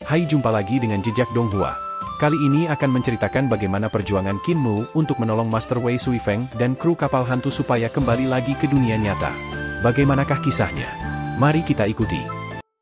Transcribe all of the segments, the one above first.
Hai, jumpa lagi dengan Jejak Donghua. Kali ini akan menceritakan bagaimana perjuangan Qin Mu untuk menolong Master Wei Suifeng dan kru kapal hantu supaya kembali lagi ke dunia nyata. Bagaimanakah kisahnya? Mari kita ikuti.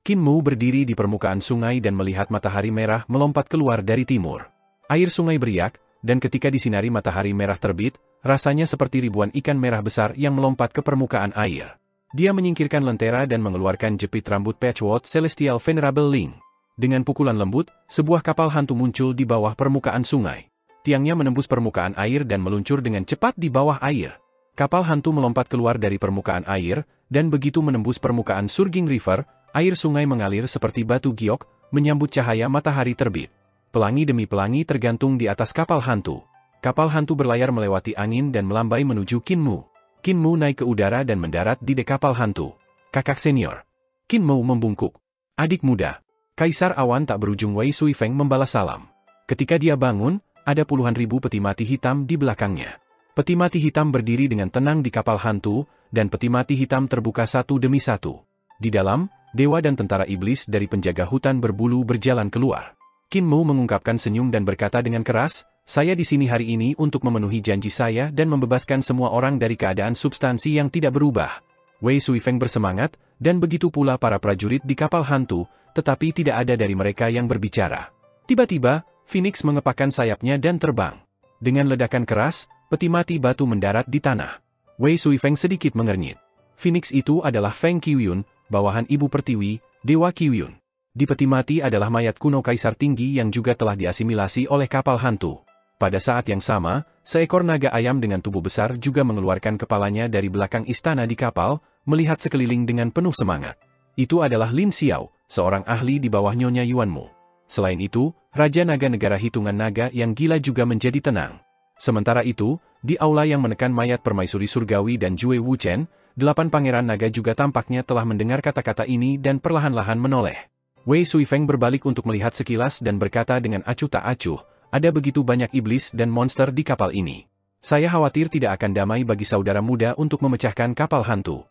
Qin Mu berdiri di permukaan sungai dan melihat matahari merah melompat keluar dari timur. Air sungai beriak, dan ketika disinari matahari merah terbit, rasanya seperti ribuan ikan merah besar yang melompat ke permukaan air. Dia menyingkirkan lentera dan mengeluarkan jepit rambut Patchwork Celestial Venerable Ling. Dengan pukulan lembut, sebuah kapal hantu muncul di bawah permukaan sungai. Tiangnya menembus permukaan air dan meluncur dengan cepat di bawah air. Kapal hantu melompat keluar dari permukaan air, dan begitu menembus permukaan Surging River, air sungai mengalir seperti batu giok, menyambut cahaya matahari terbit. Pelangi demi pelangi tergantung di atas kapal hantu. Kapal hantu berlayar melewati angin dan melambai menuju Qin Mu. Qin Mu naik ke udara dan mendarat di dek kapal hantu. Kakak senior. Qin Mu membungkuk. Adik muda. Kaisar awan tak berujung Wei Suifeng membalas salam. Ketika dia bangun, ada puluhan ribu peti mati hitam di belakangnya. Peti mati hitam berdiri dengan tenang di kapal hantu, dan peti mati hitam terbuka satu demi satu. Di dalam, dewa dan tentara iblis dari penjaga hutan berbulu berjalan keluar. Qin Mu mengungkapkan senyum dan berkata dengan keras, "Saya di sini hari ini untuk memenuhi janji saya dan membebaskan semua orang dari keadaan substansi yang tidak berubah." Wei Suifeng bersemangat, dan begitu pula para prajurit di kapal hantu, tetapi tidak ada dari mereka yang berbicara. Tiba-tiba, Phoenix mengepakkan sayapnya dan terbang. Dengan ledakan keras, peti mati batu mendarat di tanah. Wei Suifeng sedikit mengernyit. Phoenix itu adalah Feng Qiuyun, bawahan Ibu Pertiwi, Dewa Qiuyun. Di peti mati adalah mayat kuno kaisar tinggi yang juga telah diasimilasi oleh kapal hantu. Pada saat yang sama, seekor naga ayam dengan tubuh besar juga mengeluarkan kepalanya dari belakang istana di kapal, melihat sekeliling dengan penuh semangat. Itu adalah Lin Xiao, seorang ahli di bawah Nyonya Yuanmu. Selain itu, Raja Naga Negara Hitungan Naga yang gila juga menjadi tenang. Sementara itu, di aula yang menekan mayat permaisuri surgawi dan Jue Wuchen, 8 pangeran naga juga tampaknya telah mendengar kata-kata ini dan perlahan-lahan menoleh. Wei Suifeng berbalik untuk melihat sekilas dan berkata dengan acuh tak acuh, "Ada begitu banyak iblis dan monster di kapal ini. Saya khawatir tidak akan damai bagi saudara muda untuk memecahkan kapal hantu."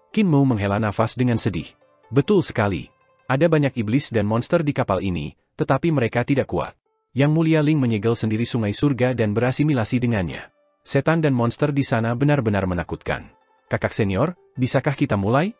Qin Mu menghela nafas dengan sedih. Betul sekali. Ada banyak iblis dan monster di kapal ini, tetapi mereka tidak kuat. Yang Mulia Ling menyegel sendiri sungai surga dan berasimilasi dengannya. Setan dan monster di sana benar-benar menakutkan. Kakak senior, bisakah kita mulai?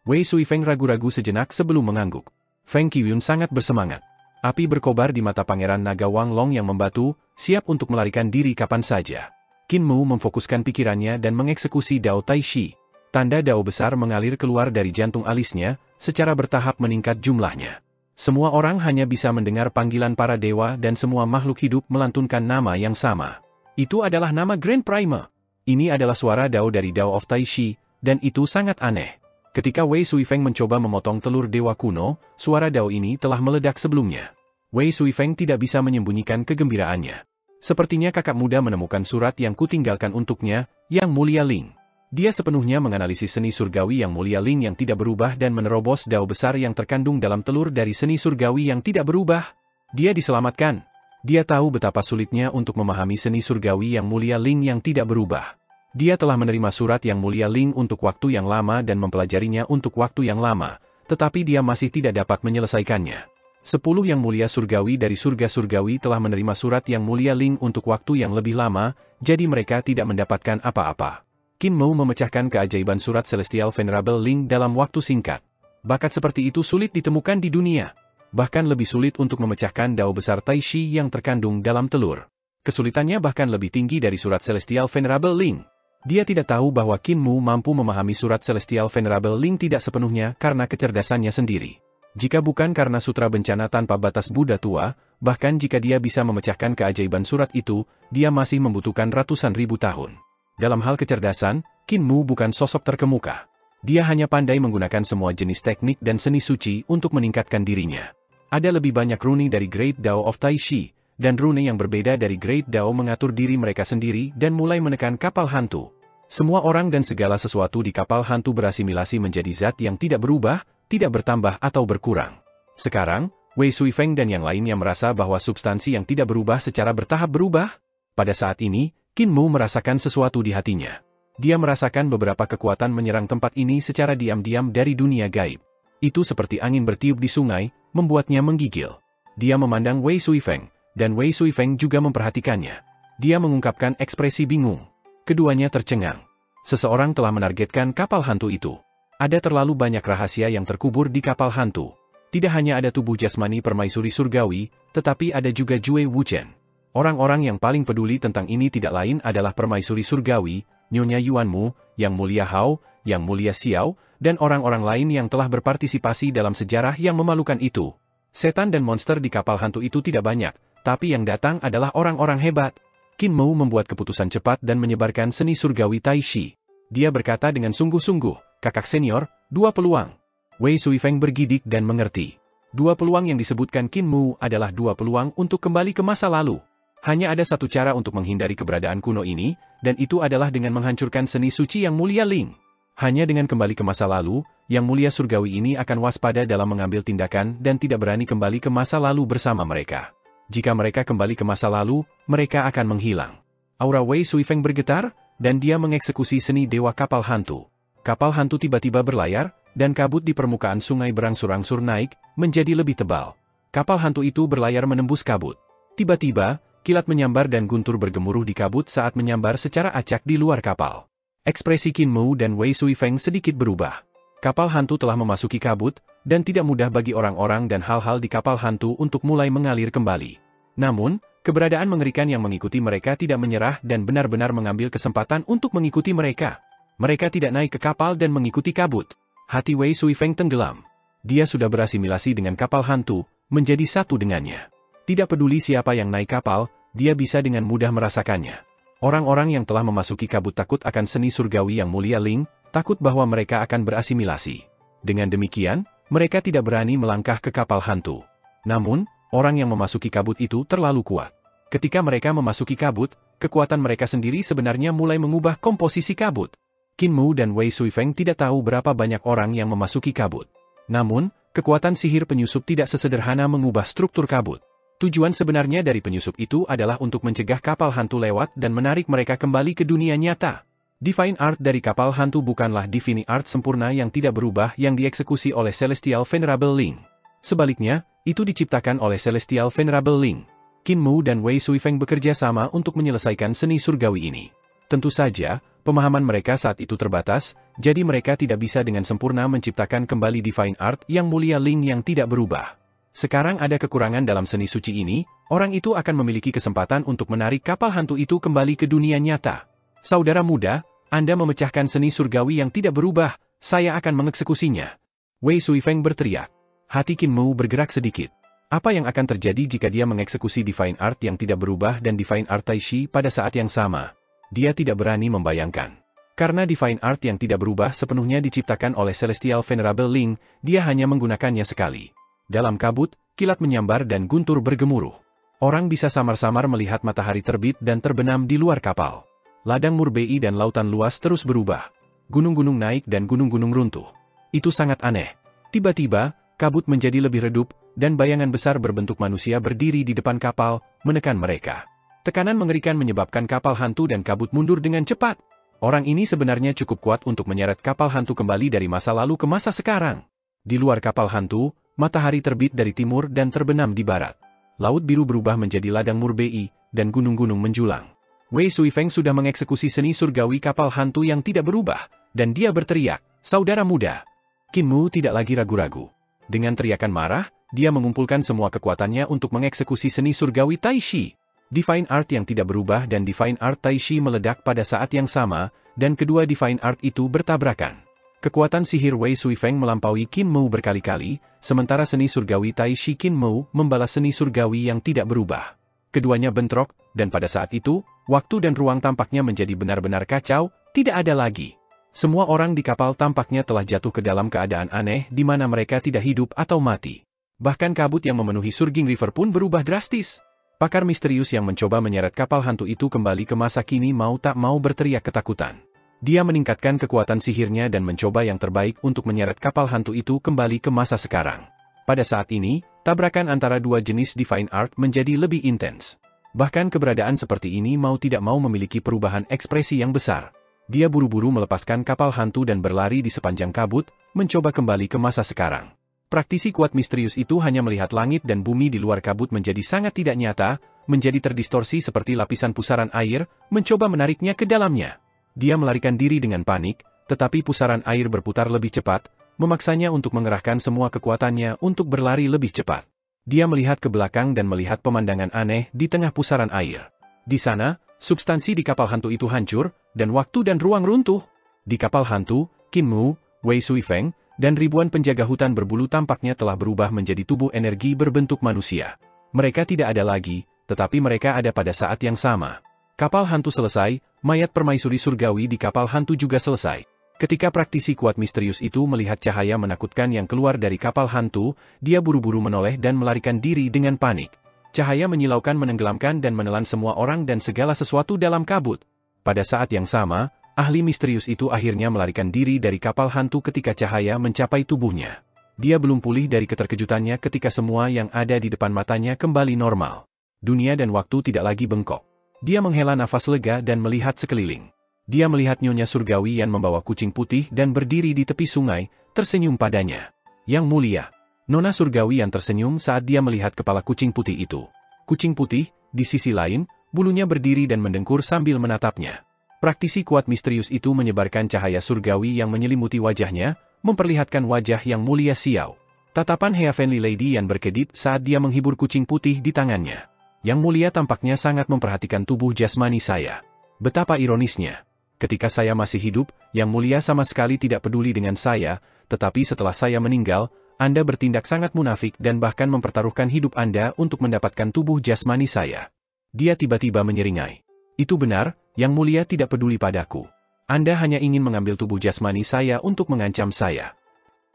Wei Suifeng ragu-ragu sejenak sebelum mengangguk. Feng Qiuyun sangat bersemangat. Api berkobar di mata Pangeran Naga Wang Long yang membatu, siap untuk melarikan diri kapan saja. Qin Mu memfokuskan pikirannya dan mengeksekusi Dao Tai Shi. Tanda Dao besar mengalir keluar dari jantung alisnya, secara bertahap meningkat jumlahnya. Semua orang hanya bisa mendengar panggilan para dewa dan semua makhluk hidup melantunkan nama yang sama. Itu adalah nama Grand Primer. Ini adalah suara Dao dari Dao of Tai Shi, dan itu sangat aneh. Ketika Wei Suifeng mencoba memotong telur dewa kuno, suara Dao ini telah meledak sebelumnya. Wei Suifeng tidak bisa menyembunyikan kegembiraannya. Sepertinya kakak muda menemukan surat yang kutinggalkan untuknya, Yang Mulia Ling. Dia sepenuhnya menganalisis seni surgawi Yang Mulia Ling yang tidak berubah dan menerobos Dao besar yang terkandung dalam telur dari seni surgawi yang tidak berubah. Dia diselamatkan. Dia tahu betapa sulitnya untuk memahami seni surgawi Yang Mulia Ling yang tidak berubah. Dia telah menerima surat Yang Mulia Ling untuk waktu yang lama dan mempelajarinya untuk waktu yang lama, tetapi dia masih tidak dapat menyelesaikannya. 10 Yang Mulia Surgawi dari surga surgawi telah menerima surat Yang Mulia Ling untuk waktu yang lebih lama, jadi mereka tidak mendapatkan apa-apa. Qin Mu memecahkan keajaiban surat Celestial Venerable Ling dalam waktu singkat. Bakat seperti itu sulit ditemukan di dunia. Bahkan lebih sulit untuk memecahkan Dao besar Tai Shi yang terkandung dalam telur. Kesulitannya bahkan lebih tinggi dari surat Celestial Venerable Ling. Dia tidak tahu bahwa Qin Mu mampu memahami surat Celestial Venerable Ling tidak sepenuhnya karena kecerdasannya sendiri. Jika bukan karena sutra bencana tanpa batas Buddha tua, bahkan jika dia bisa memecahkan keajaiban surat itu, dia masih membutuhkan ratusan ribu tahun. Dalam hal kecerdasan, Qin Mu bukan sosok terkemuka. Dia hanya pandai menggunakan semua jenis teknik dan seni suci untuk meningkatkan dirinya. Ada lebih banyak rune dari Great Dao of Tai Shi, dan rune yang berbeda dari Great Dao mengatur diri mereka sendiri dan mulai menekan kapal hantu. Semua orang dan segala sesuatu di kapal hantu berasimilasi menjadi zat yang tidak berubah, tidak bertambah atau berkurang. Sekarang, Wei Suifeng dan yang lainnya merasa bahwa substansi yang tidak berubah secara bertahap berubah. Pada saat ini, Qin Mu merasakan sesuatu di hatinya. Dia merasakan beberapa kekuatan menyerang tempat ini secara diam-diam dari dunia gaib. Itu seperti angin bertiup di sungai, membuatnya menggigil. Dia memandang Wei Suifeng, dan Wei Suifeng juga memperhatikannya. Dia mengungkapkan ekspresi bingung. Keduanya tercengang. Seseorang telah menargetkan kapal hantu itu. Ada terlalu banyak rahasia yang terkubur di kapal hantu. Tidak hanya ada tubuh jasmani permaisuri surgawi, tetapi ada juga Jue Wuchen. Orang-orang yang paling peduli tentang ini tidak lain adalah permaisuri surgawi, Nyonya Yuanmu, Yang Mulia Hao, Yang Mulia Xiao, dan orang-orang lain yang telah berpartisipasi dalam sejarah yang memalukan itu. Setan dan monster di kapal hantu itu tidak banyak, tapi yang datang adalah orang-orang hebat. Qin Mu membuat keputusan cepat dan menyebarkan seni surgawi Tai Shi. Dia berkata dengan sungguh-sungguh, "Kakak senior, 2 peluang." Wei Suifeng bergidik dan mengerti. 2 peluang yang disebutkan Qin Mu adalah 2 peluang untuk kembali ke masa lalu. Hanya ada satu cara untuk menghindari keberadaan kuno ini, dan itu adalah dengan menghancurkan seni suci Yang Mulia Ling. Hanya dengan kembali ke masa lalu, Yang Mulia Surgawi ini akan waspada dalam mengambil tindakan dan tidak berani kembali ke masa lalu bersama mereka. Jika mereka kembali ke masa lalu, mereka akan menghilang. Aura Wei Suifeng bergetar, dan dia mengeksekusi seni Dewa Kapal Hantu. Kapal hantu tiba-tiba berlayar, dan kabut di permukaan sungai berangsur-angsur naik, menjadi lebih tebal. Kapal hantu itu berlayar menembus kabut. Tiba-tiba, kilat menyambar dan guntur bergemuruh di kabut saat menyambar secara acak di luar kapal. Ekspresi Qin Mu dan Wei Suifeng sedikit berubah. Kapal hantu telah memasuki kabut, dan tidak mudah bagi orang-orang dan hal-hal di kapal hantu untuk mulai mengalir kembali. Namun, keberadaan mengerikan yang mengikuti mereka tidak menyerah dan benar-benar mengambil kesempatan untuk mengikuti mereka. Mereka tidak naik ke kapal dan mengikuti kabut. Hati Wei Suifeng tenggelam. Dia sudah berasimilasi dengan kapal hantu, menjadi satu dengannya. Tidak peduli siapa yang naik kapal, dia bisa dengan mudah merasakannya. Orang-orang yang telah memasuki kabut takut akan seni surgawi Yang Mulia Ling, takut bahwa mereka akan berasimilasi. Dengan demikian, mereka tidak berani melangkah ke kapal hantu. Namun, orang yang memasuki kabut itu terlalu kuat. Ketika mereka memasuki kabut, kekuatan mereka sendiri sebenarnya mulai mengubah komposisi kabut. Qin Mu dan Wei Suifeng tidak tahu berapa banyak orang yang memasuki kabut. Namun, kekuatan sihir penyusup tidak sesederhana mengubah struktur kabut. Tujuan sebenarnya dari penyusup itu adalah untuk mencegah kapal hantu lewat dan menarik mereka kembali ke dunia nyata. Divine Art dari kapal hantu bukanlah Divine Art sempurna yang tidak berubah yang dieksekusi oleh Celestial Venerable Ling. Sebaliknya, itu diciptakan oleh Celestial Venerable Ling. Qin Mu dan Wei Suifeng bekerja sama untuk menyelesaikan seni surgawi ini. Tentu saja, pemahaman mereka saat itu terbatas, jadi mereka tidak bisa dengan sempurna menciptakan kembali Divine Art Yang Mulia Ling yang tidak berubah. Sekarang ada kekurangan dalam seni suci ini, orang itu akan memiliki kesempatan untuk menarik kapal hantu itu kembali ke dunia nyata. Saudara muda, Anda memecahkan seni surgawi yang tidak berubah, saya akan mengeksekusinya. Wei Suifeng berteriak. Hati Qin Mu bergerak sedikit. Apa yang akan terjadi jika dia mengeksekusi Divine Art yang tidak berubah dan Divine Art Tai Shi pada saat yang sama? Dia tidak berani membayangkan. Karena Divine Art yang tidak berubah sepenuhnya diciptakan oleh Celestial Venerable Ling, dia hanya menggunakannya sekali. Dalam kabut, kilat menyambar dan guntur bergemuruh. Orang bisa samar-samar melihat matahari terbit dan terbenam di luar kapal. Ladang Murbei dan lautan luas terus berubah. Gunung-gunung naik dan gunung-gunung runtuh. Itu sangat aneh. Tiba-tiba, kabut menjadi lebih redup, dan bayangan besar berbentuk manusia berdiri di depan kapal, menekan mereka. Tekanan mengerikan menyebabkan kapal hantu dan kabut mundur dengan cepat. Orang ini sebenarnya cukup kuat untuk menyeret kapal hantu kembali dari masa lalu ke masa sekarang. Di luar kapal hantu, matahari terbit dari timur dan terbenam di barat. Laut biru berubah menjadi ladang Murbei, dan gunung-gunung menjulang. Wei Suifeng sudah mengeksekusi seni surgawi kapal hantu yang tidak berubah, dan dia berteriak, "Saudara muda!" Qin Mu tidak lagi ragu-ragu. Dengan teriakan marah, dia mengumpulkan semua kekuatannya untuk mengeksekusi seni surgawi Tai Shi. Divine Art yang tidak berubah dan Divine Art Tai Shi meledak pada saat yang sama, dan kedua Divine Art itu bertabrakan. Kekuatan sihir Wei Suifeng melampaui Qin Mu berkali-kali, sementara seni surgawi Tai Shi Qin Mu membalas seni surgawi yang tidak berubah. Keduanya bentrok, dan pada saat itu, waktu dan ruang tampaknya menjadi benar-benar kacau, tidak ada lagi. Semua orang di kapal tampaknya telah jatuh ke dalam keadaan aneh di mana mereka tidak hidup atau mati. Bahkan kabut yang memenuhi Surging River pun berubah drastis. Pakar misterius yang mencoba menyeret kapal hantu itu kembali ke masa kini mau tak mau berteriak ketakutan. Dia meningkatkan kekuatan sihirnya dan mencoba yang terbaik untuk menyeret kapal hantu itu kembali ke masa sekarang. Pada saat ini, tabrakan antara dua jenis Divine Art menjadi lebih intens. Bahkan keberadaan seperti ini mau tidak mau memiliki perubahan ekspresi yang besar. Dia buru-buru melepaskan kapal hantu dan berlari di sepanjang kabut, mencoba kembali ke masa sekarang. Praktisi kuat misterius itu hanya melihat langit dan bumi di luar kabut menjadi sangat tidak nyata, menjadi terdistorsi seperti lapisan pusaran air, mencoba menariknya ke dalamnya. Dia melarikan diri dengan panik, tetapi pusaran air berputar lebih cepat, memaksanya untuk mengerahkan semua kekuatannya untuk berlari lebih cepat. Dia melihat ke belakang dan melihat pemandangan aneh di tengah pusaran air. Di sana, substansi di kapal hantu itu hancur, dan waktu dan ruang runtuh. Di kapal hantu, Qin Mu, Wei Suifeng, dan ribuan penjaga hutan berbulu tampaknya telah berubah menjadi tubuh energi berbentuk manusia. Mereka tidak ada lagi, tetapi mereka ada pada saat yang sama. Kapal hantu selesai, mayat permaisuri surgawi di kapal hantu juga selesai. Ketika praktisi kuat misterius itu melihat cahaya menakutkan yang keluar dari kapal hantu, dia buru-buru menoleh dan melarikan diri dengan panik. Cahaya menyilaukan, menenggelamkan dan menelan semua orang dan segala sesuatu dalam kabut. Pada saat yang sama, ahli misterius itu akhirnya melarikan diri dari kapal hantu ketika cahaya mencapai tubuhnya. Dia belum pulih dari keterkejutannya ketika semua yang ada di depan matanya kembali normal. Dunia dan waktu tidak lagi bengkok. Dia menghela nafas lega dan melihat sekeliling. Dia melihat Nyonya Surgawi yang membawa kucing putih dan berdiri di tepi sungai, tersenyum padanya. Yang mulia. Nona Surgawi yang tersenyum saat dia melihat kepala kucing putih itu. Kucing putih, di sisi lain, bulunya berdiri dan mendengkur sambil menatapnya. Praktisi kuat misterius itu menyebarkan cahaya surgawi yang menyelimuti wajahnya, memperlihatkan wajah yang mulia Xiao. Tatapan Heavenly Lady yang berkedip saat dia menghibur kucing putih di tangannya. Yang mulia tampaknya sangat memperhatikan tubuh jasmani saya. Betapa ironisnya. Ketika saya masih hidup, Yang Mulia sama sekali tidak peduli dengan saya, tetapi setelah saya meninggal, Anda bertindak sangat munafik dan bahkan mempertaruhkan hidup Anda untuk mendapatkan tubuh jasmani saya. Dia tiba-tiba menyeringai. Itu benar, Yang Mulia tidak peduli padaku. Anda hanya ingin mengambil tubuh jasmani saya untuk mengancam saya.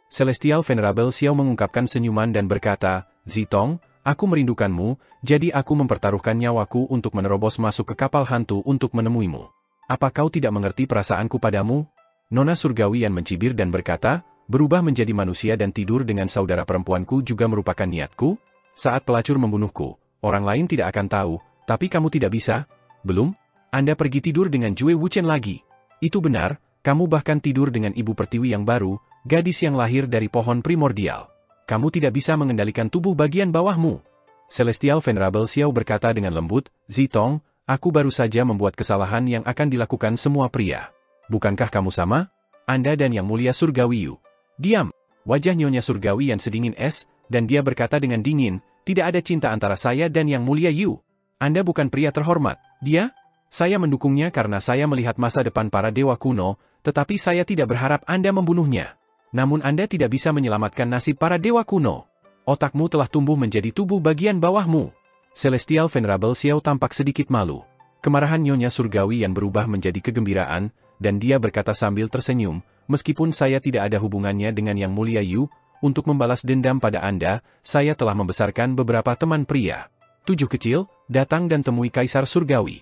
Celestial Venerable Xiao mengungkapkan senyuman dan berkata, Zitong, aku merindukanmu, jadi aku mempertaruhkan nyawaku untuk menerobos masuk ke kapal hantu untuk menemuimu. Apa kau tidak mengerti perasaanku padamu? Nona Surgawi yang mencibir dan berkata, berubah menjadi manusia dan tidur dengan saudara perempuanku juga merupakan niatku? Saat pelacur membunuhku, orang lain tidak akan tahu, tapi kamu tidak bisa? Belum? Anda pergi tidur dengan Jue Wuchen lagi. Itu benar, kamu bahkan tidur dengan ibu pertiwi yang baru, gadis yang lahir dari pohon primordial. Kamu tidak bisa mengendalikan tubuh bagian bawahmu. Celestial Venerable Xiao berkata dengan lembut, Zitong, aku baru saja membuat kesalahan yang akan dilakukan semua pria. Bukankah kamu sama? Anda dan Yang Mulia Surgawi Yu. Diam! Wajah Nyonya Surgawi yang sedingin es, dan dia berkata dengan dingin, tidak ada cinta antara saya dan Yang Mulia Yu. Anda bukan pria terhormat, dia? Saya mendukungnya karena saya melihat masa depan para dewa kuno, tetapi saya tidak berharap Anda membunuhnya. Namun Anda tidak bisa menyelamatkan nasib para dewa kuno. Otakmu telah tumbuh menjadi tubuh bagian bawahmu. Celestial Venerable Xiao tampak sedikit malu. Kemarahan Nyonya Surgawi yang berubah menjadi kegembiraan, dan dia berkata sambil tersenyum, meskipun saya tidak ada hubungannya dengan Yang Mulia Yu, untuk membalas dendam pada Anda, saya telah membesarkan beberapa teman pria. 7 kecil, datang dan temui Kaisar Surgawi.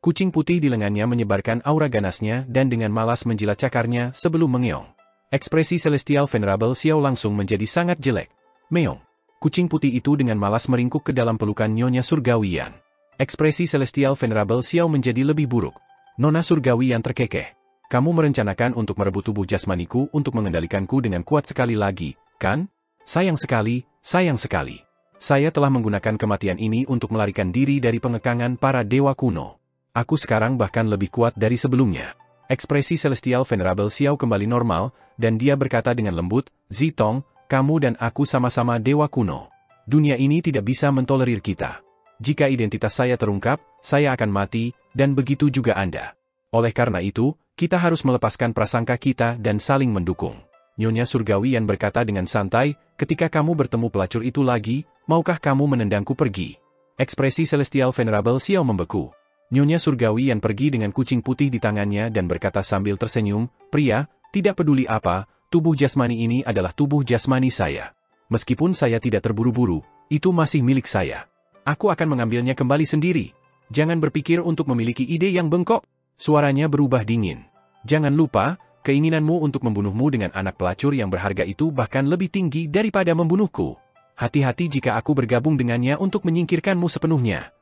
Kucing putih di lengannya menyebarkan aura ganasnya dan dengan malas menjilat cakarnya sebelum mengeong. Ekspresi Celestial Venerable Xiao langsung menjadi sangat jelek. Meong. Kucing putih itu dengan malas meringkuk ke dalam pelukan Nyonya Surgawi Yan. Ekspresi Celestial Venerable Xiao menjadi lebih buruk. Nona Surgawi yang terkekeh. Kamu merencanakan untuk merebut tubuh jasmaniku untuk mengendalikanku dengan kuat sekali lagi, kan? Sayang sekali, sayang sekali. Saya telah menggunakan kematian ini untuk melarikan diri dari pengekangan para dewa kuno. Aku sekarang bahkan lebih kuat dari sebelumnya. Ekspresi Celestial Venerable Xiao kembali normal, dan dia berkata dengan lembut, Zitong, kamu dan aku sama-sama dewa kuno. Dunia ini tidak bisa mentolerir kita. Jika identitas saya terungkap, saya akan mati, dan begitu juga Anda. Oleh karena itu, kita harus melepaskan prasangka kita dan saling mendukung. Nyonya Surgawi yang berkata dengan santai, ketika kamu bertemu pelacur itu lagi, maukah kamu menendangku pergi? Ekspresi Celestial Venerable Xiao membeku. Nyonya Surgawi yang pergi dengan kucing putih di tangannya dan berkata sambil tersenyum, pria, tidak peduli apa, tubuh jasmani ini adalah tubuh jasmani saya. Meskipun saya tidak terburu-buru, itu masih milik saya. Aku akan mengambilnya kembali sendiri. Jangan berpikir untuk memiliki ide yang bengkok. Suaranya berubah dingin. Jangan lupa, keinginanmu untuk membunuhmu dengan anak pelacur yang berharga itu bahkan lebih tinggi daripada membunuhku. Hati-hati jika aku bergabung dengannya untuk menyingkirkanmu sepenuhnya.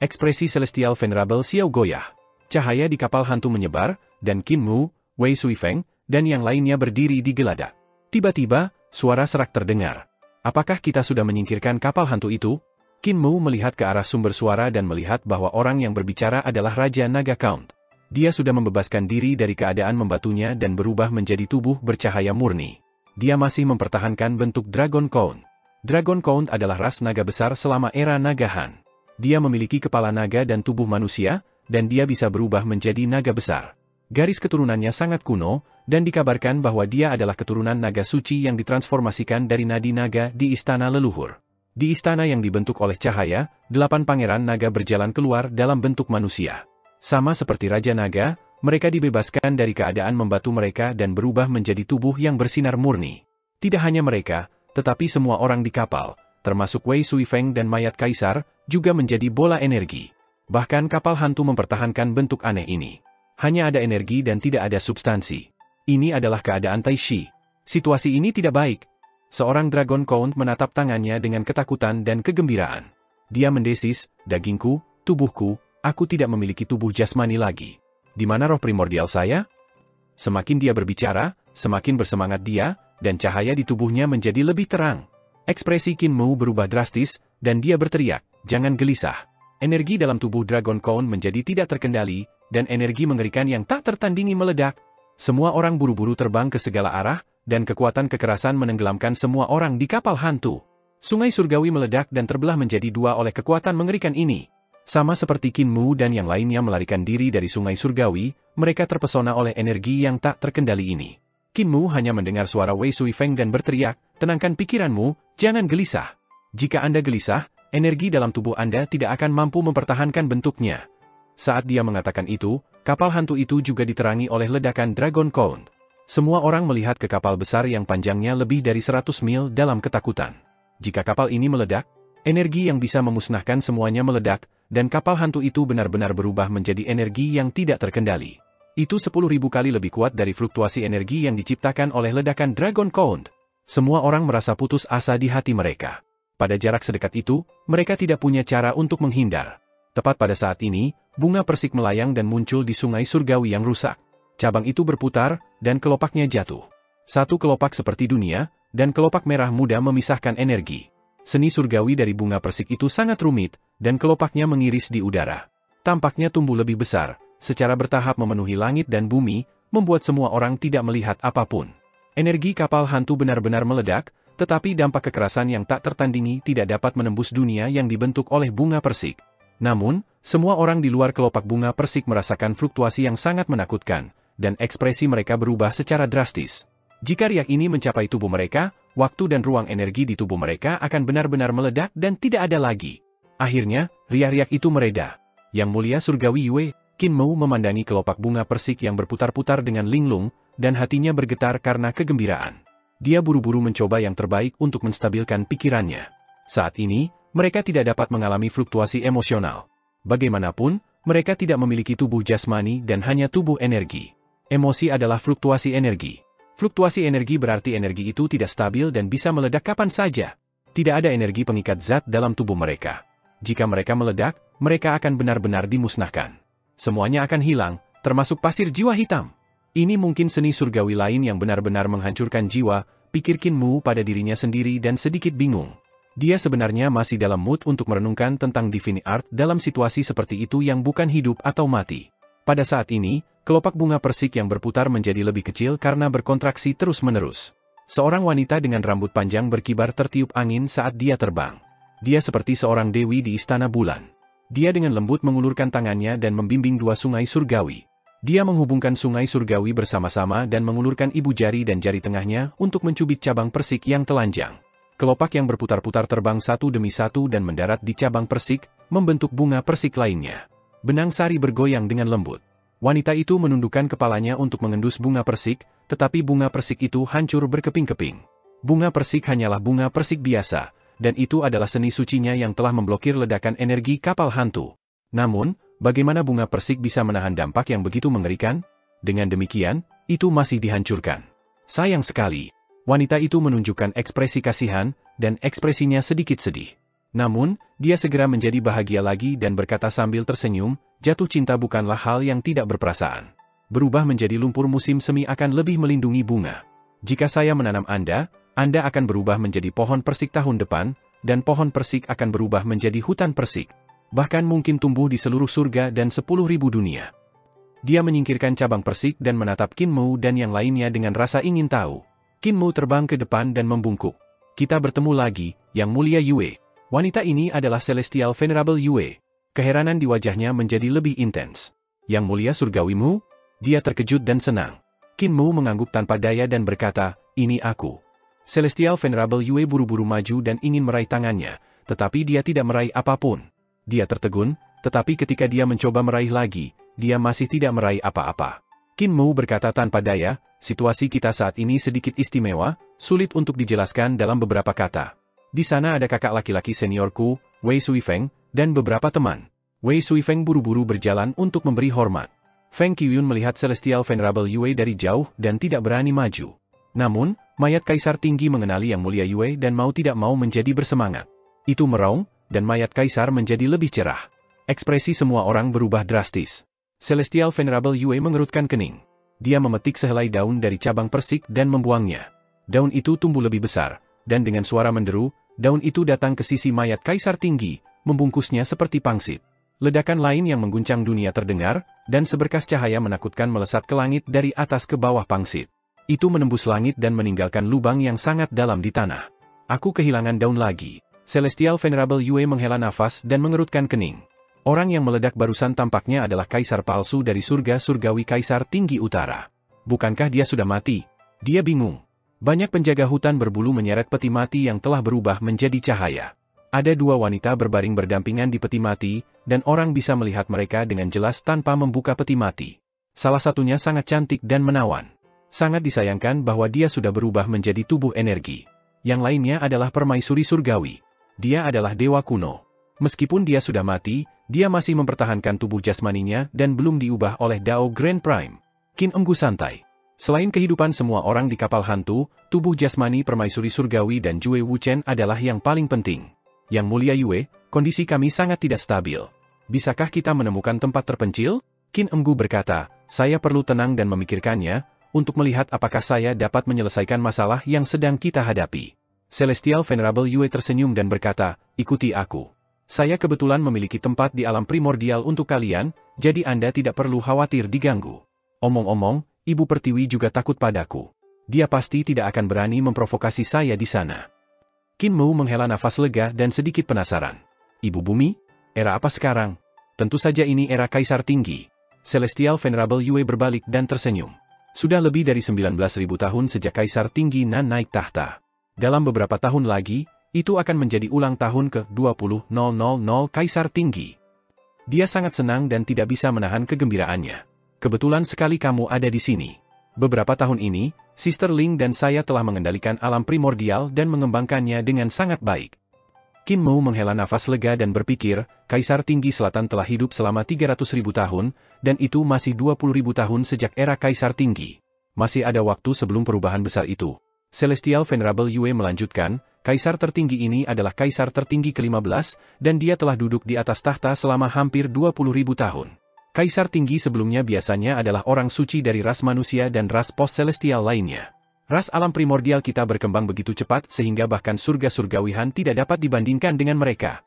Ekspresi Celestial Venerable Xiao goyah. Cahaya di kapal hantu menyebar, dan Qin Mu, Wei Suifeng, dan yang lainnya berdiri di geladak. Tiba-tiba, Suara serak terdengar. Apakah kita sudah menyingkirkan kapal hantu itu? Qin Mu melihat ke arah sumber suara dan melihat bahwa orang yang berbicara adalah Raja Naga Count. Dia sudah membebaskan diri dari keadaan membatunya dan berubah menjadi tubuh bercahaya murni. Dia masih mempertahankan bentuk Dragon Count. Dragon Count adalah ras naga besar selama era Naga Han. Dia memiliki kepala naga dan tubuh manusia, dan dia bisa berubah menjadi naga besar. Garis keturunannya sangat kuno, dan dikabarkan bahwa dia adalah keturunan naga suci yang ditransformasikan dari nadi naga di istana leluhur. Di istana yang dibentuk oleh cahaya, 8 pangeran naga berjalan keluar dalam bentuk manusia. Sama seperti Raja Naga, mereka dibebaskan dari keadaan membatu mereka dan berubah menjadi tubuh yang bersinar murni. Tidak hanya mereka, tetapi semua orang di kapal, termasuk Wei Suifeng dan mayat kaisar, juga menjadi bola energi. Bahkan kapal hantu mempertahankan bentuk aneh ini. Hanya ada energi dan tidak ada substansi. Ini adalah keadaan Taishi. Situasi ini tidak baik. Seorang Dragon Count menatap tangannya dengan ketakutan dan kegembiraan. Dia mendesis, dagingku, tubuhku, aku tidak memiliki tubuh jasmani lagi. Di mana roh primordial saya? Semakin dia berbicara, semakin bersemangat dia, dan cahaya di tubuhnya menjadi lebih terang. Ekspresi Qin Mu berubah drastis, dan dia berteriak, jangan gelisah. Energi dalam tubuh Dragon Count menjadi tidak terkendali, dan energi mengerikan yang tak tertandingi meledak. Semua orang buru-buru terbang ke segala arah, dan kekuatan kekerasan menenggelamkan semua orang di kapal hantu. Sungai surgawi meledak dan terbelah menjadi 2 oleh kekuatan mengerikan ini. Sama seperti Qin Mu dan yang lainnya melarikan diri dari sungai surgawi, mereka terpesona oleh energi yang tak terkendali ini. Qin Mu hanya mendengar suara Wei Suifeng dan berteriak, tenangkan pikiranmu, jangan gelisah. Jika Anda gelisah, energi dalam tubuh Anda tidak akan mampu mempertahankan bentuknya. Saat dia mengatakan itu, kapal hantu itu juga diterangi oleh ledakan Dragon Count. Semua orang melihat ke kapal besar yang panjangnya lebih dari 100 mil dalam ketakutan. Jika kapal ini meledak, energi yang bisa memusnahkan semuanya meledak, dan kapal hantu itu benar-benar berubah menjadi energi yang tidak terkendali. Itu 10.000 kali lebih kuat dari fluktuasi energi yang diciptakan oleh ledakan Dragon Count. Semua orang merasa putus asa di hati mereka. Pada jarak sedekat itu, mereka tidak punya cara untuk menghindar. Tepat pada saat ini, bunga persik melayang dan muncul di sungai surgawi yang rusak. Cabang itu berputar, dan kelopaknya jatuh. Satu kelopak seperti dunia, dan kelopak merah muda memisahkan energi. Seni surgawi dari bunga persik itu sangat rumit, dan kelopaknya mengiris di udara. Tampaknya tumbuh lebih besar, secara bertahap memenuhi langit dan bumi, membuat semua orang tidak melihat apapun. Energi kapal hantu benar-benar meledak, tetapi dampak kekerasan yang tak tertandingi tidak dapat menembus dunia yang dibentuk oleh bunga persik. Namun, semua orang di luar kelopak bunga persik merasakan fluktuasi yang sangat menakutkan, dan ekspresi mereka berubah secara drastis. Jika riak ini mencapai tubuh mereka, waktu dan ruang energi di tubuh mereka akan benar-benar meledak dan tidak ada lagi. Akhirnya, riak-riak itu mereda. Yang mulia surgawi Yue, Qin Mu memandangi kelopak bunga persik yang berputar-putar dengan linglung, dan hatinya bergetar karena kegembiraan. Dia buru-buru mencoba yang terbaik untuk menstabilkan pikirannya. Saat ini, mereka tidak dapat mengalami fluktuasi emosional. Bagaimanapun, mereka tidak memiliki tubuh jasmani dan hanya tubuh energi. Emosi adalah fluktuasi energi. Fluktuasi energi berarti energi itu tidak stabil dan bisa meledak kapan saja. Tidak ada energi pengikat zat dalam tubuh mereka. Jika mereka meledak, mereka akan benar-benar dimusnahkan. Semuanya akan hilang, termasuk pasir jiwa hitam. Ini mungkin seni surgawi lain yang benar-benar menghancurkan jiwa, pikir Qin Mu pada dirinya sendiri dan sedikit bingung. Dia sebenarnya masih dalam mood untuk merenungkan tentang Divine Art dalam situasi seperti itu yang bukan hidup atau mati. Pada saat ini, kelopak bunga persik yang berputar menjadi lebih kecil karena berkontraksi terus-menerus. Seorang wanita dengan rambut panjang berkibar tertiup angin saat dia terbang. Dia seperti seorang dewi di istana bulan. Dia dengan lembut mengulurkan tangannya dan membimbing 2 sungai surgawi. Dia menghubungkan sungai surgawi bersama-sama dan mengulurkan ibu jari dan jari tengahnya untuk mencubit cabang persik yang telanjang. Kelopak yang berputar-putar terbang satu demi satu dan mendarat di cabang persik, membentuk bunga persik lainnya. Benang sari bergoyang dengan lembut. Wanita itu menundukkan kepalanya untuk mengendus bunga persik, tetapi bunga persik itu hancur berkeping-keping. Bunga persik hanyalah bunga persik biasa, dan itu adalah seni sucinya yang telah memblokir ledakan energi kapal hantu. Namun, bagaimana bunga persik bisa menahan dampak yang begitu mengerikan? Dengan demikian, itu masih dihancurkan. Sayang sekali. Wanita itu menunjukkan ekspresi kasihan, dan ekspresinya sedikit sedih. Namun, dia segera menjadi bahagia lagi dan berkata sambil tersenyum, jatuh cinta bukanlah hal yang tidak berperasaan. Berubah menjadi lumpur musim semi akan lebih melindungi bunga. Jika saya menanam Anda, Anda akan berubah menjadi pohon persik tahun depan, dan pohon persik akan berubah menjadi hutan persik. Bahkan mungkin tumbuh di seluruh surga dan 10.000 dunia. Dia menyingkirkan cabang persik dan menatap Qin Mu dan yang lainnya dengan rasa ingin tahu. Qin Mu terbang ke depan dan membungkuk. Kita bertemu lagi, Yang Mulia Yue. Wanita ini adalah Celestial Venerable Yue. Keheranan di wajahnya menjadi lebih intens. Yang Mulia Surgawi Mu? Dia terkejut dan senang. Qin Mu mengangguk tanpa daya dan berkata, ini aku. Celestial Venerable Yue buru-buru maju dan ingin meraih tangannya, tetapi dia tidak meraih apapun. Dia tertegun, tetapi ketika dia mencoba meraih lagi, dia masih tidak meraih apa-apa. Qin Mu berkata tanpa daya, situasi kita saat ini sedikit istimewa, sulit untuk dijelaskan dalam beberapa kata. Di sana ada kakak laki-laki seniorku, Wei Suifeng, dan beberapa teman. Wei Suifeng buru-buru berjalan untuk memberi hormat. Feng Qiyun melihat Celestial Venerable Yue dari jauh dan tidak berani maju. Namun, mayat kaisar tinggi mengenali Yang Mulia Yue dan mau tidak mau menjadi bersemangat. Itu meraung, dan mayat kaisar menjadi lebih cerah. Ekspresi semua orang berubah drastis. Celestial Venerable Yue mengerutkan kening. Dia memetik sehelai daun dari cabang persik dan membuangnya. Daun itu tumbuh lebih besar, dan dengan suara menderu, daun itu datang ke sisi mayat kaisar tinggi, membungkusnya seperti pangsit. Ledakan lain yang mengguncang dunia terdengar, dan seberkas cahaya menakutkan melesat ke langit dari atas ke bawah pangsit. Itu menembus langit dan meninggalkan lubang yang sangat dalam di tanah. Aku kehilangan daun lagi. Celestial Venerable Yue menghela nafas dan mengerutkan kening. Orang yang meledak barusan tampaknya adalah kaisar palsu dari surga surgawi Kaisar Tinggi Utara. Bukankah dia sudah mati? Dia bingung. Banyak penjaga hutan berbulu menyeret peti mati yang telah berubah menjadi cahaya. Ada dua wanita berbaring berdampingan di peti mati, dan orang bisa melihat mereka dengan jelas tanpa membuka peti mati. Salah satunya sangat cantik dan menawan. Sangat disayangkan bahwa dia sudah berubah menjadi tubuh energi. Yang lainnya adalah permaisuri surgawi. Dia adalah dewa kuno. Meskipun dia sudah mati, dia masih mempertahankan tubuh jasmaninya dan belum diubah oleh Dao Grand Prime. Qin Enggu santai. Selain kehidupan semua orang di kapal hantu, tubuh jasmani permaisuri surgawi dan Jue Wuchen adalah yang paling penting. Yang Mulia Yue, kondisi kami sangat tidak stabil. Bisakah kita menemukan tempat terpencil? Qin Enggu berkata, saya perlu tenang dan memikirkannya, untuk melihat apakah saya dapat menyelesaikan masalah yang sedang kita hadapi. Celestial Venerable Yue tersenyum dan berkata, ikuti aku. Saya kebetulan memiliki tempat di alam primordial untuk kalian, jadi Anda tidak perlu khawatir diganggu. Omong-omong, Ibu Pertiwi juga takut padaku. Dia pasti tidak akan berani memprovokasi saya di sana. Qin Mu menghela nafas lega dan sedikit penasaran. Ibu Bumi? Era apa sekarang? Tentu saja ini era Kaisar Tinggi. Celestial Venerable Yue berbalik dan tersenyum. Sudah lebih dari 19.000 tahun sejak Kaisar Tinggi Nan naik tahta. Dalam beberapa tahun lagi, itu akan menjadi ulang tahun ke-20.000 Kaisar Tinggi. Dia sangat senang dan tidak bisa menahan kegembiraannya. Kebetulan sekali kamu ada di sini. Beberapa tahun ini, Sister Ling dan saya telah mengendalikan alam primordial dan mengembangkannya dengan sangat baik. Qin Mu menghela nafas lega dan berpikir, Kaisar Tinggi Selatan telah hidup selama 300.000 tahun, dan itu masih 20.000 tahun sejak era Kaisar Tinggi. Masih ada waktu sebelum perubahan besar itu. Celestial Venerable Yue melanjutkan, Kaisar tertinggi ini adalah Kaisar tertinggi ke-15, dan dia telah duduk di atas tahta selama hampir 20.000 tahun. Kaisar tinggi sebelumnya biasanya adalah orang suci dari ras manusia dan ras post-celestial lainnya. Ras alam primordial kita berkembang begitu cepat sehingga bahkan surga-surgawihan tidak dapat dibandingkan dengan mereka.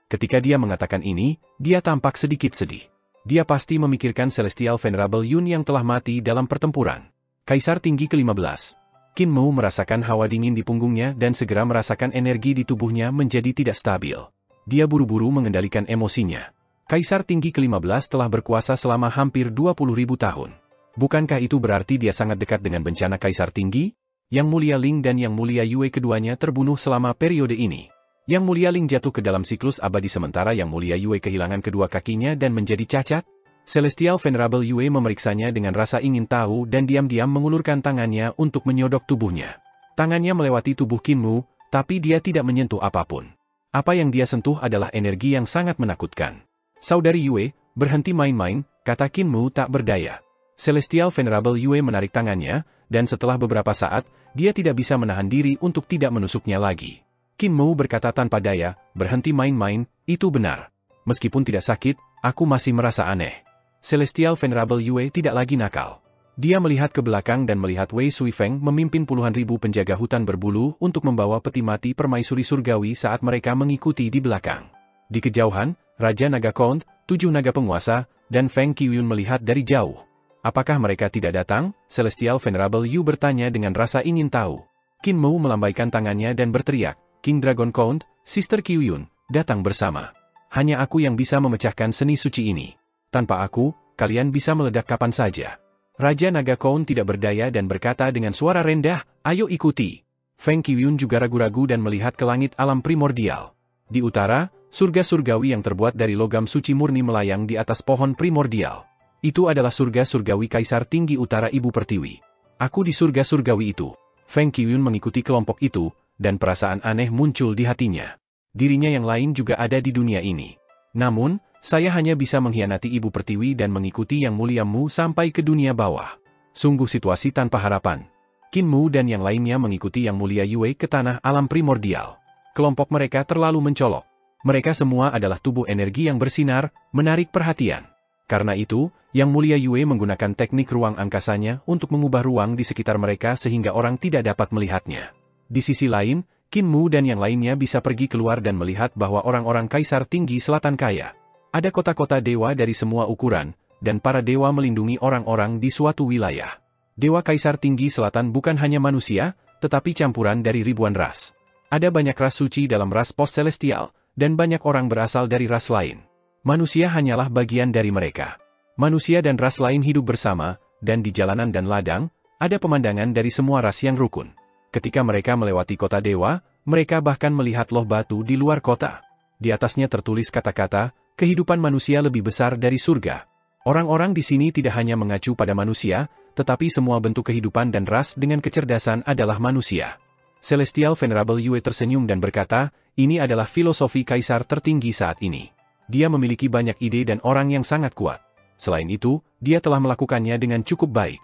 Ketika dia mengatakan ini, dia tampak sedikit sedih. Dia pasti memikirkan Celestial Venerable Yun yang telah mati dalam pertempuran. Kaisar tinggi ke-15. Qin Mu merasakan hawa dingin di punggungnya dan segera merasakan energi di tubuhnya menjadi tidak stabil. Dia buru-buru mengendalikan emosinya. Kaisar tinggi ke-15 telah berkuasa selama hampir 20.000 tahun. Bukankah itu berarti dia sangat dekat dengan bencana Kaisar tinggi? Yang Mulia Ling dan Yang Mulia Yue keduanya terbunuh selama periode ini. Yang Mulia Ling jatuh ke dalam siklus abadi sementara Yang Mulia Yue kehilangan kedua kakinya dan menjadi cacat. Celestial Venerable Yue memeriksanya dengan rasa ingin tahu dan diam-diam mengulurkan tangannya untuk menyodok tubuhnya. Tangannya melewati tubuh Qin Mu, tapi dia tidak menyentuh apapun. Apa yang dia sentuh adalah energi yang sangat menakutkan. Saudari Yue, berhenti main-main, kata Qin Mu tak berdaya. Celestial Venerable Yue menarik tangannya, dan setelah beberapa saat, dia tidak bisa menahan diri untuk tidak menusuknya lagi. Qin Mu berkata tanpa daya, berhenti main-main, itu benar. Meskipun tidak sakit, aku masih merasa aneh. Celestial Venerable Yue tidak lagi nakal. Dia melihat ke belakang dan melihat Wei Suifeng memimpin puluhan ribu penjaga hutan berbulu untuk membawa peti mati permaisuri surgawi saat mereka mengikuti di belakang. Di kejauhan, Raja Naga Count, 7 naga penguasa, dan Feng Qiuyun melihat dari jauh. Apakah mereka tidak datang? Celestial Venerable Yu bertanya dengan rasa ingin tahu. Qin Mu melambaikan tangannya dan berteriak, King Dragon Count, Sister Qiuyun, datang bersama. Hanya aku yang bisa memecahkan seni suci ini. Tanpa aku, kalian bisa meledak kapan saja. Raja Naga Count tidak berdaya dan berkata dengan suara rendah, ayo ikuti. Feng Qiuyun juga ragu-ragu dan melihat ke langit alam primordial. Di utara, surga surgawi yang terbuat dari logam suci murni melayang di atas pohon primordial. Itu adalah surga surgawi Kaisar Tinggi Utara Ibu Pertiwi. Aku di surga surgawi itu. Feng Qiuyun mengikuti kelompok itu, dan perasaan aneh muncul di hatinya. Dirinya yang lain juga ada di dunia ini. Namun, saya hanya bisa mengkhianati Ibu Pertiwi dan mengikuti Yang Mulia Mu sampai ke dunia bawah. Sungguh situasi tanpa harapan. Qin Mu dan yang lainnya mengikuti Yang Mulia Yue ke tanah alam primordial. Kelompok mereka terlalu mencolok. Mereka semua adalah tubuh energi yang bersinar, menarik perhatian. Karena itu, Yang Mulia Yue menggunakan teknik ruang angkasanya untuk mengubah ruang di sekitar mereka sehingga orang tidak dapat melihatnya. Di sisi lain, Qin Mu dan yang lainnya bisa pergi keluar dan melihat bahwa orang-orang Kaisar Tinggi Selatan kaya. Ada kota-kota dewa dari semua ukuran, dan para dewa melindungi orang-orang di suatu wilayah. Dewa Kaisar Tinggi Selatan bukan hanya manusia, tetapi campuran dari ribuan ras. Ada banyak ras suci dalam ras post-celestial, dan banyak orang berasal dari ras lain. Manusia hanyalah bagian dari mereka. Manusia dan ras lain hidup bersama, dan di jalanan dan ladang, ada pemandangan dari semua ras yang rukun. Ketika mereka melewati kota dewa, mereka bahkan melihat loh batu di luar kota. Di atasnya tertulis kata-kata, kehidupan manusia lebih besar dari surga. Orang-orang di sini tidak hanya mengacu pada manusia, tetapi semua bentuk kehidupan dan ras dengan kecerdasan adalah manusia. Celestial Venerable Yue tersenyum dan berkata, ini adalah filosofi kaisar tertinggi saat ini. Dia memiliki banyak ide dan orang yang sangat kuat. Selain itu, dia telah melakukannya dengan cukup baik.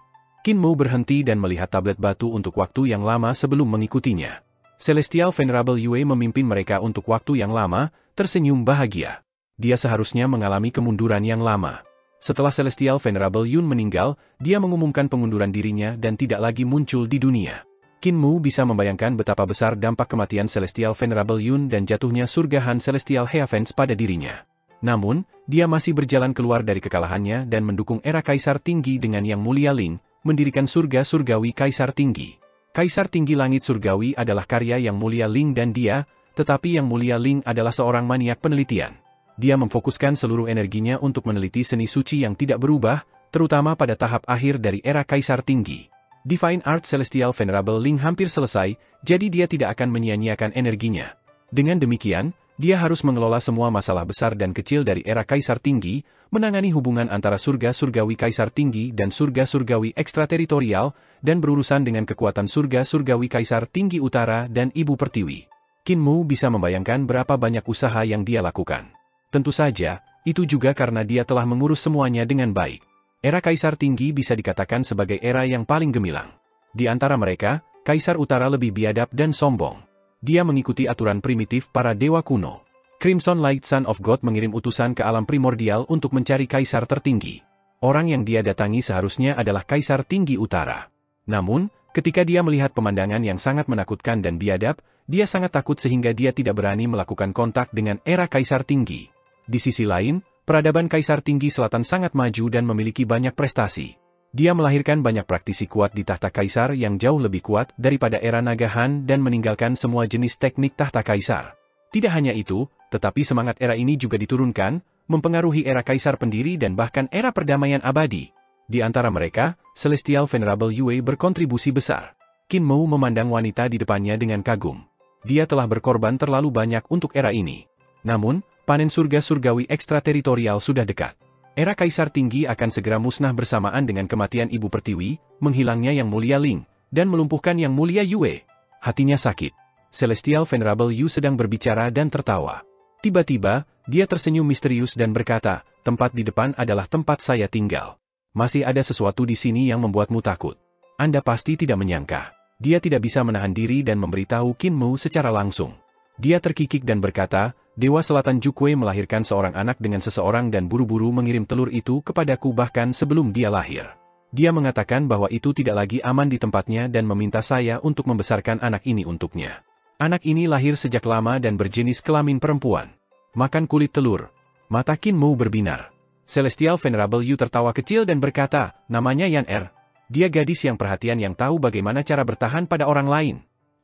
Qin Mu berhenti dan melihat tablet batu untuk waktu yang lama sebelum mengikutinya. Celestial Venerable Yue memimpin mereka untuk waktu yang lama, tersenyum bahagia. Dia seharusnya mengalami kemunduran yang lama. Setelah Celestial Venerable Yun meninggal, dia mengumumkan pengunduran dirinya dan tidak lagi muncul di dunia. Qin Mu bisa membayangkan betapa besar dampak kematian Celestial Venerable Yun dan jatuhnya surgahan Celestial Heavens pada dirinya. Namun, dia masih berjalan keluar dari kekalahannya dan mendukung era Kaisar Tinggi dengan Yang Mulia Ling, mendirikan surga surgawi Kaisar Tinggi. Kaisar Tinggi Langit Surgawi adalah karya Yang Mulia Ling dan dia, tetapi Yang Mulia Ling adalah seorang maniak penelitian. Dia memfokuskan seluruh energinya untuk meneliti seni suci yang tidak berubah, terutama pada tahap akhir dari era Kaisar Tinggi. Divine Art Celestial Venerable Ling hampir selesai, jadi dia tidak akan menyia-nyiakan energinya. Dengan demikian, dia harus mengelola semua masalah besar dan kecil dari era Kaisar Tinggi, menangani hubungan antara surga surgawi Kaisar Tinggi dan surga surgawi ekstrateritorial, dan berurusan dengan kekuatan surga surgawi Kaisar Tinggi Utara dan Ibu Pertiwi. Qin Mu bisa membayangkan berapa banyak usaha yang dia lakukan. Tentu saja, itu juga karena dia telah mengurus semuanya dengan baik. Era Kaisar Tinggi bisa dikatakan sebagai era yang paling gemilang. Di antara mereka, Kaisar Utara lebih biadab dan sombong. Dia mengikuti aturan primitif para dewa kuno. Crimson Light Son of God mengirim utusan ke alam primordial untuk mencari Kaisar tertinggi. Orang yang dia datangi seharusnya adalah Kaisar Tinggi Utara. Namun, ketika dia melihat pemandangan yang sangat menakutkan dan biadab, dia sangat takut sehingga dia tidak berani melakukan kontak dengan era Kaisar Tinggi. Di sisi lain, peradaban Kaisar Tinggi Selatan sangat maju dan memiliki banyak prestasi. Dia melahirkan banyak praktisi kuat di tahta kaisar yang jauh lebih kuat daripada era Naga Han dan meninggalkan semua jenis teknik tahta kaisar. Tidak hanya itu, tetapi semangat era ini juga diturunkan, mempengaruhi era kaisar pendiri dan bahkan era perdamaian abadi. Di antara mereka, Celestial Venerable Yue berkontribusi besar. Qin Mu memandang wanita di depannya dengan kagum. Dia telah berkorban terlalu banyak untuk era ini. Namun, panen surga surgawi ekstrateritorial sudah dekat. Era Kaisar Tinggi akan segera musnah bersamaan dengan kematian Ibu Pertiwi, menghilangnya Yang Mulia Ling, dan melumpuhkan Yang Mulia Yue. Hatinya sakit. Celestial Venerable Yu sedang berbicara dan tertawa. Tiba-tiba, dia tersenyum misterius dan berkata, tempat di depan adalah tempat saya tinggal. Masih ada sesuatu di sini yang membuatmu takut. Anda pasti tidak menyangka. Dia tidak bisa menahan diri dan memberitahu Qin Mu secara langsung. Dia terkikik dan berkata, Dewa Selatan Jukwe melahirkan seorang anak dengan seseorang dan buru-buru mengirim telur itu kepadaku bahkan sebelum dia lahir. Dia mengatakan bahwa itu tidak lagi aman di tempatnya dan meminta saya untuk membesarkan anak ini untuknya. Anak ini lahir sejak lama dan berjenis kelamin perempuan. Makan kulit telur. Mata Qin Mu berbinar. Celestial Venerable Yu tertawa kecil dan berkata, namanya Yan Er. Dia gadis yang perhatian yang tahu bagaimana cara bertahan pada orang lain.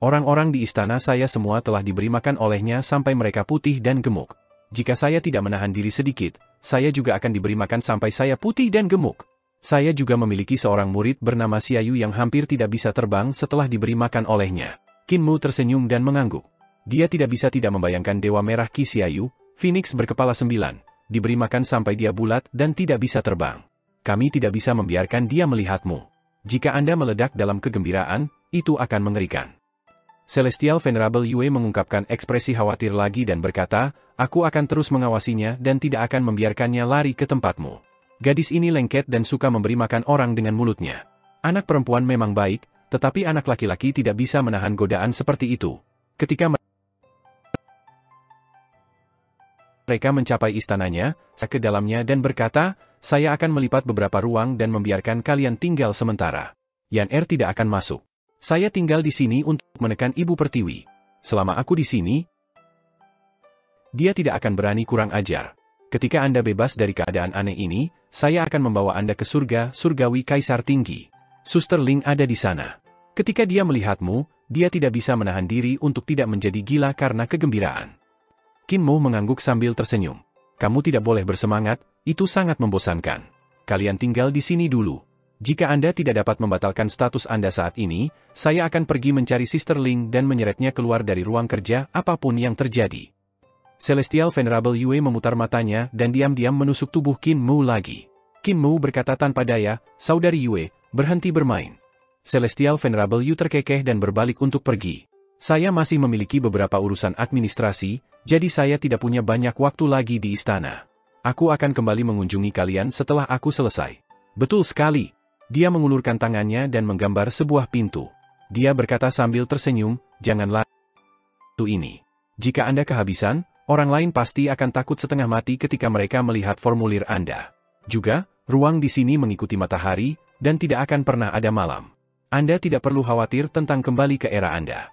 Orang-orang di istana saya semua telah diberi makan olehnya sampai mereka putih dan gemuk. Jika saya tidak menahan diri sedikit, saya juga akan diberi makan sampai saya putih dan gemuk. Saya juga memiliki seorang murid bernama Xiaoyu yang hampir tidak bisa terbang setelah diberi makan olehnya. Qin Mu tersenyum dan mengangguk. Dia tidak bisa tidak membayangkan Dewa Merah Qi Xiaoyu, Phoenix berkepala 9, diberi makan sampai dia bulat dan tidak bisa terbang. Kami tidak bisa membiarkan dia melihatmu. Jika Anda meledak dalam kegembiraan, itu akan mengerikan. Celestial Venerable Yue mengungkapkan ekspresi khawatir lagi dan berkata, aku akan terus mengawasinya dan tidak akan membiarkannya lari ke tempatmu. Gadis ini lengket dan suka memberi makan orang dengan mulutnya. Anak perempuan memang baik, tetapi anak laki-laki tidak bisa menahan godaan seperti itu. Ketika mereka mencapai istananya, saya ke dalamnya dan berkata, saya akan melipat beberapa ruang dan membiarkan kalian tinggal sementara. Yan Er tidak akan masuk. Saya tinggal di sini untuk menekan Ibu Pertiwi. Selama aku di sini, dia tidak akan berani kurang ajar. Ketika Anda bebas dari keadaan aneh ini, saya akan membawa Anda ke surga, surgawi Kaisar Tinggi. Suster Ling ada di sana. Ketika dia melihatmu, dia tidak bisa menahan diri untuk tidak menjadi gila karena kegembiraan. Qin Mu mengangguk sambil tersenyum. Kamu tidak boleh bersemangat, itu sangat membosankan. Kalian tinggal di sini dulu. Jika Anda tidak dapat membatalkan status Anda saat ini, saya akan pergi mencari Sister Ling dan menyeretnya keluar dari ruang kerja apapun yang terjadi. Celestial Venerable Yue memutar matanya dan diam-diam menusuk tubuh Qin Mu lagi. Qin Mu berkata tanpa daya, Saudari Yue, berhenti bermain. Celestial Venerable Yu terkekeh dan berbalik untuk pergi. Saya masih memiliki beberapa urusan administrasi, jadi saya tidak punya banyak waktu lagi di istana. Aku akan kembali mengunjungi kalian setelah aku selesai. Betul sekali. Dia mengulurkan tangannya dan menggambar sebuah pintu. Dia berkata sambil tersenyum, janganlah itu ini. Jika Anda kehabisan, orang lain pasti akan takut setengah mati ketika mereka melihat formulir Anda. Juga, ruang di sini mengikuti matahari, dan tidak akan pernah ada malam. Anda tidak perlu khawatir tentang kembali ke era Anda.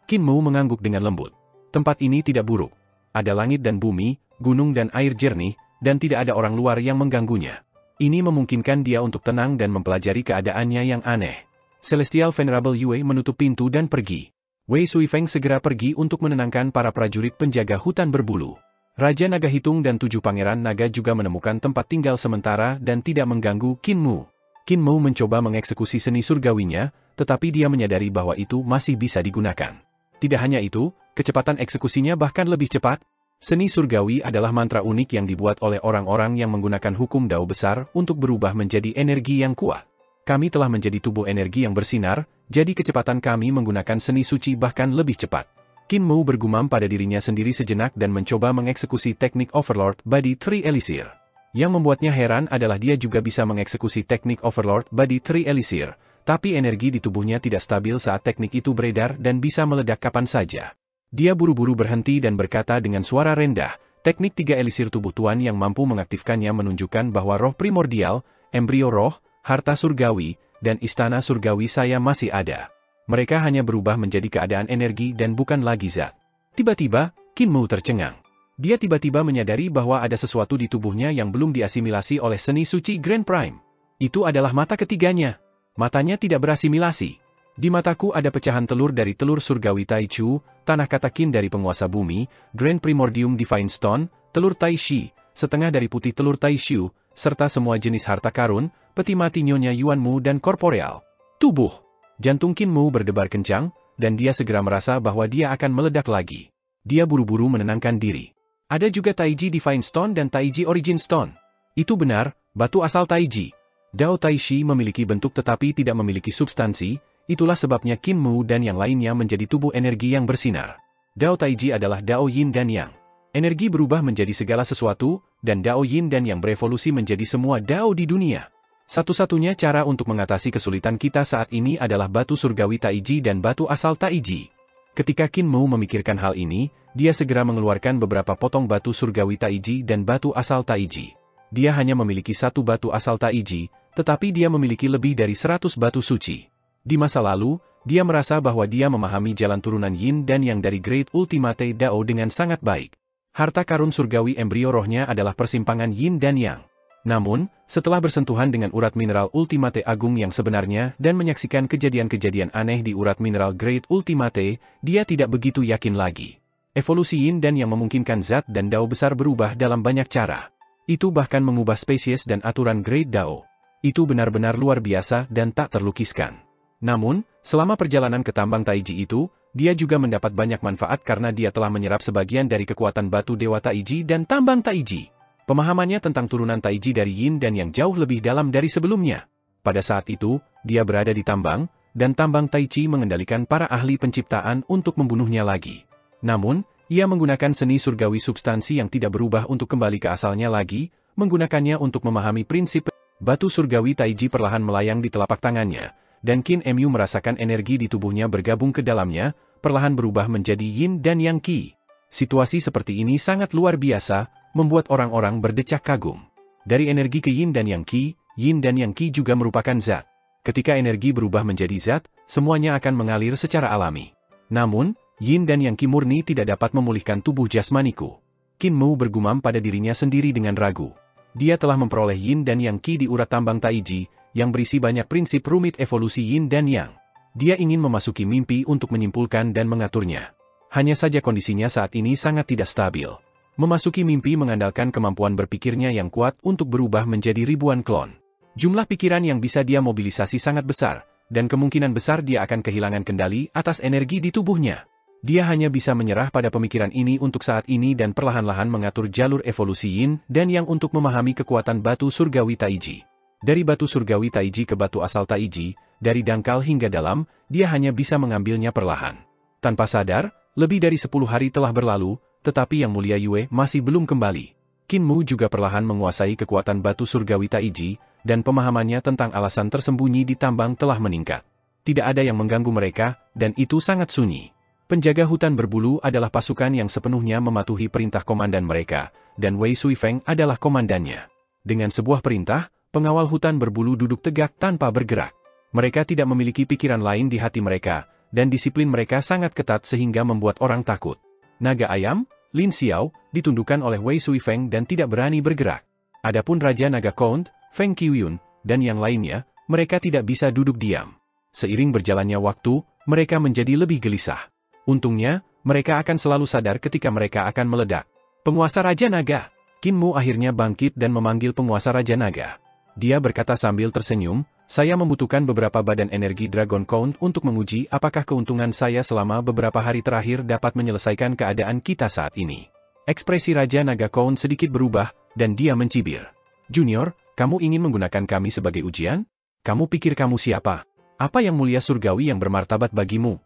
Qin Mu mengangguk dengan lembut. Tempat ini tidak buruk. Ada langit dan bumi, gunung dan air jernih, dan tidak ada orang luar yang mengganggunya. Ini memungkinkan dia untuk tenang dan mempelajari keadaannya yang aneh. Celestial Venerable Yue menutup pintu dan pergi. Wei Suifeng segera pergi untuk menenangkan para prajurit penjaga hutan berbulu. Raja Naga Hitung dan 7 pangeran naga juga menemukan tempat tinggal sementara dan tidak mengganggu Qin Mu. Qin Mu mencoba mengeksekusi seni surgawinya, tetapi dia menyadari bahwa itu masih bisa digunakan. Tidak hanya itu, kecepatan eksekusinya bahkan lebih cepat. Seni surgawi adalah mantra unik yang dibuat oleh orang-orang yang menggunakan hukum Dao besar untuk berubah menjadi energi yang kuat. Kami telah menjadi tubuh energi yang bersinar, jadi kecepatan kami menggunakan seni suci bahkan lebih cepat. Qin Mu bergumam pada dirinya sendiri sejenak dan mencoba mengeksekusi teknik Overlord Body Tree Elixir. Yang membuatnya heran adalah dia juga bisa mengeksekusi teknik Overlord Body Tree Elixir, tapi energi di tubuhnya tidak stabil saat teknik itu beredar dan bisa meledak kapan saja. Dia buru-buru berhenti dan berkata dengan suara rendah, teknik 3 elisir tubuh Tuan yang mampu mengaktifkannya menunjukkan bahwa roh primordial, embrio roh, harta surgawi, dan istana surgawi saya masih ada. Mereka hanya berubah menjadi keadaan energi dan bukan lagi zat. Tiba-tiba, Qin Mu tercengang. Dia tiba-tiba menyadari bahwa ada sesuatu di tubuhnya yang belum diasimilasi oleh seni suci Grand Prime. Itu adalah mata ketiganya. Matanya tidak berasimilasi. Di mataku ada pecahan telur dari telur surgawi Taichu, tanah kata Qin dari penguasa bumi, Grand Primordium Divine Stone, telur Taishi, setengah dari putih telur Taishu, serta semua jenis harta karun, peti mati Nyonya Yuanmu dan korporeal. Tubuh. Jantung Qin Mu berdebar kencang, dan dia segera merasa bahwa dia akan meledak lagi. Dia buru-buru menenangkan diri. Ada juga Taiji Divine Stone dan Taiji Origin Stone. Itu benar, batu asal Taiji. Dao Taishi memiliki bentuk tetapi tidak memiliki substansi, itulah sebabnya Qin Mu dan yang lainnya menjadi tubuh energi yang bersinar. Dao Taiji adalah Dao Yin dan Yang. Energi berubah menjadi segala sesuatu, dan Dao Yin dan Yang berevolusi menjadi semua Dao di dunia. Satu-satunya cara untuk mengatasi kesulitan kita saat ini adalah batu surgawi Taiji dan batu asal Taiji. Ketika Qin Mu memikirkan hal ini, dia segera mengeluarkan beberapa potong batu surgawi Taiji dan batu asal Taiji. Dia hanya memiliki satu batu asal Taiji, Tetapi dia memiliki lebih dari 100 batu suci. Di masa lalu, dia merasa bahwa dia memahami jalan turunan Yin dan Yang dari Great Ultimate Dao dengan sangat baik. Harta karun surgawi embrio rohnya adalah persimpangan Yin dan Yang. Namun, setelah bersentuhan dengan urat mineral Ultimate Agung yang sebenarnya dan menyaksikan kejadian-kejadian aneh di urat mineral Great Ultimate, dia tidak begitu yakin lagi. Evolusi Yin dan Yang memungkinkan zat dan Dao besar berubah dalam banyak cara. Itu bahkan mengubah spesies dan aturan Great Dao. Itu benar-benar luar biasa dan tak terlukiskan. Namun, selama perjalanan ke tambang Taiji itu, dia juga mendapat banyak manfaat karena dia telah menyerap sebagian dari kekuatan batu Dewa Taiji dan tambang Taiji. Pemahamannya tentang turunan Taiji dari Yin dan Yang jauh lebih dalam dari sebelumnya. Pada saat itu, dia berada di tambang, dan tambang Taiji mengendalikan para ahli penciptaan untuk membunuhnya lagi. Namun, ia menggunakan seni surgawi substansi yang tidak berubah untuk kembali ke asalnya lagi, menggunakannya untuk memahami prinsip. Batu surgawi Taiji perlahan melayang di telapak tangannya, dan Qin Mu merasakan energi di tubuhnya bergabung ke dalamnya, perlahan berubah menjadi Yin dan Yang Qi. Situasi seperti ini sangat luar biasa, membuat orang-orang berdecak kagum. Dari energi ke Yin dan Yang Qi, Yin dan Yang Qi juga merupakan zat. Ketika energi berubah menjadi zat, semuanya akan mengalir secara alami. Namun, Yin dan Yang Qi murni tidak dapat memulihkan tubuh jasmaniku. Qin Mu bergumam pada dirinya sendiri dengan ragu. Dia telah memperoleh Yin dan Yang Qi di urat tambang Taiji, yang berisi banyak prinsip rumit evolusi Yin dan Yang. Dia ingin memasuki mimpi untuk menyimpulkan dan mengaturnya. Hanya saja kondisinya saat ini sangat tidak stabil. Memasuki mimpi mengandalkan kemampuan berpikirnya yang kuat untuk berubah menjadi ribuan klon. Jumlah pikiran yang bisa dia mobilisasi sangat besar, dan kemungkinan besar dia akan kehilangan kendali atas energi di tubuhnya. Dia hanya bisa menyerah pada pemikiran ini untuk saat ini dan perlahan-lahan mengatur jalur evolusi Yin dan Yang untuk memahami kekuatan batu surgawi Taiji. Dari batu surgawi Taiji ke batu asal Taiji, dari dangkal hingga dalam, dia hanya bisa mengambilnya perlahan. Tanpa sadar, lebih dari 10 hari telah berlalu, tetapi Yang Mulia Yue masih belum kembali. Qin Mu juga perlahan menguasai kekuatan batu surgawi Taiji, dan pemahamannya tentang alasan tersembunyi di tambang telah meningkat. Tidak ada yang mengganggu mereka, dan itu sangat sunyi. Penjaga hutan berbulu adalah pasukan yang sepenuhnya mematuhi perintah komandan mereka, dan Wei Suifeng adalah komandannya. Dengan sebuah perintah, pengawal hutan berbulu duduk tegak tanpa bergerak. Mereka tidak memiliki pikiran lain di hati mereka, dan disiplin mereka sangat ketat sehingga membuat orang takut. Naga ayam, Lin Xiao, ditundukkan oleh Wei Suifeng dan tidak berani bergerak. Adapun Raja Naga Count, Feng Qiuyun, dan yang lainnya, mereka tidak bisa duduk diam. Seiring berjalannya waktu, mereka menjadi lebih gelisah. Untungnya, mereka akan selalu sadar ketika mereka akan meledak. Penguasa Raja Naga. Qin Mu akhirnya bangkit dan memanggil penguasa Raja Naga. Dia berkata sambil tersenyum, saya membutuhkan beberapa badan energi Dragon Count untuk menguji apakah keuntungan saya selama beberapa hari terakhir dapat menyelesaikan keadaan kita saat ini. Ekspresi Raja Naga Count sedikit berubah, dan dia mencibir. Junior, kamu ingin menggunakan kami sebagai ujian? Kamu pikir kamu siapa? Apa yang mulia surgawi yang bermartabat bagimu?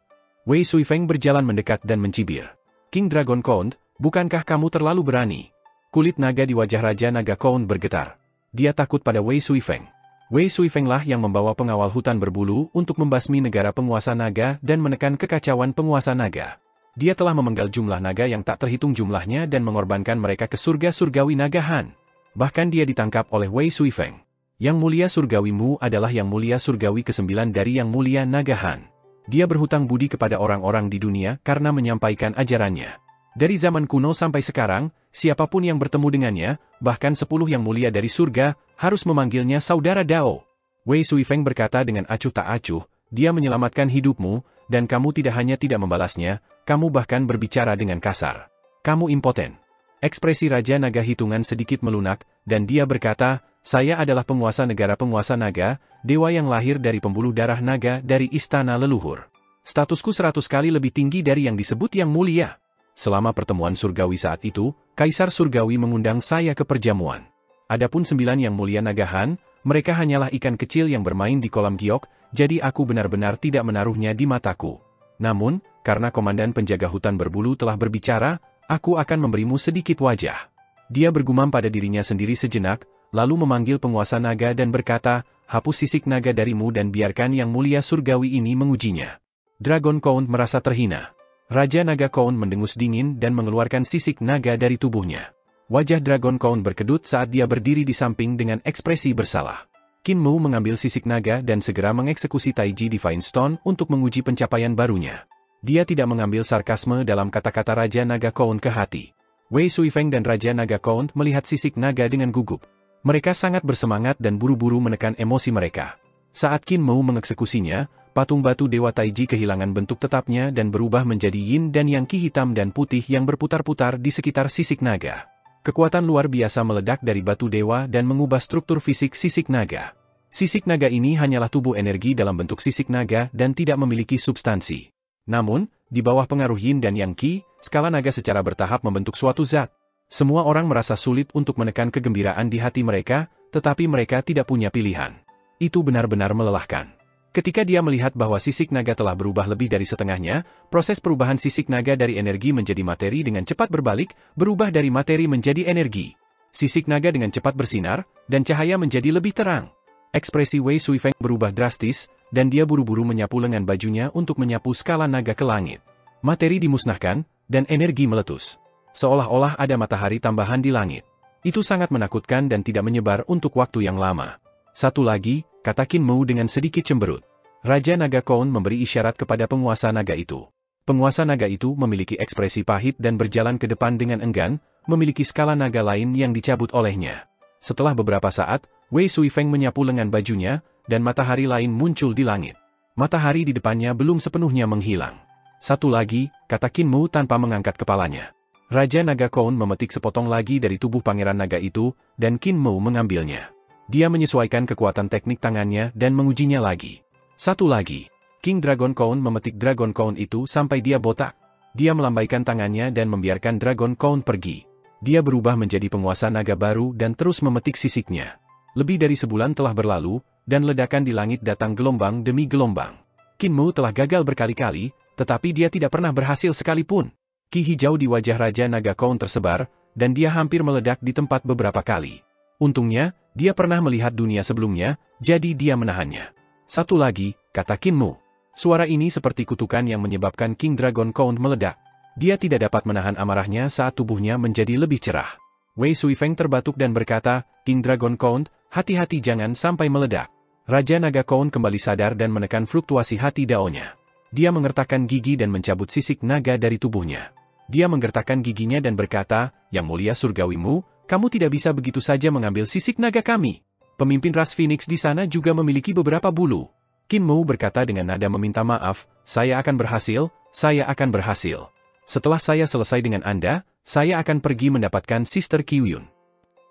Wei Suifeng berjalan mendekat dan mencibir. King Dragon Count, bukankah kamu terlalu berani? Kulit naga di wajah Raja Naga Count bergetar. Dia takut pada Wei Suifeng. Wei Suifeng lah yang membawa pengawal hutan berbulu untuk membasmi negara penguasa naga dan menekan kekacauan penguasa naga. Dia telah memenggal jumlah naga yang tak terhitung jumlahnya dan mengorbankan mereka ke surga surgawi Naga Han. Bahkan dia ditangkap oleh Wei Suifeng. Yang mulia surgawimu adalah yang mulia surgawi ke-9 dari yang mulia Naga Han. Dia berhutang budi kepada orang-orang di dunia karena menyampaikan ajarannya. Dari zaman kuno sampai sekarang, siapapun yang bertemu dengannya, bahkan 10 yang mulia dari surga, harus memanggilnya saudara Dao. Wei Suifeng berkata dengan acuh tak acuh, dia menyelamatkan hidupmu, dan kamu tidak hanya tidak membalasnya, kamu bahkan berbicara dengan kasar. Kamu impoten. Ekspresi Raja Naga hitungan sedikit melunak, dan dia berkata, saya adalah penguasa negara penguasa naga, dewa yang lahir dari pembuluh darah naga dari istana leluhur. Statusku 100 kali lebih tinggi dari yang disebut yang mulia. Selama pertemuan surgawi saat itu, Kaisar Surgawi mengundang saya ke perjamuan. Adapun 9 yang mulia Naga Han, mereka hanyalah ikan kecil yang bermain di kolam giok, jadi aku benar-benar tidak menaruhnya di mataku. Namun, karena komandan penjaga hutan berbulu telah berbicara, aku akan memberimu sedikit wajah. Dia bergumam pada dirinya sendiri sejenak, lalu memanggil penguasa naga dan berkata, hapus sisik naga darimu dan biarkan yang mulia surgawi ini mengujinya. Dragon Count merasa terhina. Raja Naga Count mendengus dingin dan mengeluarkan sisik naga dari tubuhnya. Wajah Dragon Count berkedut saat dia berdiri di samping dengan ekspresi bersalah. Qin Mu mengambil sisik naga dan segera mengeksekusi Taiji Divine Stone untuk menguji pencapaian barunya. Dia tidak mengambil sarkasme dalam kata-kata Raja Naga Count ke hati. Wei Suifeng dan Raja Naga Count melihat sisik naga dengan gugup. Mereka sangat bersemangat dan buru-buru menekan emosi mereka. Saat Qin Mu mengeksekusinya, patung batu Dewa Taiji kehilangan bentuk tetapnya dan berubah menjadi yin dan yang qi hitam dan putih yang berputar-putar di sekitar sisik naga. Kekuatan luar biasa meledak dari batu dewa dan mengubah struktur fisik sisik naga. Sisik naga ini hanyalah tubuh energi dalam bentuk sisik naga dan tidak memiliki substansi. Namun, di bawah pengaruh yin dan yang qi, skala naga secara bertahap membentuk suatu zat. Semua orang merasa sulit untuk menekan kegembiraan di hati mereka, tetapi mereka tidak punya pilihan. Itu benar-benar melelahkan. Ketika dia melihat bahwa sisik naga telah berubah lebih dari setengahnya, proses perubahan sisik naga dari energi menjadi materi dengan cepat berbalik, berubah dari materi menjadi energi. Sisik naga dengan cepat bersinar, dan cahaya menjadi lebih terang. Ekspresi Wei Suifeng berubah drastis, dan dia buru-buru menyapu lengan bajunya untuk menyapu skala naga ke langit. Materi dimusnahkan, dan energi meletus. Seolah-olah ada matahari tambahan di langit. Itu sangat menakutkan dan tidak menyebar untuk waktu yang lama. Satu lagi, kata Qin Mu dengan sedikit cemberut. Raja Naga Count memberi isyarat kepada penguasa naga itu. Penguasa naga itu memiliki ekspresi pahit dan berjalan ke depan dengan enggan, memiliki skala naga lain yang dicabut olehnya. Setelah beberapa saat, Wei Suifeng menyapu lengan bajunya, dan matahari lain muncul di langit. Matahari di depannya belum sepenuhnya menghilang. Satu lagi, kata Qin Mu tanpa mengangkat kepalanya. Raja Naga Count memetik sepotong lagi dari tubuh pangeran naga itu, dan Qin Mu mengambilnya. Dia menyesuaikan kekuatan teknik tangannya dan mengujinya lagi. Satu lagi, King Dragon Count memetik Dragon Count itu sampai dia botak. Dia melambaikan tangannya dan membiarkan Dragon Count pergi. Dia berubah menjadi penguasa naga baru dan terus memetik sisiknya. Lebih dari sebulan telah berlalu, dan ledakan di langit datang gelombang demi gelombang. Qin Mu telah gagal berkali-kali, tetapi dia tidak pernah berhasil sekalipun. Ki hijau di wajah Raja Naga Count tersebar, dan dia hampir meledak di tempat beberapa kali. Untungnya, dia pernah melihat dunia sebelumnya, jadi dia menahannya. Satu lagi, kata Qin Mu. Suara ini seperti kutukan yang menyebabkan King Dragon Count meledak. Dia tidak dapat menahan amarahnya saat tubuhnya menjadi lebih cerah. Wei Suifeng terbatuk dan berkata, King Dragon Count, hati-hati jangan sampai meledak. Raja Naga Count kembali sadar dan menekan fluktuasi hati daonya. Dia mengertakkan gigi dan mencabut sisik naga dari tubuhnya. Dia menggertakkan giginya dan berkata, Yang mulia surgawimu, kamu tidak bisa begitu saja mengambil sisik naga kami. Pemimpin ras Phoenix di sana juga memiliki beberapa bulu. Qin Mu berkata dengan nada meminta maaf, saya akan berhasil, saya akan berhasil. Setelah saya selesai dengan Anda, saya akan pergi mendapatkan Sister Qiuyun.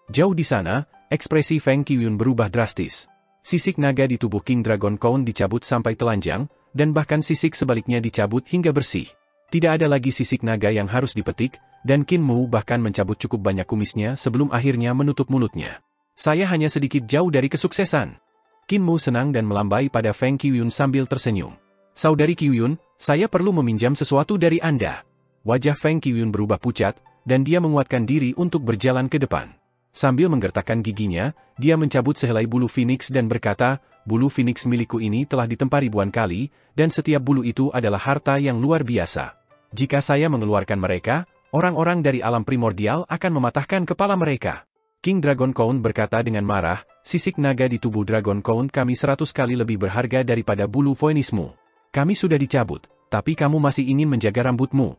Jauh di sana, ekspresi Feng Qiuyun berubah drastis. Sisik naga di tubuh King Dragon Count dicabut sampai telanjang, dan bahkan sisik sebaliknya dicabut hingga bersih. Tidak ada lagi sisik naga yang harus dipetik, dan Qin Mu bahkan mencabut cukup banyak kumisnya sebelum akhirnya menutup mulutnya. Saya hanya sedikit jauh dari kesuksesan. Qin Mu senang dan melambai pada Feng Qiuyun sambil tersenyum. Saudari Qiuyun, saya perlu meminjam sesuatu dari Anda. Wajah Feng Qiuyun berubah pucat, dan dia menguatkan diri untuk berjalan ke depan. Sambil menggertakkan giginya, dia mencabut sehelai bulu Phoenix dan berkata, bulu Phoenix milikku ini telah ditempa ribuan kali, dan setiap bulu itu adalah harta yang luar biasa. Jika saya mengeluarkan mereka, orang-orang dari alam primordial akan mematahkan kepala mereka. King Dragon Count berkata dengan marah, sisik naga di tubuh Dragon Count kami 100 kali lebih berharga daripada bulu Phoenixmu. Kami sudah dicabut, tapi kamu masih ingin menjaga rambutmu.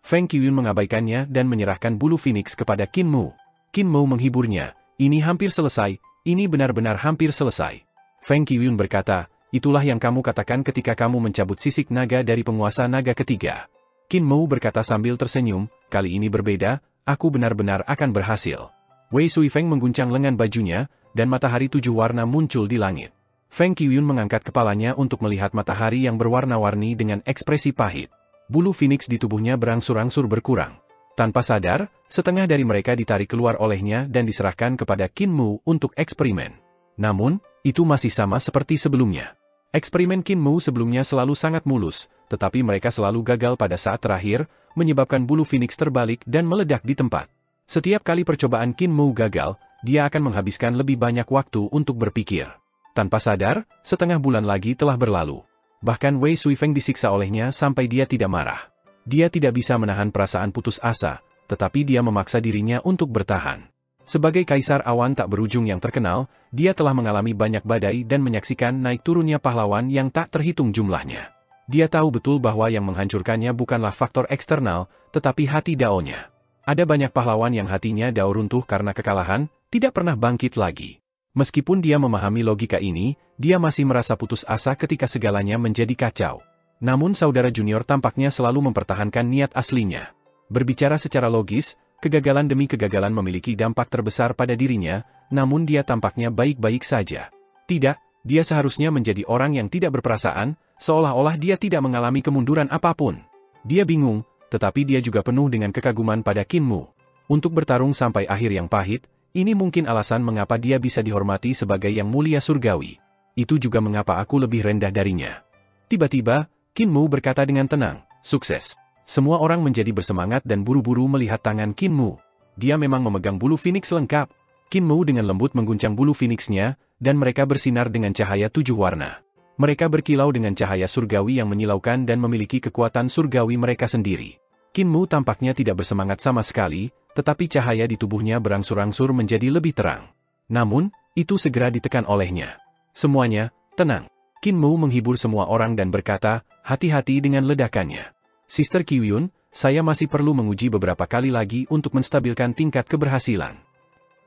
Feng Qiuyun mengabaikannya dan menyerahkan bulu Phoenix kepada Qin Mu. Qin Mu menghiburnya, ini hampir selesai, ini benar-benar hampir selesai. Feng Qiuyun berkata, itulah yang kamu katakan ketika kamu mencabut sisik naga dari penguasa naga ketiga. Qin Mu berkata sambil tersenyum, kali ini berbeda, aku benar-benar akan berhasil. Wei Suifeng mengguncang lengan bajunya, dan matahari 7 warna muncul di langit. Feng Qiuyun mengangkat kepalanya untuk melihat matahari yang berwarna-warni dengan ekspresi pahit. Bulu Phoenix di tubuhnya berangsur-angsur berkurang. Tanpa sadar, setengah dari mereka ditarik keluar olehnya dan diserahkan kepada Qin Mu untuk eksperimen. Namun, itu masih sama seperti sebelumnya. Eksperimen Qin Mu sebelumnya selalu sangat mulus, tetapi mereka selalu gagal pada saat terakhir, menyebabkan bulu Phoenix terbalik dan meledak di tempat. Setiap kali percobaan Qin Mu gagal, dia akan menghabiskan lebih banyak waktu untuk berpikir. Tanpa sadar, setengah bulan lagi telah berlalu. Bahkan Wei Suifeng disiksa olehnya sampai dia tidak marah. Dia tidak bisa menahan perasaan putus asa, tetapi dia memaksa dirinya untuk bertahan. Sebagai kaisar awan tak berujung yang terkenal, dia telah mengalami banyak badai dan menyaksikan naik turunnya pahlawan yang tak terhitung jumlahnya. Dia tahu betul bahwa yang menghancurkannya bukanlah faktor eksternal, tetapi hati Dao-nya. Ada banyak pahlawan yang hatinya Dao runtuh karena kekalahan, tidak pernah bangkit lagi. Meskipun dia memahami logika ini, dia masih merasa putus asa ketika segalanya menjadi kacau. Namun saudara junior tampaknya selalu mempertahankan niat aslinya. Berbicara secara logis, kegagalan demi kegagalan memiliki dampak terbesar pada dirinya, namun dia tampaknya baik-baik saja. Tidak, dia seharusnya menjadi orang yang tidak berperasaan, seolah-olah dia tidak mengalami kemunduran apapun. Dia bingung, tetapi dia juga penuh dengan kekaguman pada Qin Mu. Untuk bertarung sampai akhir yang pahit, ini mungkin alasan mengapa dia bisa dihormati sebagai yang mulia surgawi. Itu juga mengapa aku lebih rendah darinya. Tiba-tiba, Qin Mu berkata dengan tenang, "Sukses." Semua orang menjadi bersemangat dan buru-buru melihat tangan Qin Mu. Dia memang memegang bulu Phoenix lengkap. Qin Mu dengan lembut mengguncang bulu Phoenix-nya, dan mereka bersinar dengan cahaya 7 warna. Mereka berkilau dengan cahaya surgawi yang menyilaukan dan memiliki kekuatan surgawi mereka sendiri. Qin Mu tampaknya tidak bersemangat sama sekali, tetapi cahaya di tubuhnya berangsur-angsur menjadi lebih terang. Namun, itu segera ditekan olehnya. Semuanya, tenang. Qin Mu menghibur semua orang dan berkata, "Hati-hati dengan ledakannya. Sister Qiuyun, saya masih perlu menguji beberapa kali lagi untuk menstabilkan tingkat keberhasilan."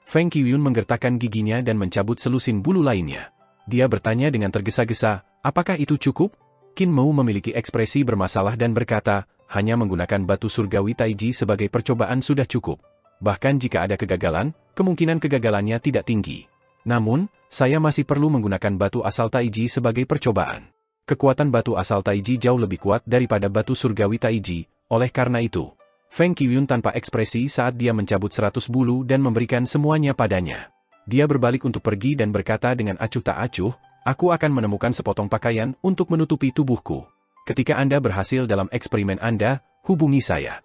Feng Qiuyun menggertakkan giginya dan mencabut selusin bulu lainnya. Dia bertanya dengan tergesa-gesa, "Apakah itu cukup?" Qin Mu memiliki ekspresi bermasalah dan berkata, "Hanya menggunakan batu surgawi Taiji sebagai percobaan sudah cukup. Bahkan jika ada kegagalan, kemungkinan kegagalannya tidak tinggi. Namun, saya masih perlu menggunakan batu asal Taiji sebagai percobaan. Kekuatan batu asal Taiji jauh lebih kuat daripada batu surgawi Taiji, oleh karena itu." Feng Qiuyun tanpa ekspresi saat dia mencabut 100 bulu dan memberikan semuanya padanya. Dia berbalik untuk pergi dan berkata dengan acuh tak acuh, "Aku akan menemukan sepotong pakaian untuk menutupi tubuhku. Ketika Anda berhasil dalam eksperimen Anda, hubungi saya."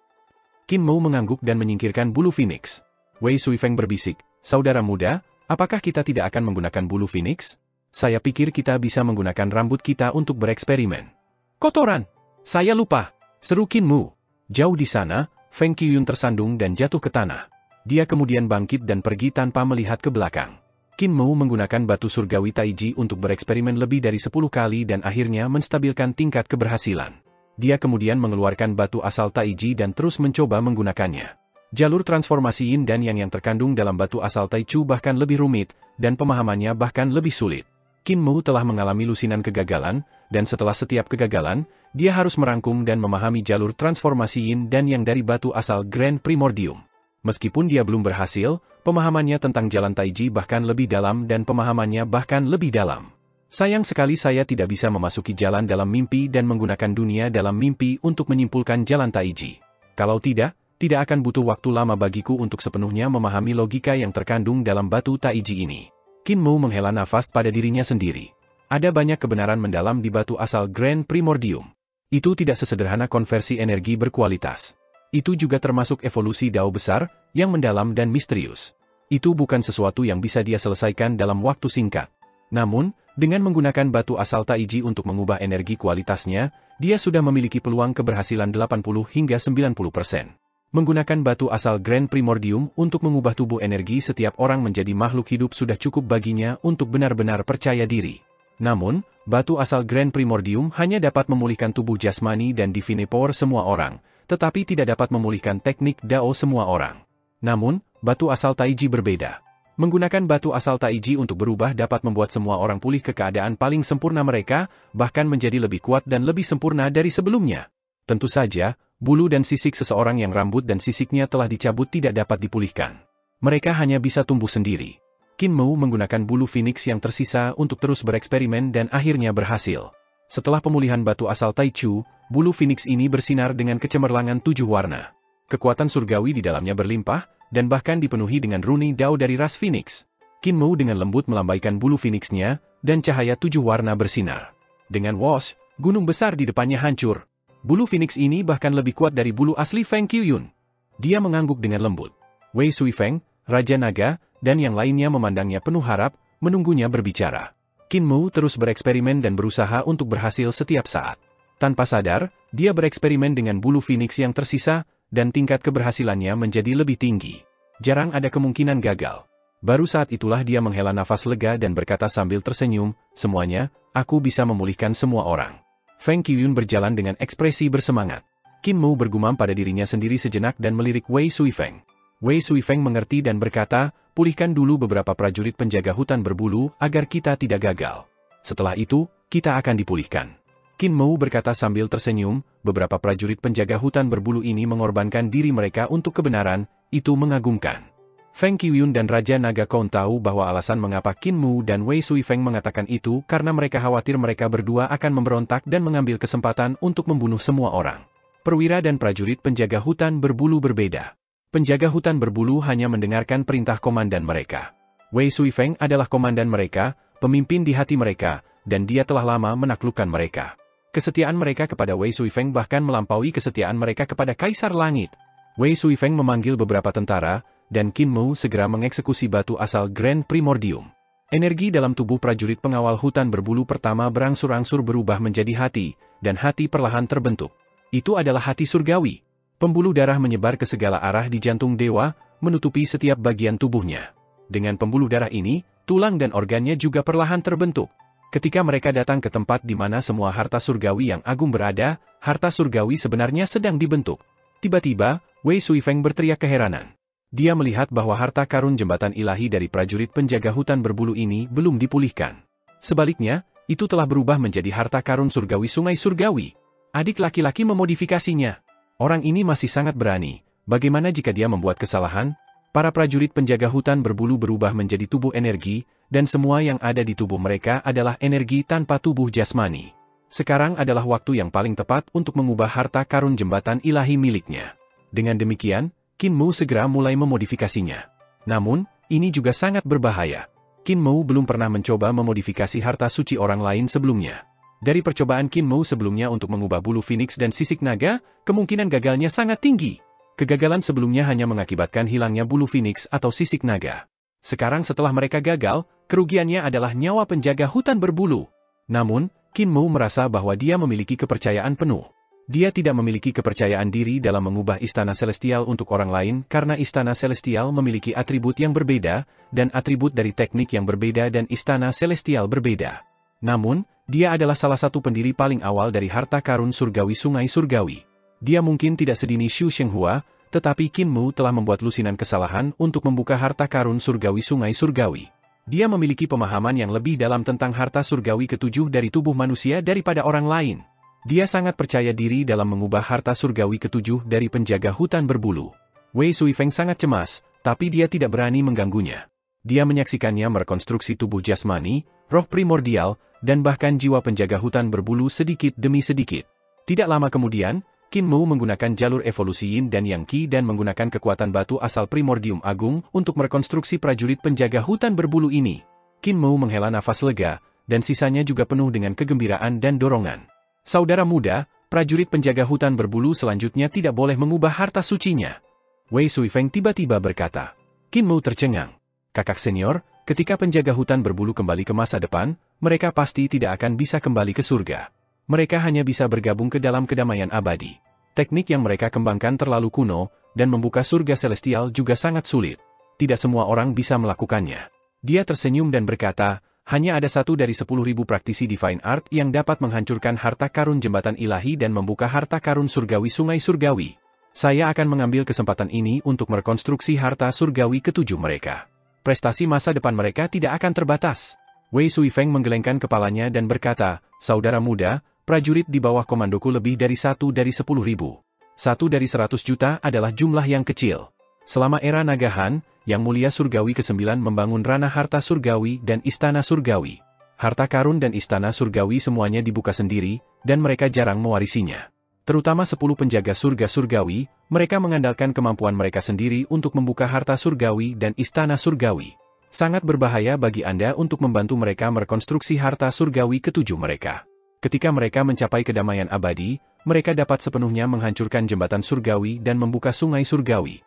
Qin Mu mengangguk dan menyingkirkan bulu Phoenix. Wei Suifeng berbisik, "Saudara muda, apakah kita tidak akan menggunakan bulu Phoenix? Saya pikir kita bisa menggunakan rambut kita untuk bereksperimen." "Kotoran! Saya lupa!" seru Qin Mu. Jauh di sana, Feng Qiuyun tersandung dan jatuh ke tanah. Dia kemudian bangkit dan pergi tanpa melihat ke belakang. Qin Mu menggunakan batu surgawi Taiji untuk bereksperimen lebih dari 10 kali dan akhirnya menstabilkan tingkat keberhasilan. Dia kemudian mengeluarkan batu asal Taiji dan terus mencoba menggunakannya. Jalur transformasi Yin dan Yang yang terkandung dalam batu asal Taichu bahkan lebih rumit, dan pemahamannya bahkan lebih sulit. Qin Mu telah mengalami lusinan kegagalan, dan setelah setiap kegagalan, dia harus merangkum dan memahami jalur transformasi Yin dan Yang dari batu asal Grand Primordium. Meskipun dia belum berhasil, pemahamannya tentang jalan Taiji bahkan lebih dalam dan pemahamannya bahkan lebih dalam. Sayang sekali saya tidak bisa memasuki jalan dalam mimpi dan menggunakan dunia dalam mimpi untuk menyimpulkan jalan Taiji. Kalau tidak akan butuh waktu lama bagiku untuk sepenuhnya memahami logika yang terkandung dalam batu Taiji ini. Qin Mu menghela nafas pada dirinya sendiri. Ada banyak kebenaran mendalam di batu asal Grand Primordium. Itu tidak sesederhana konversi energi berkualitas. Itu juga termasuk evolusi Dao besar, yang mendalam dan misterius. Itu bukan sesuatu yang bisa dia selesaikan dalam waktu singkat. Namun, dengan menggunakan batu asal Taiji untuk mengubah energi kualitasnya, dia sudah memiliki peluang keberhasilan 80 hingga 90%. Menggunakan batu asal Grand Primordium untuk mengubah tubuh energi setiap orang menjadi makhluk hidup sudah cukup baginya untuk benar-benar percaya diri. Namun, batu asal Grand Primordium hanya dapat memulihkan tubuh jasmani dan divine power semua orang, tetapi tidak dapat memulihkan teknik Dao semua orang. Namun, batu asal Taiji berbeda. Menggunakan batu asal Taiji untuk berubah dapat membuat semua orang pulih ke keadaan paling sempurna mereka, bahkan menjadi lebih kuat dan lebih sempurna dari sebelumnya. Tentu saja, bulu dan sisik seseorang yang rambut dan sisiknya telah dicabut tidak dapat dipulihkan. Mereka hanya bisa tumbuh sendiri. Qin Mu menggunakan bulu Phoenix yang tersisa untuk terus bereksperimen dan akhirnya berhasil. Setelah pemulihan batu asal Taichu, bulu Phoenix ini bersinar dengan kecemerlangan 7 warna. Kekuatan surgawi di dalamnya berlimpah, dan bahkan dipenuhi dengan runi Dao dari ras Phoenix. Qin Mu dengan lembut melambaikan bulu Phoenix-nya, dan cahaya 7 warna bersinar. Dengan whoosh, gunung besar di depannya hancur. Bulu Phoenix ini bahkan lebih kuat dari bulu asli Feng Qiuyun. Dia mengangguk dengan lembut. Wei Suifeng, Raja Naga, dan yang lainnya memandangnya penuh harap, menunggunya berbicara. Qin Mu terus bereksperimen dan berusaha untuk berhasil setiap saat. Tanpa sadar, dia bereksperimen dengan bulu Phoenix yang tersisa, dan tingkat keberhasilannya menjadi lebih tinggi. Jarang ada kemungkinan gagal. Baru saat itulah dia menghela nafas lega dan berkata sambil tersenyum, semuanya, aku bisa memulihkan semua orang. Feng Qiuyun berjalan dengan ekspresi bersemangat. Qin Mu bergumam pada dirinya sendiri sejenak dan melirik Wei Suifeng. Wei Suifeng mengerti dan berkata, pulihkan dulu beberapa prajurit penjaga hutan berbulu agar kita tidak gagal. Setelah itu, kita akan dipulihkan. Qin Mu berkata sambil tersenyum, beberapa prajurit penjaga hutan berbulu ini mengorbankan diri mereka untuk kebenaran, itu mengagumkan. Feng Qiuyun dan Raja Naga Kong tahu bahwa alasan mengapa Qin Mu dan Wei Suifeng mengatakan itu karena mereka khawatir mereka berdua akan memberontak dan mengambil kesempatan untuk membunuh semua orang. Perwira dan prajurit penjaga hutan berbulu berbeda. Penjaga hutan berbulu hanya mendengarkan perintah komandan mereka. Wei Suifeng adalah komandan mereka, pemimpin di hati mereka, dan dia telah lama menaklukkan mereka. Kesetiaan mereka kepada Wei Suifeng bahkan melampaui kesetiaan mereka kepada Kaisar Langit. Wei Suifeng memanggil beberapa tentara, dan Qin Mu segera mengeksekusi batu asal Grand Primordium. Energi dalam tubuh prajurit pengawal hutan berbulu pertama berangsur-angsur berubah menjadi hati, dan hati perlahan terbentuk. Itu adalah hati surgawi. Pembuluh darah menyebar ke segala arah di jantung dewa, menutupi setiap bagian tubuhnya. Dengan pembuluh darah ini, tulang dan organnya juga perlahan terbentuk. Ketika mereka datang ke tempat di mana semua harta surgawi yang agung berada, harta surgawi sebenarnya sedang dibentuk. Tiba-tiba, Wei Suifeng berteriak keheranan. Dia melihat bahwa harta karun jembatan ilahi dari prajurit penjaga hutan berbulu ini belum dipulihkan. Sebaliknya, itu telah berubah menjadi harta karun surgawi sungai surgawi. Adik laki-laki memodifikasinya. Orang ini masih sangat berani. Bagaimana jika dia membuat kesalahan? Para prajurit penjaga hutan berbulu berubah menjadi tubuh energi, dan semua yang ada di tubuh mereka adalah energi tanpa tubuh jasmani. Sekarang adalah waktu yang paling tepat untuk mengubah harta karun jembatan ilahi miliknya. Dengan demikian, Qin Mu segera mulai memodifikasinya. Namun, ini juga sangat berbahaya. Qin Mu belum pernah mencoba memodifikasi harta suci orang lain sebelumnya. Dari percobaan Qin Mu sebelumnya untuk mengubah bulu Phoenix dan sisik naga, kemungkinan gagalnya sangat tinggi. Kegagalan sebelumnya hanya mengakibatkan hilangnya bulu Phoenix atau sisik naga. Sekarang setelah mereka gagal, kerugiannya adalah nyawa penjaga hutan berbulu. Namun, Qin Mu merasa bahwa dia memiliki kepercayaan penuh. Dia tidak memiliki kepercayaan diri dalam mengubah istana celestial untuk orang lain karena istana celestial memiliki atribut yang berbeda, dan atribut dari teknik yang berbeda dan istana celestial berbeda. Namun, dia adalah salah satu pendiri paling awal dari harta karun surgawi sungai surgawi. Dia mungkin tidak sedini Xu Shenghua, tetapi Qin Mu telah membuat lusinan kesalahan untuk membuka harta karun surgawi sungai surgawi. Dia memiliki pemahaman yang lebih dalam tentang harta surgawi ketujuh dari tubuh manusia daripada orang lain. Dia sangat percaya diri dalam mengubah harta surgawi ketujuh dari penjaga hutan berbulu. Wei Suifeng sangat cemas, tapi dia tidak berani mengganggunya. Dia menyaksikannya merekonstruksi tubuh jasmani, roh primordial, dan bahkan jiwa penjaga hutan berbulu sedikit demi sedikit. Tidak lama kemudian, Qin Mu menggunakan jalur evolusi Yin dan Yang Qi dan menggunakan kekuatan batu asal primordium agung untuk merekonstruksi prajurit penjaga hutan berbulu ini. Qin Mu menghela nafas lega, dan sisanya juga penuh dengan kegembiraan dan dorongan. Saudara muda, prajurit penjaga hutan berbulu selanjutnya tidak boleh mengubah harta sucinya. Wei Suifeng tiba-tiba berkata. Qin Mu tercengang. Kakak senior, ketika penjaga hutan berbulu kembali ke masa depan, mereka pasti tidak akan bisa kembali ke surga. Mereka hanya bisa bergabung ke dalam kedamaian abadi. Teknik yang mereka kembangkan terlalu kuno, dan membuka surga celestial juga sangat sulit. Tidak semua orang bisa melakukannya. Dia tersenyum dan berkata, hanya ada 1 dari 10.000 praktisi Divine Art yang dapat menghancurkan harta karun jembatan ilahi dan membuka harta karun surgawi sungai surgawi. Saya akan mengambil kesempatan ini untuk merekonstruksi harta surgawi ketujuh mereka. Prestasi masa depan mereka tidak akan terbatas. Wei Suifeng menggelengkan kepalanya dan berkata, saudara muda, prajurit di bawah komandoku lebih dari 1 dari 10.000. 1 dari 100 juta adalah jumlah yang kecil. Selama era Naga Han, Yang Mulia Surgawi ke-9 membangun ranah harta surgawi dan istana surgawi. Harta karun dan istana surgawi semuanya dibuka sendiri, dan mereka jarang mewarisinya. Terutama 10 penjaga surga surgawi, mereka mengandalkan kemampuan mereka sendiri untuk membuka harta surgawi dan istana surgawi. Sangat berbahaya bagi Anda untuk membantu mereka merekonstruksi harta surgawi ketujuh mereka. Ketika mereka mencapai kedamaian abadi, mereka dapat sepenuhnya menghancurkan jembatan surgawi dan membuka sungai surgawi.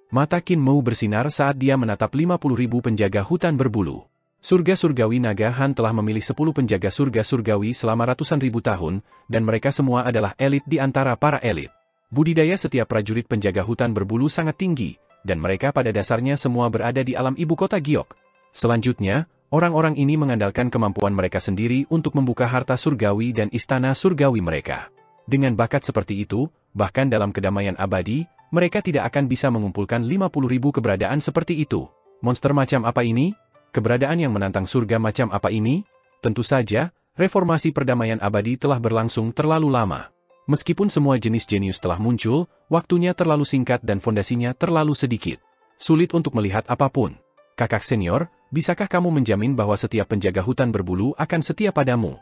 Mata Qin Mu bersinar saat dia menatap 50.000 penjaga hutan berbulu. Surga surgawi Naga Han telah memilih 10 penjaga surga surgawi selama ratusan ribu tahun, dan mereka semua adalah elit di antara para elit. Budidaya setiap prajurit penjaga hutan berbulu sangat tinggi, dan mereka pada dasarnya semua berada di alam ibu kota Giok. Selanjutnya, orang-orang ini mengandalkan kemampuan mereka sendiri untuk membuka harta surgawi dan istana surgawi mereka. Dengan bakat seperti itu, bahkan dalam kedamaian abadi, mereka tidak akan bisa mengumpulkan 50.000 keberadaan seperti itu. Monster macam apa ini? Keberadaan yang menantang surga macam apa ini? Tentu saja, reformasi perdamaian abadi telah berlangsung terlalu lama. Meskipun semua jenis jenius telah muncul, waktunya terlalu singkat dan fondasinya terlalu sedikit. Sulit untuk melihat apapun. Kakak senior, bisakah kamu menjamin bahwa setiap penjaga hutan berbulu akan setia padamu?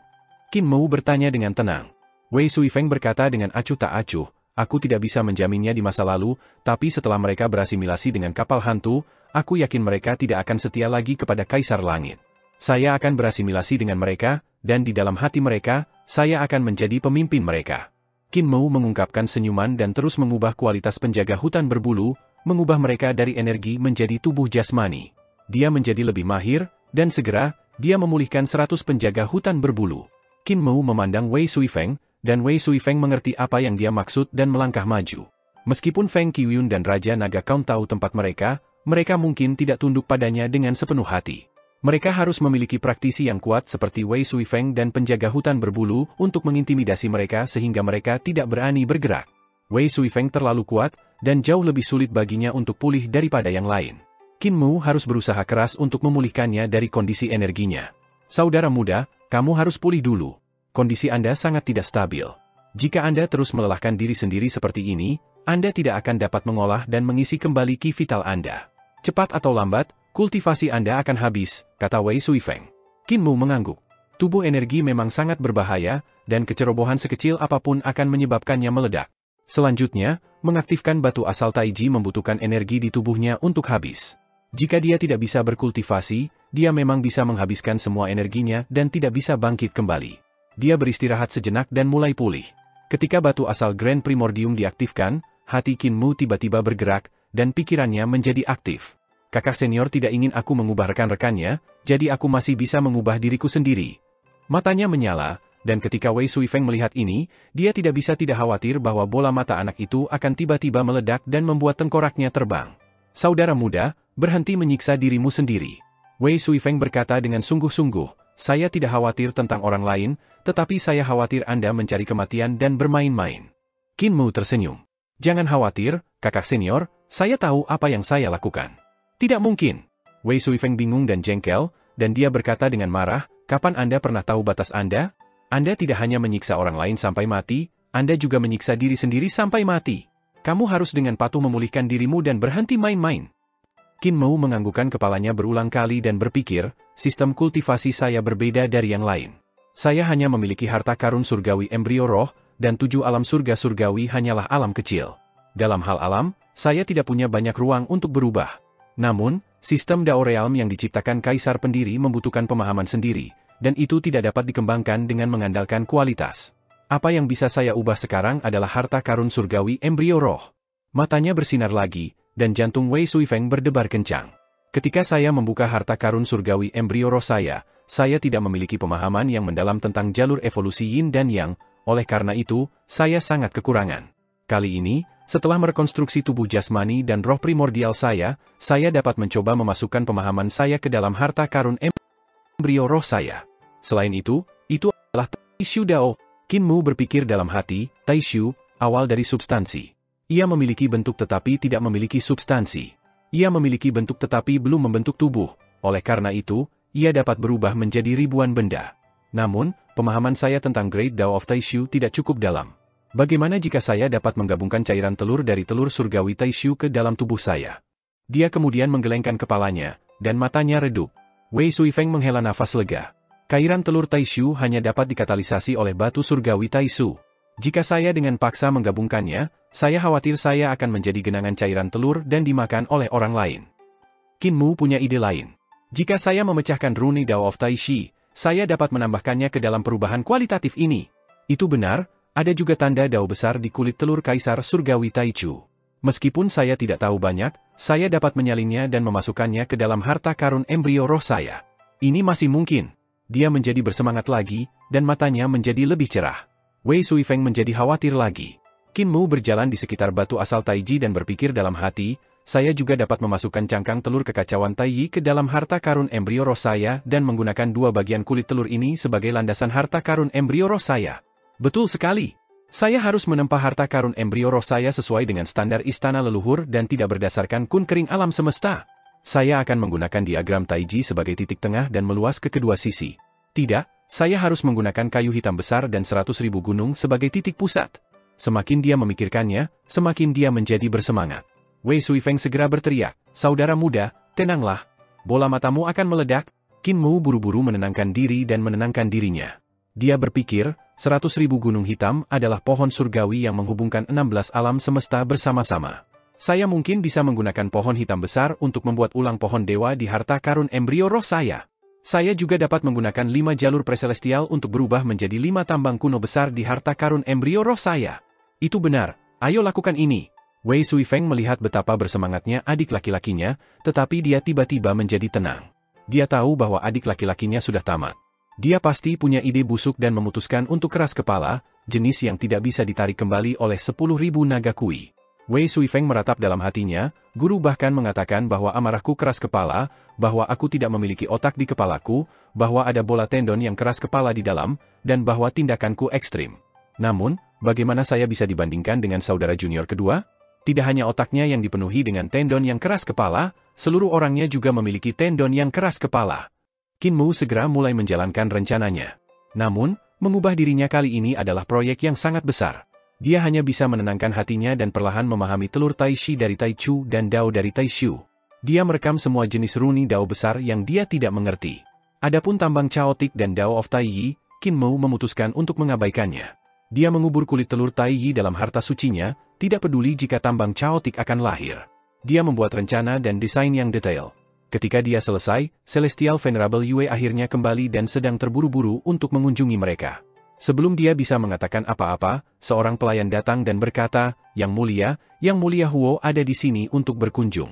Qin Mu bertanya dengan tenang. Wei Suifeng berkata dengan acuh tak acuh, aku tidak bisa menjaminnya di masa lalu, tapi setelah mereka berasimilasi dengan kapal hantu, aku yakin mereka tidak akan setia lagi kepada Kaisar Langit. Saya akan berasimilasi dengan mereka, dan di dalam hati mereka, saya akan menjadi pemimpin mereka. Qin Mu mengungkapkan senyuman dan terus mengubah kualitas penjaga hutan berbulu, mengubah mereka dari energi menjadi tubuh jasmani. Dia menjadi lebih mahir, dan segera, dia memulihkan 100 penjaga hutan berbulu. Qin Mu memandang Wei Suifeng, dan Wei Suifeng mengerti apa yang dia maksud dan melangkah maju. Meskipun Feng Qiuyun dan Raja Naga Kaun tahu tempat mereka mungkin tidak tunduk padanya dengan sepenuh hati. Mereka harus memiliki praktisi yang kuat seperti Wei Suifeng dan penjaga hutan berbulu untuk mengintimidasi mereka sehingga mereka tidak berani bergerak. Wei Suifeng terlalu kuat, dan jauh lebih sulit baginya untuk pulih daripada yang lain. Qin Mu harus berusaha keras untuk memulihkannya dari kondisi energinya. Saudara muda, kamu harus pulih dulu. Kondisi Anda sangat tidak stabil. Jika Anda terus melelahkan diri sendiri seperti ini, Anda tidak akan dapat mengolah dan mengisi kembali ki vital Anda. Cepat atau lambat, kultivasi Anda akan habis, kata Wei Suifeng. Qin Mu mengangguk. Tubuh energi memang sangat berbahaya, dan kecerobohan sekecil apapun akan menyebabkannya meledak. Selanjutnya, mengaktifkan batu asal Taiji membutuhkan energi di tubuhnya untuk habis. Jika dia tidak bisa berkultivasi, dia memang bisa menghabiskan semua energinya dan tidak bisa bangkit kembali. Dia beristirahat sejenak dan mulai pulih. Ketika batu asal Grand Primordium diaktifkan, hati Qin Mu tiba-tiba bergerak, dan pikirannya menjadi aktif. Kakak senior tidak ingin aku mengubah rekan-rekannya, jadi aku masih bisa mengubah diriku sendiri. Matanya menyala, dan ketika Wei Suifeng melihat ini, dia tidak bisa tidak khawatir bahwa bola mata anak itu akan tiba-tiba meledak dan membuat tengkoraknya terbang. Saudara muda, berhenti menyiksa dirimu sendiri. Wei Suifeng berkata dengan sungguh-sungguh, saya tidak khawatir tentang orang lain, tetapi saya khawatir Anda mencari kematian dan bermain-main. Qin Mu tersenyum. Jangan khawatir, kakak senior, saya tahu apa yang saya lakukan. Tidak mungkin. Wei Suifeng bingung dan jengkel, dan dia berkata dengan marah, kapan Anda pernah tahu batas Anda? Anda tidak hanya menyiksa orang lain sampai mati, Anda juga menyiksa diri sendiri sampai mati. Kamu harus dengan patuh memulihkan dirimu dan berhenti main-main. Qin Mu menganggukkan kepalanya berulang kali dan berpikir, sistem kultivasi saya berbeda dari yang lain. Saya hanya memiliki harta karun surgawi embrio roh, dan 7 alam surga surgawi hanyalah alam kecil. Dalam hal alam, saya tidak punya banyak ruang untuk berubah. Namun, sistem Dao Realm yang diciptakan Kaisar Pendiri membutuhkan pemahaman sendiri, dan itu tidak dapat dikembangkan dengan mengandalkan kualitas. Apa yang bisa saya ubah sekarang adalah harta karun surgawi embrio roh. Matanya bersinar lagi, dan jantung Wei Suifeng berdebar kencang. Ketika saya membuka harta karun surgawi embrio roh saya tidak memiliki pemahaman yang mendalam tentang jalur evolusi yin dan yang, oleh karena itu, saya sangat kekurangan. Kali ini, setelah merekonstruksi tubuh jasmani dan roh primordial saya dapat mencoba memasukkan pemahaman saya ke dalam harta karun embrio roh saya. Selain itu adalah Taishu Dao. Qin Mu berpikir dalam hati, Taishu, awal dari substansi. Ia memiliki bentuk tetapi tidak memiliki substansi. Ia memiliki bentuk tetapi belum membentuk tubuh, oleh karena itu, ia dapat berubah menjadi ribuan benda. Namun, pemahaman saya tentang Great Dao of Taishu tidak cukup dalam. Bagaimana jika saya dapat menggabungkan cairan telur dari telur surgawi Taishu ke dalam tubuh saya? Dia kemudian menggelengkan kepalanya, dan matanya redup. Wei Suifeng menghela nafas lega. Cairan telur Taishu hanya dapat dikatalisasi oleh batu surgawi Taishu. Jika saya dengan paksa menggabungkannya, saya khawatir saya akan menjadi genangan cairan telur dan dimakan oleh orang lain. Qin Mu punya ide lain. Jika saya memecahkan rune Dao of Taishi, saya dapat menambahkannya ke dalam perubahan kualitatif ini. Itu benar, ada juga tanda Dao besar di kulit telur Kaisar Surgawi Taichu. Meskipun saya tidak tahu banyak, saya dapat menyalinnya dan memasukkannya ke dalam harta karun embrio roh saya. Ini masih mungkin. Dia menjadi bersemangat lagi, dan matanya menjadi lebih cerah. Wei Suifeng menjadi khawatir lagi. Qin Mu berjalan di sekitar batu asal Taiji dan berpikir dalam hati, saya juga dapat memasukkan cangkang telur kekacauan Taiyi ke dalam harta karun embrio roh saya dan menggunakan dua bagian kulit telur ini sebagai landasan harta karun embrio roh saya. Betul sekali. Saya harus menempa harta karun embrio roh saya sesuai dengan standar istana leluhur dan tidak berdasarkan kun kering alam semesta. Saya akan menggunakan diagram Taiji sebagai titik tengah dan meluas ke kedua sisi. Tidak, saya harus menggunakan kayu hitam besar dan 100.000 gunung sebagai titik pusat. Semakin dia memikirkannya, semakin dia menjadi bersemangat. Wei Suifeng segera berteriak, "Saudara muda, tenanglah. Bola matamu akan meledak." Qin Mu buru-buru menenangkan diri dan menenangkan dirinya. Dia berpikir, 100.000 gunung hitam adalah pohon surgawi yang menghubungkan 16 alam semesta bersama-sama. Saya mungkin bisa menggunakan pohon hitam besar untuk membuat ulang pohon dewa di harta karun embrio roh saya. Saya juga dapat menggunakan 5 jalur preselestial untuk berubah menjadi 5 tambang kuno besar di harta karun embrio roh saya. Itu benar, ayo lakukan ini. Wei Suifeng melihat betapa bersemangatnya adik laki-lakinya, tetapi dia tiba-tiba menjadi tenang. Dia tahu bahwa adik laki-lakinya sudah tamat. Dia pasti punya ide busuk dan memutuskan untuk keras kepala, jenis yang tidak bisa ditarik kembali oleh 10.000 naga kui. Wei Suifeng meratap dalam hatinya, guru bahkan mengatakan bahwa amarahku keras kepala, bahwa aku tidak memiliki otak di kepalaku, bahwa ada bola tendon yang keras kepala di dalam, dan bahwa tindakanku ekstrim. Namun, bagaimana saya bisa dibandingkan dengan saudara junior kedua? Tidak hanya otaknya yang dipenuhi dengan tendon yang keras kepala, seluruh orangnya juga memiliki tendon yang keras kepala. Qin Mu segera mulai menjalankan rencananya. Namun, mengubah dirinya kali ini adalah proyek yang sangat besar. Dia hanya bisa menenangkan hatinya dan perlahan memahami telur Tai Shi dari Tai Chu dan Dao dari Tai Shu. Dia merekam semua jenis runi Dao besar yang dia tidak mengerti. Adapun tambang Chaotic dan Dao of Tai Yi, Qin Mu memutuskan untuk mengabaikannya. Dia mengubur kulit telur Tai Yi dalam harta sucinya, tidak peduli jika tambang Chaotic akan lahir. Dia membuat rencana dan desain yang detail. Ketika dia selesai, Celestial Venerable Yue akhirnya kembali dan sedang terburu-buru untuk mengunjungi mereka. Sebelum dia bisa mengatakan apa-apa, seorang pelayan datang dan berkata, Yang Mulia Huo ada di sini untuk berkunjung.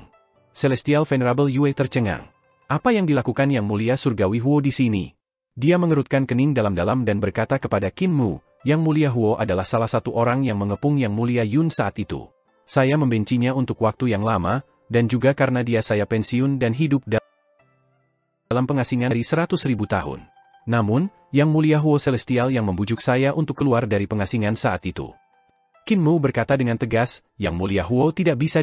Celestial Venerable Yue tercengang. Apa yang dilakukan Yang Mulia Surgawi Huo di sini? Dia mengerutkan kening dalam-dalam dan berkata kepada Qin Mu, Yang Mulia Huo adalah salah satu orang yang mengepung Yang Mulia Yun saat itu. Saya membencinya untuk waktu yang lama, dan juga karena dia saya pensiun dan hidup dalam pengasingan dari 100.000 tahun. Namun, Yang Mulia Huo Celestial yang membujuk saya untuk keluar dari pengasingan saat itu. Qin Mu berkata dengan tegas, Yang Mulia Huo tidak bisa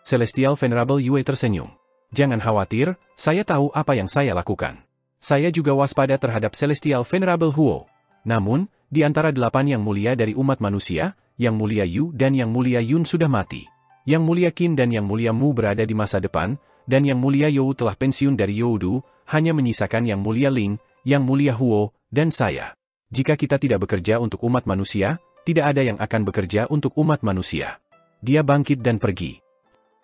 Celestial Venerable Yue tersenyum. Jangan khawatir, saya tahu apa yang saya lakukan. Saya juga waspada terhadap Celestial Venerable Huo. Namun, di antara 8 Yang Mulia dari umat manusia, Yang Mulia Yu dan Yang Mulia Yun sudah mati. Yang Mulia Qin dan Yang Mulia Mu berada di masa depan, dan Yang Mulia You telah pensiun dari Youdu, hanya menyisakan Yang Mulia Ling, Yang Mulia Huo, dan saya. Jika kita tidak bekerja untuk umat manusia, tidak ada yang akan bekerja untuk umat manusia. Dia bangkit dan pergi.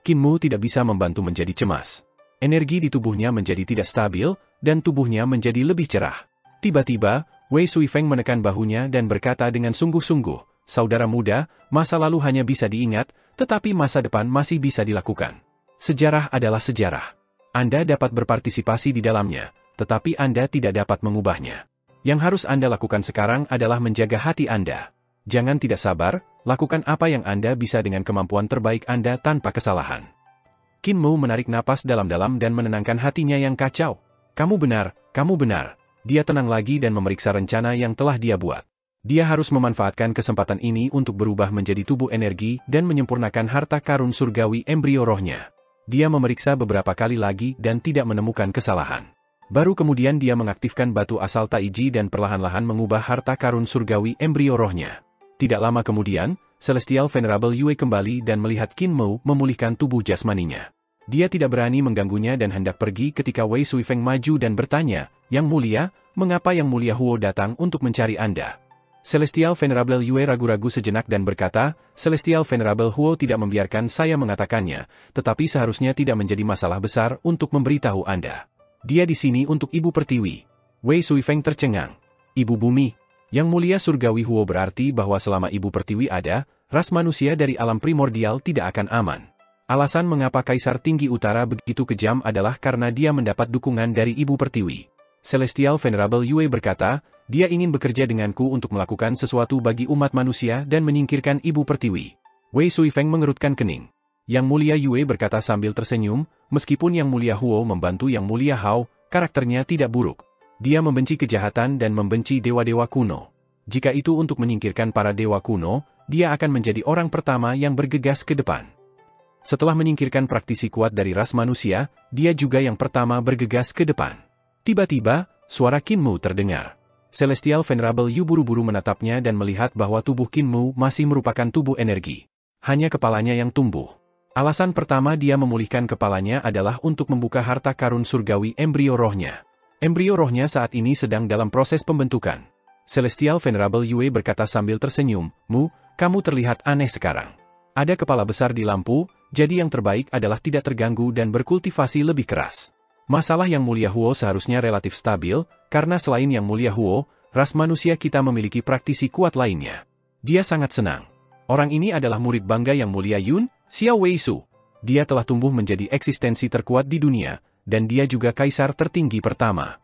Qin Mu tidak bisa membantu menjadi cemas. Energi di tubuhnya menjadi tidak stabil, dan tubuhnya menjadi lebih cerah. Tiba-tiba, Wei Suifeng menekan bahunya dan berkata dengan sungguh-sungguh, Saudara muda, masa lalu hanya bisa diingat, tetapi masa depan masih bisa dilakukan. Sejarah adalah sejarah. Anda dapat berpartisipasi di dalamnya, tetapi Anda tidak dapat mengubahnya. Yang harus Anda lakukan sekarang adalah menjaga hati Anda. Jangan tidak sabar, lakukan apa yang Anda bisa dengan kemampuan terbaik Anda tanpa kesalahan. Qin Mu menarik napas dalam-dalam dan menenangkan hatinya yang kacau. Kamu benar, kamu benar. Dia tenang lagi dan memeriksa rencana yang telah dia buat. Dia harus memanfaatkan kesempatan ini untuk berubah menjadi tubuh energi dan menyempurnakan harta karun surgawi embrio rohnya. Dia memeriksa beberapa kali lagi dan tidak menemukan kesalahan. Baru kemudian dia mengaktifkan batu asal Taiji dan perlahan-lahan mengubah harta karun surgawi embrio rohnya. Tidak lama kemudian, Celestial Venerable Yue kembali dan melihat Qin Mu memulihkan tubuh jasmaninya. Dia tidak berani mengganggunya dan hendak pergi ketika Wei Suifeng maju dan bertanya, Yang Mulia, mengapa Yang Mulia Huo datang untuk mencari Anda? Celestial Venerable Yue ragu-ragu sejenak dan berkata, Celestial Venerable Huo tidak membiarkan saya mengatakannya, tetapi seharusnya tidak menjadi masalah besar untuk memberitahu Anda. Dia di sini untuk Ibu Pertiwi. Wei Suifeng tercengang. Ibu Bumi. Yang Mulia Surgawi Huo berarti bahwa selama Ibu Pertiwi ada, ras manusia dari alam primordial tidak akan aman. Alasan mengapa Kaisar Tinggi Utara begitu kejam adalah karena dia mendapat dukungan dari Ibu Pertiwi. Celestial Venerable Yue berkata, dia ingin bekerja denganku untuk melakukan sesuatu bagi umat manusia dan menyingkirkan Ibu Pertiwi. Wei Suifeng mengerutkan kening. Yang Mulia Yue berkata sambil tersenyum, meskipun Yang Mulia Huo membantu Yang Mulia Hao, karakternya tidak buruk. Dia membenci kejahatan dan membenci dewa-dewa kuno. Jika itu untuk menyingkirkan para dewa kuno, dia akan menjadi orang pertama yang bergegas ke depan. Setelah menyingkirkan praktisi kuat dari ras manusia, dia juga yang pertama bergegas ke depan. Tiba-tiba, suara Qin Mu terdengar. Celestial Venerable Yu buru-buru menatapnya dan melihat bahwa tubuh Qin Mu masih merupakan tubuh energi. Hanya kepalanya yang tumbuh. Alasan pertama dia memulihkan kepalanya adalah untuk membuka harta karun surgawi embrio rohnya. Embrio rohnya saat ini sedang dalam proses pembentukan. Celestial Venerable Yue berkata sambil tersenyum, "Mu, kamu terlihat aneh sekarang. Ada kepala besar di lampu, jadi yang terbaik adalah tidak terganggu dan berkultivasi lebih keras." Masalah Yang Mulia Huo seharusnya relatif stabil, karena selain Yang Mulia Huo, ras manusia kita memiliki praktisi kuat lainnya. Dia sangat senang. Orang ini adalah murid bangga Yang Mulia Yun, Xiao Weisu. Dia telah tumbuh menjadi eksistensi terkuat di dunia, dan dia juga kaisar tertinggi pertama.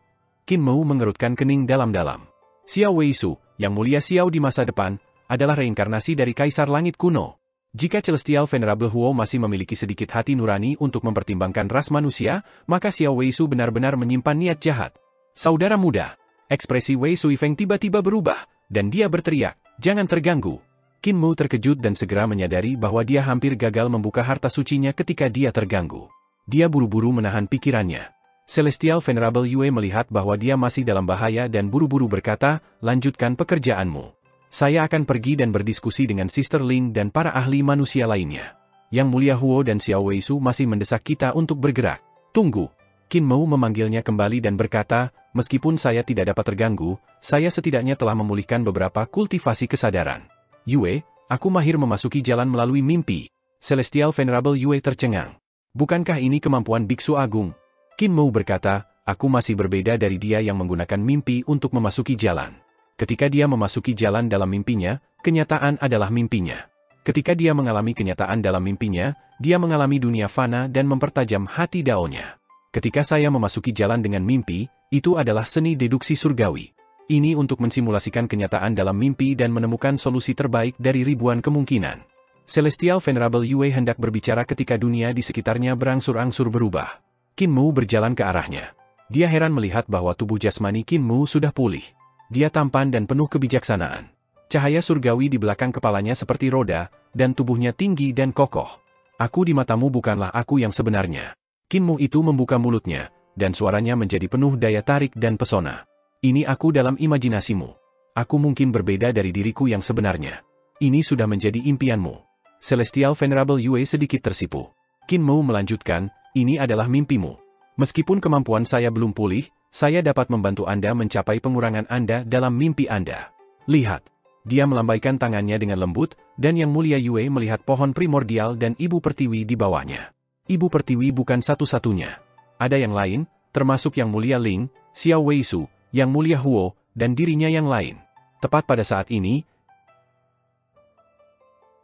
Qin Mu mengerutkan kening dalam-dalam. Xiao Weisu, Yang Mulia Xiao di masa depan, adalah reinkarnasi dari Kaisar Langit kuno. Jika Celestial Venerable Huo masih memiliki sedikit hati nurani untuk mempertimbangkan ras manusia, maka Xiao Weisu benar-benar menyimpan niat jahat. Saudara muda, ekspresi Wei Suifeng tiba-tiba berubah, dan dia berteriak, "Jangan terganggu." Qin Mu terkejut dan segera menyadari bahwa dia hampir gagal membuka harta sucinya ketika dia terganggu. Dia buru-buru menahan pikirannya. Celestial Venerable Yue melihat bahwa dia masih dalam bahaya dan buru-buru berkata, "Lanjutkan pekerjaanmu. Saya akan pergi dan berdiskusi dengan Sister Ling dan para ahli manusia lainnya." Yang Mulia Huo dan Xiao Weisu masih mendesak kita untuk bergerak. "Tunggu." Qin Mu memanggilnya kembali dan berkata, "Meskipun saya tidak dapat terganggu, saya setidaknya telah memulihkan beberapa kultivasi kesadaran. Yue, aku mahir memasuki jalan melalui mimpi." Celestial Venerable Yue tercengang. "Bukankah ini kemampuan Biksu Agung?" Qin Mu berkata, "Aku masih berbeda dari dia yang menggunakan mimpi untuk memasuki jalan. Ketika dia memasuki jalan dalam mimpinya, kenyataan adalah mimpinya. Ketika dia mengalami kenyataan dalam mimpinya, dia mengalami dunia fana dan mempertajam hati daonya. Ketika saya memasuki jalan dengan mimpi, itu adalah seni deduksi surgawi. Ini untuk mensimulasikan kenyataan dalam mimpi dan menemukan solusi terbaik dari ribuan kemungkinan." Celestial Venerable Yue hendak berbicara ketika dunia di sekitarnya berangsur-angsur berubah. Qin Mu berjalan ke arahnya. Dia heran melihat bahwa tubuh jasmani Qin Mu sudah pulih. Dia tampan dan penuh kebijaksanaan. Cahaya surgawi di belakang kepalanya seperti roda, dan tubuhnya tinggi dan kokoh. "Aku di matamu bukanlah aku yang sebenarnya." Qin Mu itu membuka mulutnya, dan suaranya menjadi penuh daya tarik dan pesona. "Ini aku dalam imajinasimu. Aku mungkin berbeda dari diriku yang sebenarnya. Ini sudah menjadi impianmu." Celestial Venerable Yue sedikit tersipu. Qin Mu melanjutkan, "Ini adalah mimpimu. Meskipun kemampuan saya belum pulih, saya dapat membantu Anda mencapai pengurangan Anda dalam mimpi Anda. Lihat." Dia melambaikan tangannya dengan lembut, dan Yang Mulia Yue melihat pohon primordial dan Ibu Pertiwi di bawahnya. Ibu Pertiwi bukan satu-satunya. Ada yang lain, termasuk Yang Mulia Ling, Xiao Weisu, Yang Mulia Huo, dan dirinya yang lain. Tepat pada saat ini,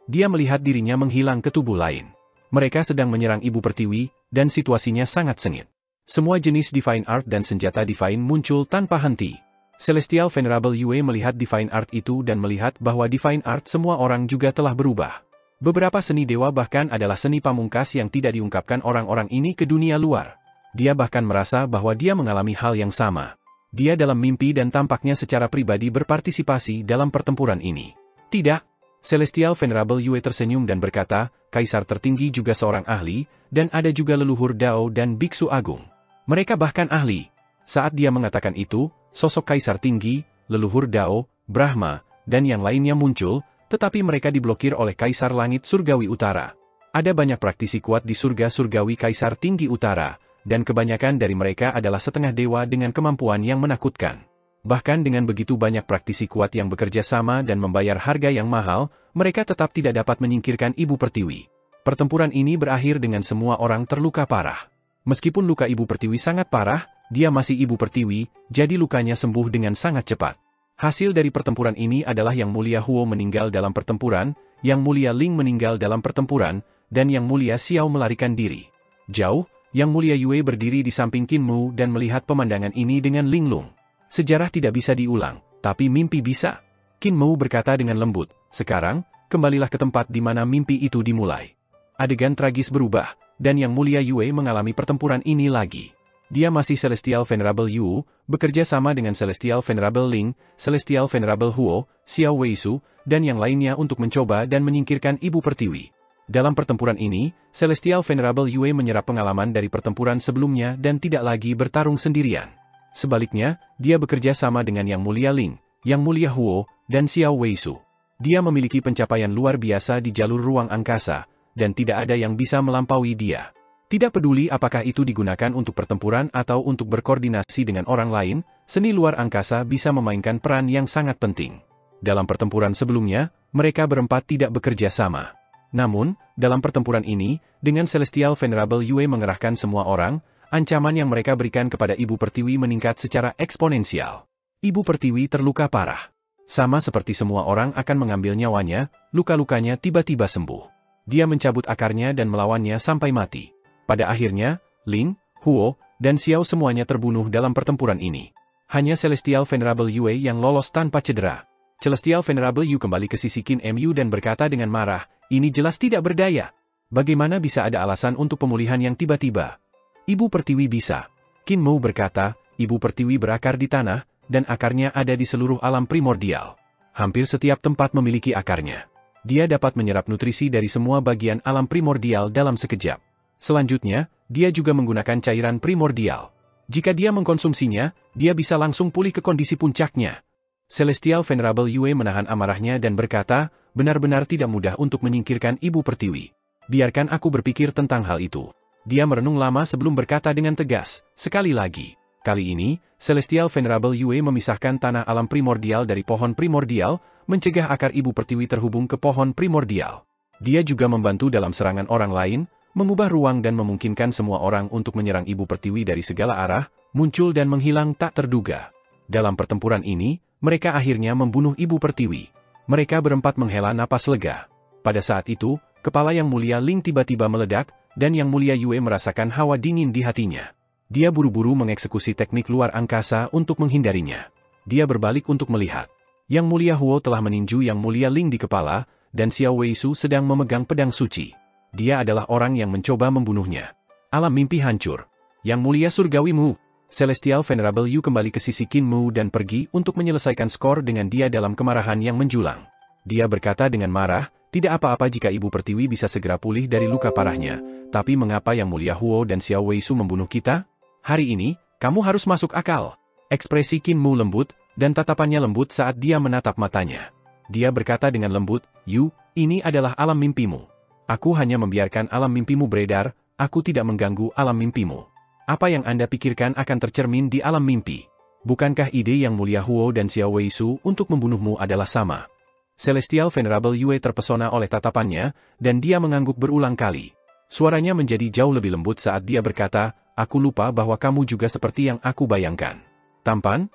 dia melihat dirinya menghilang ke tubuh lain. Mereka sedang menyerang Ibu Pertiwi, dan situasinya sangat sengit. Semua jenis Divine Art dan senjata Divine muncul tanpa henti. Celestial Venerable Yue melihat Divine Art itu dan melihat bahwa Divine Art semua orang juga telah berubah. Beberapa seni dewa bahkan adalah seni pamungkas yang tidak diungkapkan orang-orang ini ke dunia luar. Dia bahkan merasa bahwa dia mengalami hal yang sama. Dia dalam mimpi dan tampaknya secara pribadi berpartisipasi dalam pertempuran ini. "Tidak." Celestial Venerable Yue tersenyum dan berkata, "Kaisar tertinggi juga seorang ahli, dan ada juga leluhur Dao dan Biksu Agung. Mereka bahkan ahli." Saat dia mengatakan itu, sosok Kaisar tinggi, leluhur Dao, Brahma, dan yang lainnya muncul, tetapi mereka diblokir oleh Kaisar Langit Surgawi Utara. Ada banyak praktisi kuat di surga surgawi Kaisar Tinggi Utara, dan kebanyakan dari mereka adalah setengah dewa dengan kemampuan yang menakutkan. Bahkan dengan begitu banyak praktisi kuat yang bekerja sama dan membayar harga yang mahal, mereka tetap tidak dapat menyingkirkan Ibu Pertiwi. Pertempuran ini berakhir dengan semua orang terluka parah. Meskipun luka Ibu Pertiwi sangat parah, dia masih Ibu Pertiwi, jadi lukanya sembuh dengan sangat cepat. Hasil dari pertempuran ini adalah Yang Mulia Huo meninggal dalam pertempuran, Yang Mulia Ling meninggal dalam pertempuran, dan Yang Mulia Xiao melarikan diri. Jauh, Yang Mulia Yue berdiri di samping Qin Mu dan melihat pemandangan ini dengan linglung. Sejarah tidak bisa diulang, tapi mimpi bisa. Qin Mu berkata dengan lembut, "Sekarang, kembalilah ke tempat di mana mimpi itu dimulai." Adegan tragis berubah, dan Yang Mulia Yue mengalami pertempuran ini lagi. Dia masih Celestial Venerable Yu, bekerja sama dengan Celestial Venerable Ling, Celestial Venerable Huo, Xiao Weisu, dan yang lainnya untuk mencoba dan menyingkirkan Ibu Pertiwi. Dalam pertempuran ini, Celestial Venerable Yue menyerap pengalaman dari pertempuran sebelumnya dan tidak lagi bertarung sendirian. Sebaliknya, dia bekerja sama dengan Yang Mulia Ling, Yang Mulia Huo, dan Xiao Weisu. Dia memiliki pencapaian luar biasa di jalur ruang angkasa, dan tidak ada yang bisa melampaui dia. Tidak peduli apakah itu digunakan untuk pertempuran atau untuk berkoordinasi dengan orang lain, seni luar angkasa bisa memainkan peran yang sangat penting. Dalam pertempuran sebelumnya, mereka berempat tidak bekerja sama. Namun, dalam pertempuran ini, dengan Celestial Venerable Yue mengerahkan semua orang, ancaman yang mereka berikan kepada Ibu Pertiwi meningkat secara eksponensial. Ibu Pertiwi terluka parah. Sama seperti semua orang akan mengambil nyawanya, luka-lukanya tiba-tiba sembuh. Dia mencabut akarnya dan melawannya sampai mati. Pada akhirnya, Ling, Huo, dan Xiao semuanya terbunuh dalam pertempuran ini. Hanya Celestial Venerable Yue yang lolos tanpa cedera. Celestial Venerable Yu kembali ke sisi Qin Mu dan berkata dengan marah, "Ini jelas tidak berdaya. Bagaimana bisa ada alasan untuk pemulihan yang tiba-tiba? Ibu Pertiwi bisa." Qin Mu berkata, "Ibu Pertiwi berakar di tanah, dan akarnya ada di seluruh alam primordial. Hampir setiap tempat memiliki akarnya. Dia dapat menyerap nutrisi dari semua bagian alam primordial dalam sekejap. Selanjutnya, dia juga menggunakan cairan primordial. Jika dia mengkonsumsinya, dia bisa langsung pulih ke kondisi puncaknya." Celestial Venerable Yue menahan amarahnya dan berkata, "Benar-benar tidak mudah untuk menyingkirkan Ibu Pertiwi. Biarkan aku berpikir tentang hal itu." Dia merenung lama sebelum berkata dengan tegas, "Sekali lagi." Kali ini, Celestial Venerable Yue memisahkan tanah alam primordial dari pohon primordial, mencegah akar Ibu Pertiwi terhubung ke pohon primordial. Dia juga membantu dalam serangan orang lain, mengubah ruang dan memungkinkan semua orang untuk menyerang Ibu Pertiwi dari segala arah, muncul dan menghilang tak terduga. Dalam pertempuran ini, mereka akhirnya membunuh Ibu Pertiwi. Mereka berempat menghela napas lega. Pada saat itu, kepala Yang Mulia Ling tiba-tiba meledak, dan Yang Mulia Yue merasakan hawa dingin di hatinya. Dia buru-buru mengeksekusi teknik luar angkasa untuk menghindarinya. Dia berbalik untuk melihat. Yang Mulia Huo telah meninju Yang Mulia Ling di kepala, dan Xiao Weisu sedang memegang pedang suci. Dia adalah orang yang mencoba membunuhnya. Alam mimpi hancur. Yang Mulia Surgawi Mu. Celestial Venerable Yu kembali ke sisi Qin Mu dan pergi untuk menyelesaikan skor dengan dia dalam kemarahan yang menjulang. Dia berkata dengan marah, "Tidak apa-apa jika Ibu Pertiwi bisa segera pulih dari luka parahnya, tapi mengapa Yang Mulia Huo dan Xiao Weisu membunuh kita? Hari ini, kamu harus masuk akal." Ekspresi Qin Mu lembut, dan tatapannya lembut saat dia menatap matanya. Dia berkata dengan lembut, "Yu, ini adalah alam mimpimu. Aku hanya membiarkan alam mimpimu beredar, aku tidak mengganggu alam mimpimu. Apa yang Anda pikirkan akan tercermin di alam mimpi. Bukankah ide Yang Mulia Huo dan Xiao Weisu untuk membunuhmu adalah sama?" Celestial Venerable Yue terpesona oleh tatapannya, dan dia mengangguk berulang kali. Suaranya menjadi jauh lebih lembut saat dia berkata, "Aku lupa bahwa kamu juga seperti yang aku bayangkan. Tampan,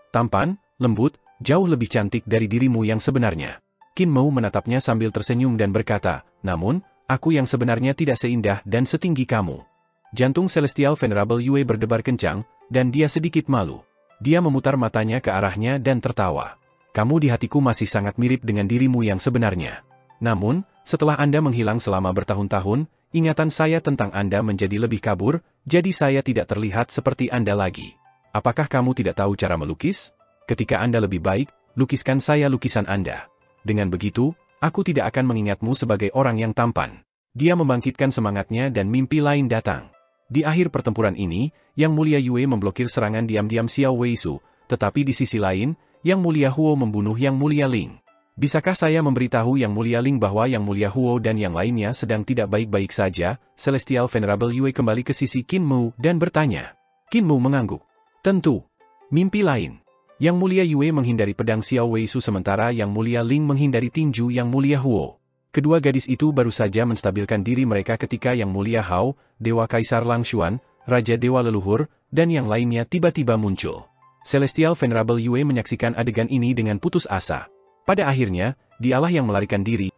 lembut, jauh lebih cantik dari dirimu yang sebenarnya." Qin Mu menatapnya sambil tersenyum dan berkata, "Namun, aku yang sebenarnya tidak seindah dan setinggi kamu." Jantung Celestial Venerable Yue berdebar kencang, dan dia sedikit malu. Dia memutar matanya ke arahnya dan tertawa. "Kamu di hatiku masih sangat mirip dengan dirimu yang sebenarnya. Namun, setelah Anda menghilang selama bertahun-tahun, ingatan saya tentang Anda menjadi lebih kabur, jadi saya tidak terlihat seperti Anda lagi. Apakah kamu tidak tahu cara melukis? Ketika Anda lebih baik, lukiskan saya lukisan Anda. Dengan begitu, aku tidak akan mengingatmu sebagai orang yang tampan." Dia membangkitkan semangatnya dan mimpi lain datang. Di akhir pertempuran ini, Yang Mulia Yue memblokir serangan diam-diam Xiao Weisu, tetapi di sisi lain, Yang Mulia Huo membunuh Yang Mulia Ling. "Bisakah saya memberitahu Yang Mulia Ling bahwa Yang Mulia Huo dan yang lainnya sedang tidak baik-baik saja?" Celestial Venerable Yue kembali ke sisi Qin Mu dan bertanya. Qin Mu mengangguk. "Tentu. Mimpi lain." Yang Mulia Yue menghindari pedang Xiao Weisu sementara Yang Mulia Ling menghindari tinju Yang Mulia Huo. Kedua gadis itu baru saja menstabilkan diri mereka ketika Yang Mulia Hao, Dewa Kaisar Langshuan, Raja Dewa Leluhur, dan yang lainnya tiba-tiba muncul. Celestial Venerable Yue menyaksikan adegan ini dengan putus asa. Pada akhirnya, dialah yang melarikan diri.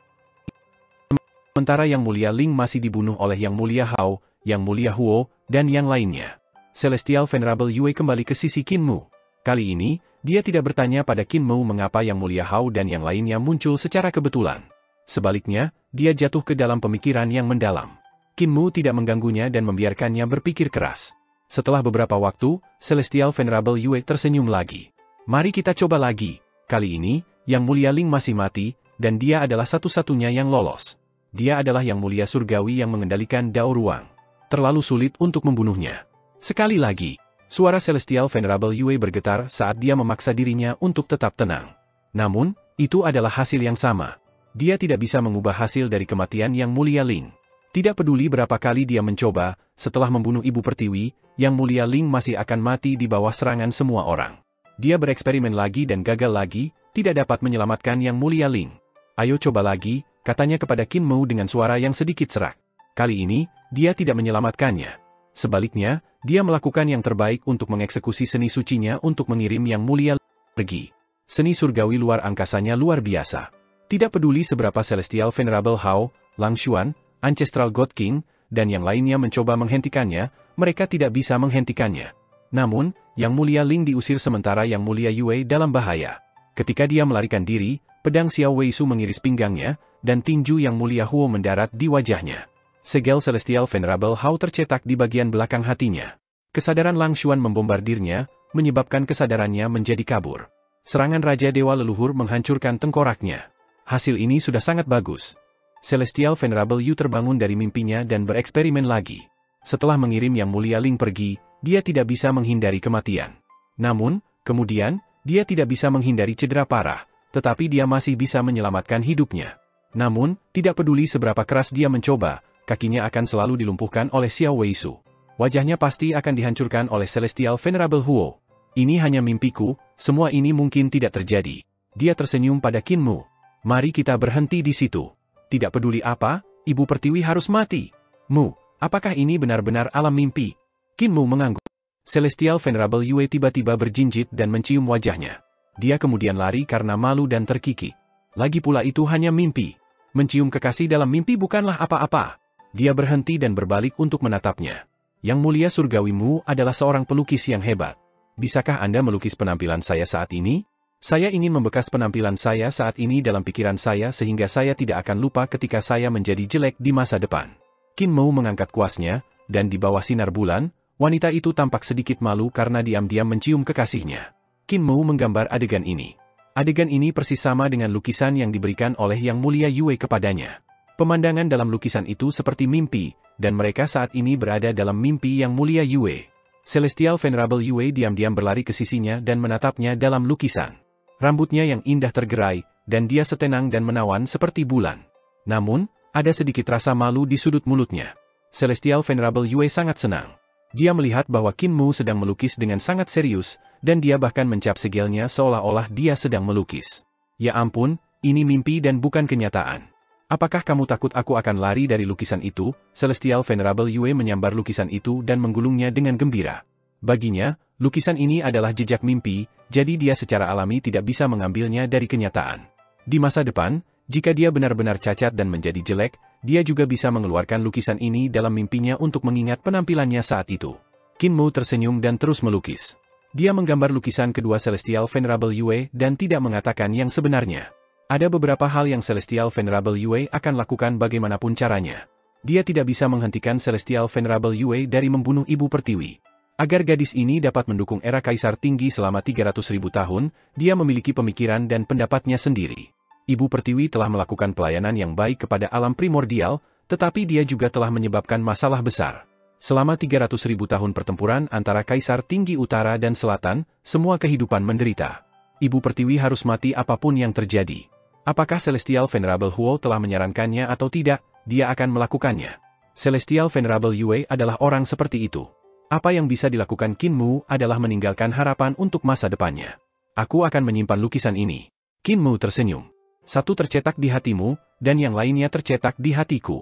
Sementara Yang Mulia Ling masih dibunuh oleh Yang Mulia Hao, Yang Mulia Huo, dan yang lainnya. Celestial Venerable Yue kembali ke sisi Qin Mu. Kali ini, dia tidak bertanya pada Qin Mu mengapa Yang Mulia Hao dan yang lainnya muncul secara kebetulan. Sebaliknya, dia jatuh ke dalam pemikiran yang mendalam. Qin Mu tidak mengganggunya dan membiarkannya berpikir keras. Setelah beberapa waktu, Celestial Venerable Yue tersenyum lagi. Mari kita coba lagi. Kali ini, Yang Mulia Ling masih mati, dan dia adalah satu-satunya yang lolos. Dia adalah Yang Mulia Surgawi yang mengendalikan Dao Ruang. Terlalu sulit untuk membunuhnya. Sekali lagi, suara Celestial Venerable Yue bergetar saat dia memaksa dirinya untuk tetap tenang. Namun, itu adalah hasil yang sama. Dia tidak bisa mengubah hasil dari kematian Yang Mulia Ling. Tidak peduli berapa kali dia mencoba, setelah membunuh Ibu Pertiwi, Yang Mulia Ling masih akan mati di bawah serangan semua orang. Dia bereksperimen lagi dan gagal lagi, tidak dapat menyelamatkan Yang Mulia Ling. Ayo coba lagi, katanya kepada Qin Mu dengan suara yang sedikit serak. Kali ini, dia tidak menyelamatkannya. Sebaliknya, dia melakukan yang terbaik untuk mengeksekusi seni sucinya untuk mengirim Yang Mulia Ling pergi. Seni surgawi luar angkasanya luar biasa. Tidak peduli seberapa Celestial Venerable Hao, Lang Xuan, Ancestral God King, dan yang lainnya mencoba menghentikannya, mereka tidak bisa menghentikannya. Namun, Yang Mulia Ling diusir sementara Yang Mulia Yue dalam bahaya. Ketika dia melarikan diri, pedang Xiao Weisu mengiris pinggangnya, dan tinju Yang Mulia Huo mendarat di wajahnya. Segel Celestial Venerable Hao tercetak di bagian belakang hatinya. Kesadaran Lang Xuan membombardirnya, menyebabkan kesadarannya menjadi kabur. Serangan Raja Dewa Leluhur menghancurkan tengkoraknya. Hasil ini sudah sangat bagus. Celestial Venerable Yu terbangun dari mimpinya dan bereksperimen lagi. Setelah mengirim Yang Mulia Ling pergi, dia tidak bisa menghindari kematian. Namun, kemudian, dia tidak bisa menghindari cedera parah, tetapi dia masih bisa menyelamatkan hidupnya. Namun, tidak peduli seberapa keras dia mencoba, kakinya akan selalu dilumpuhkan oleh Xiao Weisu. Wajahnya pasti akan dihancurkan oleh Celestial Venerable Huo. Ini hanya mimpiku, semua ini mungkin tidak terjadi. Dia tersenyum pada Qin Mu. Mari kita berhenti di situ. Tidak peduli apa, Ibu Pertiwi harus mati. Mu, apakah ini benar-benar alam mimpi? Qin Mu mengangguk. Celestial Venerable Yue tiba-tiba berjinjit dan mencium wajahnya. Dia kemudian lari karena malu dan terkikik. Lagi pula itu hanya mimpi. Mencium kekasih dalam mimpi bukanlah apa-apa. Dia berhenti dan berbalik untuk menatapnya. Yang Mulia Surgawi Mu adalah seorang pelukis yang hebat. Bisakah Anda melukis penampilan saya saat ini? Saya ingin membekas penampilan saya saat ini dalam pikiran saya sehingga saya tidak akan lupa ketika saya menjadi jelek di masa depan. Qin Mu mengangkat kuasnya, dan di bawah sinar bulan, wanita itu tampak sedikit malu karena diam-diam mencium kekasihnya. Qin Mu menggambar adegan ini. Adegan ini persis sama dengan lukisan yang diberikan oleh Yang Mulia Yue kepadanya. Pemandangan dalam lukisan itu seperti mimpi, dan mereka saat ini berada dalam mimpi Yang Mulia Yue. Celestial Venerable Yue diam-diam berlari ke sisinya dan menatapnya dalam lukisan. Rambutnya yang indah tergerai, dan dia setenang dan menawan seperti bulan. Namun, ada sedikit rasa malu di sudut mulutnya. Celestial Venerable Yue sangat senang. Dia melihat bahwa Qin Mu sedang melukis dengan sangat serius, dan dia bahkan mencap segelnya seolah-olah dia sedang melukis. Ya ampun, ini mimpi dan bukan kenyataan. Apakah kamu takut aku akan lari dari lukisan itu? Celestial Venerable Yue menyambar lukisan itu dan menggulungnya dengan gembira. Baginya, lukisan ini adalah jejak mimpi, jadi dia secara alami tidak bisa mengambilnya dari kenyataan. Di masa depan, jika dia benar-benar cacat dan menjadi jelek, dia juga bisa mengeluarkan lukisan ini dalam mimpinya untuk mengingat penampilannya saat itu. Qin Mu tersenyum dan terus melukis. Dia menggambar lukisan kedua Celestial Venerable Yue dan tidak mengatakan yang sebenarnya. Ada beberapa hal yang Celestial Venerable Yue akan lakukan bagaimanapun caranya. Dia tidak bisa menghentikan Celestial Venerable Yue dari membunuh Ibu Pertiwi. Agar gadis ini dapat mendukung era Kaisar Tinggi selama 300.000 tahun, dia memiliki pemikiran dan pendapatnya sendiri. Ibu Pertiwi telah melakukan pelayanan yang baik kepada alam primordial, tetapi dia juga telah menyebabkan masalah besar. Selama 300.000 tahun pertempuran antara Kaisar Tinggi Utara dan Selatan, semua kehidupan menderita. Ibu Pertiwi harus mati apapun yang terjadi. Apakah Celestial Venerable Huo telah menyarankannya atau tidak, dia akan melakukannya. Celestial Venerable Yue adalah orang seperti itu. Apa yang bisa dilakukan Qin Mu adalah meninggalkan harapan untuk masa depannya. Aku akan menyimpan lukisan ini. Qin Mu tersenyum. Satu tercetak di hatimu, dan yang lainnya tercetak di hatiku.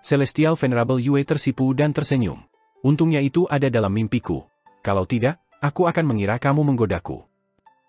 Celestial Venerable Yue tersipu dan tersenyum. Untungnya itu ada dalam mimpiku. Kalau tidak, aku akan mengira kamu menggodaku.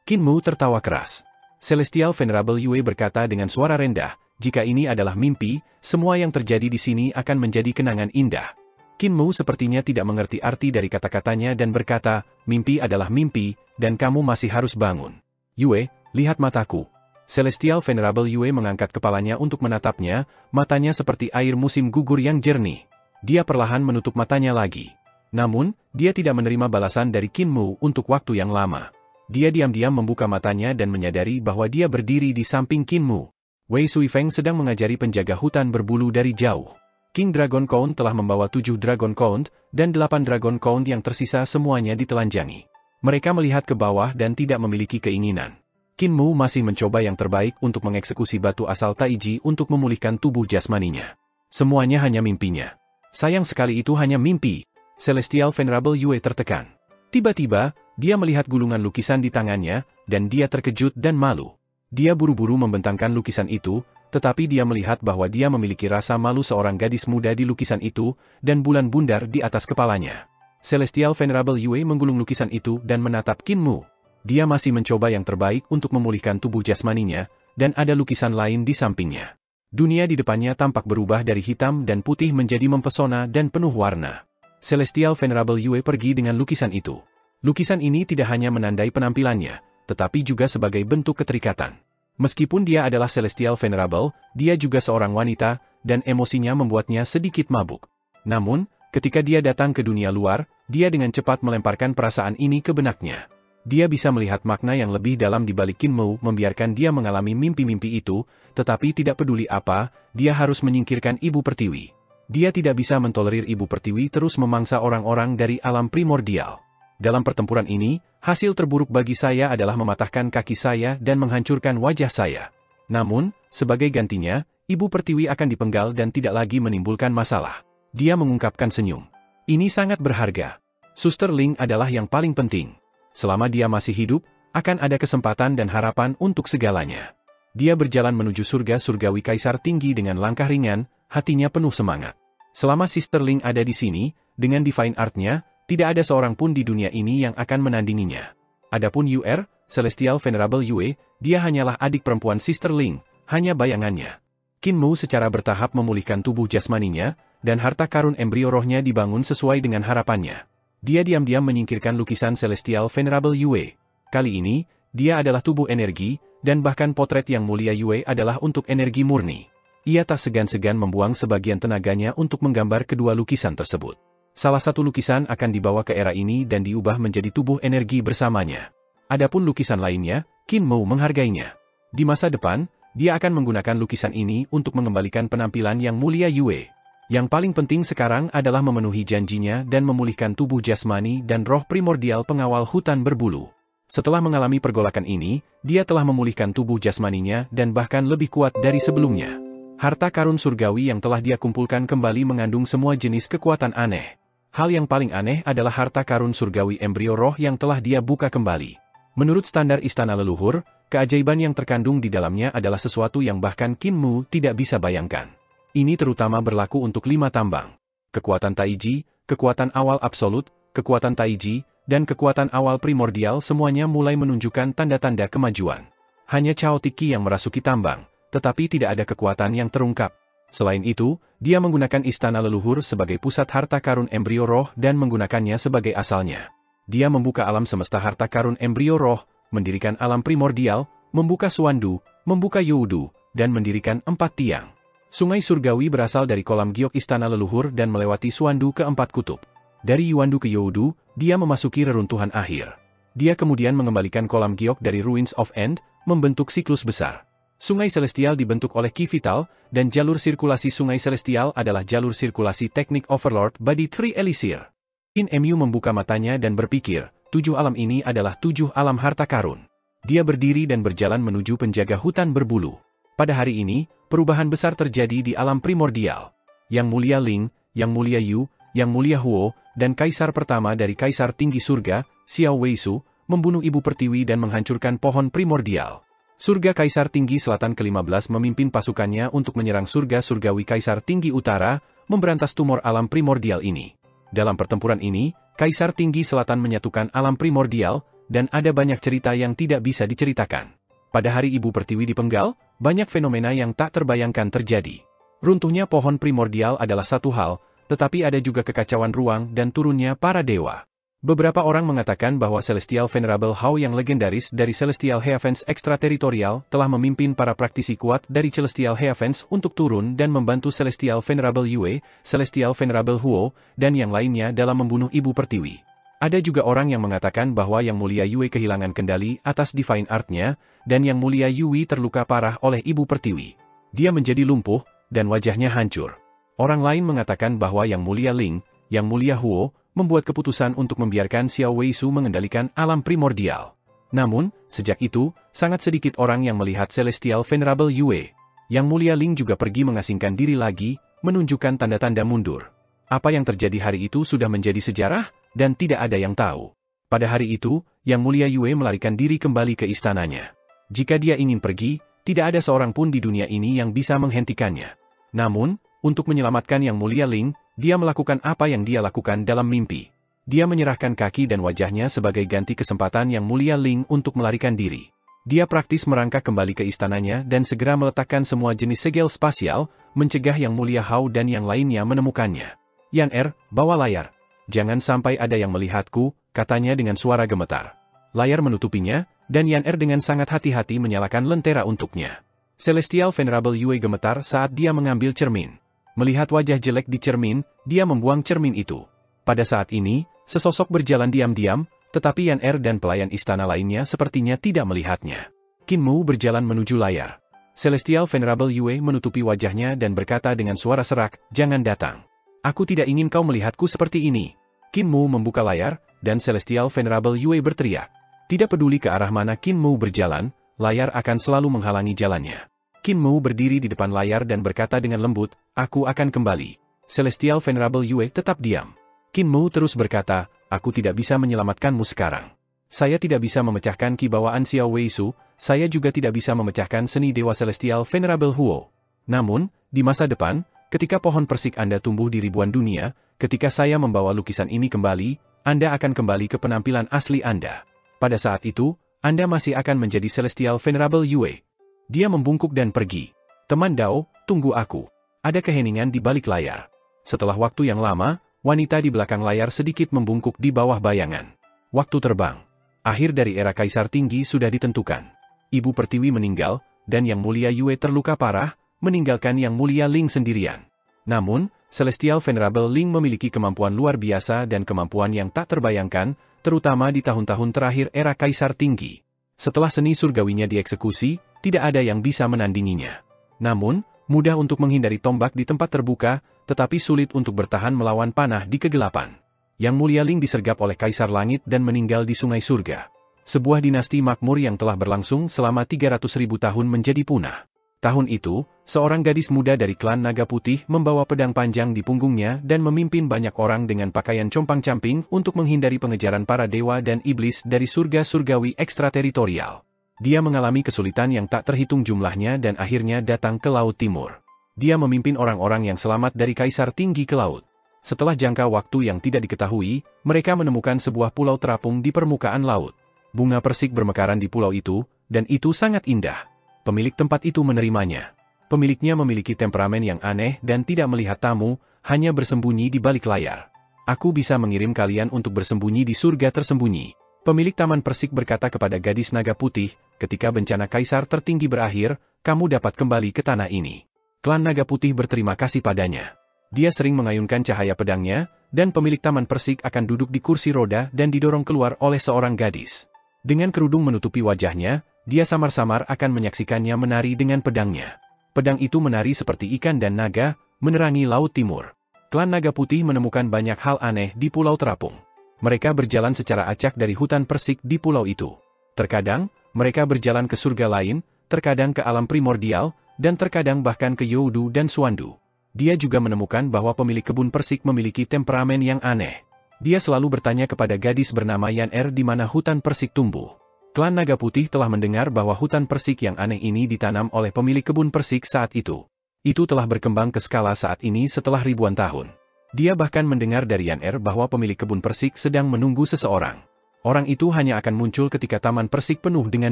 Qin Mu tertawa keras. Celestial Venerable Yue berkata dengan suara rendah, jika ini adalah mimpi, semua yang terjadi di sini akan menjadi kenangan indah. Qin Mu sepertinya tidak mengerti arti dari kata-katanya dan berkata, mimpi adalah mimpi, dan kamu masih harus bangun. Yue, lihat mataku. Celestial Venerable Yue mengangkat kepalanya untuk menatapnya, matanya seperti air musim gugur yang jernih. Dia perlahan menutup matanya lagi. Namun, dia tidak menerima balasan dari Qin Mu untuk waktu yang lama. Dia diam-diam membuka matanya dan menyadari bahwa dia berdiri di samping Qin Mu. Wei Suifeng sedang mengajari penjaga hutan berbulu dari jauh. King Dragon Count telah membawa 7 Dragon Count, dan 8 Dragon Count yang tersisa semuanya ditelanjangi. Mereka melihat ke bawah dan tidak memiliki keinginan. Qin Mu masih mencoba yang terbaik untuk mengeksekusi batu asal Taiji untuk memulihkan tubuh jasmaninya. Semuanya hanya mimpinya. Sayang sekali itu hanya mimpi. Celestial Venerable Yue tertekan. Tiba-tiba, dia melihat gulungan lukisan di tangannya, dan dia terkejut dan malu. Dia buru-buru membentangkan lukisan itu, tetapi dia melihat bahwa dia memiliki rasa malu seorang gadis muda di lukisan itu, dan bulan bundar di atas kepalanya. Celestial Venerable Yue menggulung lukisan itu dan menatap Qin Mu. Dia masih mencoba yang terbaik untuk memulihkan tubuh jasmaninya, dan ada lukisan lain di sampingnya. Dunia di depannya tampak berubah dari hitam dan putih menjadi mempesona dan penuh warna. Celestial Venerable Yue pergi dengan lukisan itu. Lukisan ini tidak hanya menandai penampilannya, tetapi juga sebagai bentuk keterikatan. Meskipun dia adalah Celestial Venerable, dia juga seorang wanita, dan emosinya membuatnya sedikit mabuk. Namun, ketika dia datang ke dunia luar, dia dengan cepat melemparkan perasaan ini ke benaknya. Dia bisa melihat makna yang lebih dalam di balik Qin Mu membiarkan dia mengalami mimpi-mimpi itu, tetapi tidak peduli apa, dia harus menyingkirkan Ibu Pertiwi. Dia tidak bisa mentolerir Ibu Pertiwi terus memangsa orang-orang dari alam primordial. Dalam pertempuran ini, hasil terburuk bagi saya adalah mematahkan kaki saya dan menghancurkan wajah saya. Namun, sebagai gantinya, Ibu Pertiwi akan dipenggal dan tidak lagi menimbulkan masalah. Dia mengungkapkan senyum. Ini sangat berharga. Suster Ling adalah yang paling penting. Selama dia masih hidup, akan ada kesempatan dan harapan untuk segalanya. Dia berjalan menuju surga surgawi Kaisar Tinggi dengan langkah ringan, hatinya penuh semangat. Selama Sister Ling ada di sini, dengan divine art-nya, tidak ada seorang pun di dunia ini yang akan menandinginya. Adapun UR, Celestial Venerable Yue, dia hanyalah adik perempuan Sister Ling, hanya bayangannya. Qin Mu secara bertahap memulihkan tubuh jasmaninya, dan harta karun embrio rohnya dibangun sesuai dengan harapannya. Dia diam-diam menyingkirkan lukisan Celestial Venerable Yue. Kali ini, dia adalah tubuh energi, dan bahkan potret yang mulia Yue adalah untuk energi murni. Ia tak segan-segan membuang sebagian tenaganya untuk menggambar kedua lukisan tersebut. Salah satu lukisan akan dibawa ke era ini dan diubah menjadi tubuh energi bersamanya. Adapun lukisan lainnya, Qin Mu menghargainya. Di masa depan, dia akan menggunakan lukisan ini untuk mengembalikan penampilan yang mulia Yue. Yang paling penting sekarang adalah memenuhi janjinya dan memulihkan tubuh jasmani dan roh primordial pengawal hutan berbulu. Setelah mengalami pergolakan ini, dia telah memulihkan tubuh jasmaninya dan bahkan lebih kuat dari sebelumnya. Harta karun surgawi yang telah dia kumpulkan kembali mengandung semua jenis kekuatan aneh. Hal yang paling aneh adalah harta karun surgawi embrio roh yang telah dia buka kembali. Menurut standar istana leluhur, keajaiban yang terkandung di dalamnya adalah sesuatu yang bahkan Qin Mu tidak bisa bayangkan. Ini terutama berlaku untuk 5 tambang. Kekuatan Taiji, kekuatan awal absolut, kekuatan Taiji, dan kekuatan awal primordial semuanya mulai menunjukkan tanda-tanda kemajuan. Hanya Chaotic Qi yang merasuki tambang, tetapi tidak ada kekuatan yang terungkap. Selain itu, dia menggunakan istana leluhur sebagai pusat harta karun embrio roh dan menggunakannya sebagai asalnya. Dia membuka alam semesta harta karun embrio roh, mendirikan alam primordial, membuka Suandu, membuka Youdu, dan mendirikan 4 tiang. Sungai surgawi berasal dari kolam giok istana leluhur dan melewati Suandu ke 4 kutub. Dari Yuandu ke Youdu, dia memasuki reruntuhan akhir. Dia kemudian mengembalikan kolam giok dari Ruins of End, membentuk siklus besar. Sungai Celestial dibentuk oleh Ki Vital, dan jalur sirkulasi Sungai Celestial adalah jalur sirkulasi teknik Overlord Body Tree Elixir. Qin Mu membuka matanya dan berpikir, 7 alam ini adalah 7 alam harta karun. Dia berdiri dan berjalan menuju penjaga hutan berbulu. Pada hari ini, perubahan besar terjadi di alam primordial. Yang mulia Ling, Yang mulia Yu, Yang mulia Huo, dan Kaisar pertama dari Kaisar Tinggi Surga, Xiao Weisu, membunuh Ibu Pertiwi dan menghancurkan pohon primordial. Surga Kaisar Tinggi Selatan ke-15 memimpin pasukannya untuk menyerang surga surgawi Kaisar Tinggi Utara, memberantas tumor alam primordial ini. Dalam pertempuran ini, Kaisar Tinggi Selatan menyatukan alam primordial, dan ada banyak cerita yang tidak bisa diceritakan. Pada hari Ibu Pertiwi dipenggal, banyak fenomena yang tak terbayangkan terjadi. Runtuhnya pohon primordial adalah satu hal, tetapi ada juga kekacauan ruang dan turunnya para dewa. Beberapa orang mengatakan bahwa Celestial Venerable Hao yang legendaris dari Celestial Heavens Extraterritorial telah memimpin para praktisi kuat dari Celestial Heavens untuk turun dan membantu Celestial Venerable Yue, Celestial Venerable Huo, dan yang lainnya dalam membunuh Ibu Pertiwi. Ada juga orang yang mengatakan bahwa Yang Mulia Yue kehilangan kendali atas Divine Art-nya, dan Yang Mulia Yue terluka parah oleh Ibu Pertiwi. Dia menjadi lumpuh, dan wajahnya hancur. Orang lain mengatakan bahwa Yang Mulia Ling, Yang Mulia Huo, membuat keputusan untuk membiarkan Xiao Weisu mengendalikan alam primordial. Namun, sejak itu, sangat sedikit orang yang melihat Celestial Venerable Yue. Yang Mulia Ling juga pergi mengasingkan diri lagi, menunjukkan tanda-tanda mundur. Apa yang terjadi hari itu sudah menjadi sejarah, dan tidak ada yang tahu. Pada hari itu, Yang Mulia Yue melarikan diri kembali ke istananya. Jika dia ingin pergi, tidak ada seorang pun di dunia ini yang bisa menghentikannya. Namun, untuk menyelamatkan Yang Mulia Ling, dia melakukan apa yang dia lakukan dalam mimpi. Dia menyerahkan kaki dan wajahnya sebagai ganti kesempatan Yang Mulia Ling untuk melarikan diri. Dia praktis merangkak kembali ke istananya dan segera meletakkan semua jenis segel spasial, mencegah Yang Mulia Hao dan yang lainnya menemukannya. Yan bawa layar. Jangan sampai ada yang melihatku, katanya dengan suara gemetar. Layar menutupinya, dan Yan dengan sangat hati-hati menyalakan lentera untuknya. Celestial Venerable Yue gemetar saat dia mengambil cermin. Melihat wajah jelek di cermin, dia membuang cermin itu. Pada saat ini, sesosok berjalan diam-diam, tetapi Yan dan pelayan istana lainnya sepertinya tidak melihatnya. Qin Mu berjalan menuju layar. Celestial Venerable Yue menutupi wajahnya dan berkata dengan suara serak, "Jangan datang. Aku tidak ingin kau melihatku seperti ini." Qin Mu membuka layar, dan Celestial Venerable Yue berteriak. Tidak peduli ke arah mana Qin Mu berjalan, layar akan selalu menghalangi jalannya. Qin Mu berdiri di depan layar dan berkata dengan lembut, "Aku akan kembali." Celestial Venerable Yue tetap diam. Qin Mu terus berkata, "Aku tidak bisa menyelamatkanmu sekarang. Saya tidak bisa memecahkan ki bawaan Xiao Weisu, saya juga tidak bisa memecahkan seni Dewa Celestial Venerable Huo. Namun, di masa depan, ketika pohon persik Anda tumbuh di ribuan dunia, ketika saya membawa lukisan ini kembali, Anda akan kembali ke penampilan asli Anda. Pada saat itu, Anda masih akan menjadi Celestial Venerable Yue." Dia membungkuk dan pergi. "Teman Dao, tunggu aku." Ada keheningan di balik layar. Setelah waktu yang lama, wanita di belakang layar sedikit membungkuk di bawah bayangan. Waktu terbang. Akhir dari era Kaisar Tinggi sudah ditentukan. Ibu Pertiwi meninggal, dan Yang Mulia Yue terluka parah, meninggalkan Yang Mulia Ling sendirian. Namun, Celestial Venerable Ling memiliki kemampuan luar biasa dan kemampuan yang tak terbayangkan, terutama di tahun-tahun terakhir era Kaisar Tinggi. Setelah seni surgawinya dieksekusi, tidak ada yang bisa menandinginya. Namun, mudah untuk menghindari tombak di tempat terbuka, tetapi sulit untuk bertahan melawan panah di kegelapan. Yang Mulia Ling disergap oleh Kaisar Langit dan meninggal di Sungai Surga. Sebuah dinasti makmur yang telah berlangsung selama 300.000 tahun menjadi punah. Tahun itu, seorang gadis muda dari klan Naga Putih membawa pedang panjang di punggungnya dan memimpin banyak orang dengan pakaian compang-camping untuk menghindari pengejaran para dewa dan iblis dari surga surgawi ekstrateritorial. Dia mengalami kesulitan yang tak terhitung jumlahnya dan akhirnya datang ke Laut Timur. Dia memimpin orang-orang yang selamat dari Kaisar Tinggi ke laut. Setelah jangka waktu yang tidak diketahui, mereka menemukan sebuah pulau terapung di permukaan laut. Bunga persik bermekaran di pulau itu, dan itu sangat indah. Pemilik tempat itu menerimanya. Pemiliknya memiliki temperamen yang aneh dan tidak melihat tamu, hanya bersembunyi di balik layar. "Aku bisa mengirim kalian untuk bersembunyi di surga tersembunyi." Pemilik Taman Persik berkata kepada gadis naga putih, "Ketika bencana Kaisar tertinggi berakhir, kamu dapat kembali ke tanah ini." Klan Naga Putih berterima kasih padanya. Dia sering mengayunkan cahaya pedangnya, dan pemilik Taman Persik akan duduk di kursi roda dan didorong keluar oleh seorang gadis. Dengan kerudung menutupi wajahnya, dia samar-samar akan menyaksikannya menari dengan pedangnya. Pedang itu menari seperti ikan dan naga, menerangi Laut Timur. Klan Naga Putih menemukan banyak hal aneh di Pulau Terapung. Mereka berjalan secara acak dari hutan persik di pulau itu. Terkadang, mereka berjalan ke surga lain, terkadang ke alam primordial, dan terkadang bahkan ke Youdu dan Suandu. Dia juga menemukan bahwa pemilik kebun persik memiliki temperamen yang aneh. Dia selalu bertanya kepada gadis bernama Yan di mana hutan persik tumbuh. Klan Naga Putih telah mendengar bahwa hutan persik yang aneh ini ditanam oleh pemilik kebun persik saat itu. Itu telah berkembang ke skala saat ini setelah ribuan tahun. Dia bahkan mendengar dari Yan bahwa pemilik kebun persik sedang menunggu seseorang. Orang itu hanya akan muncul ketika taman persik penuh dengan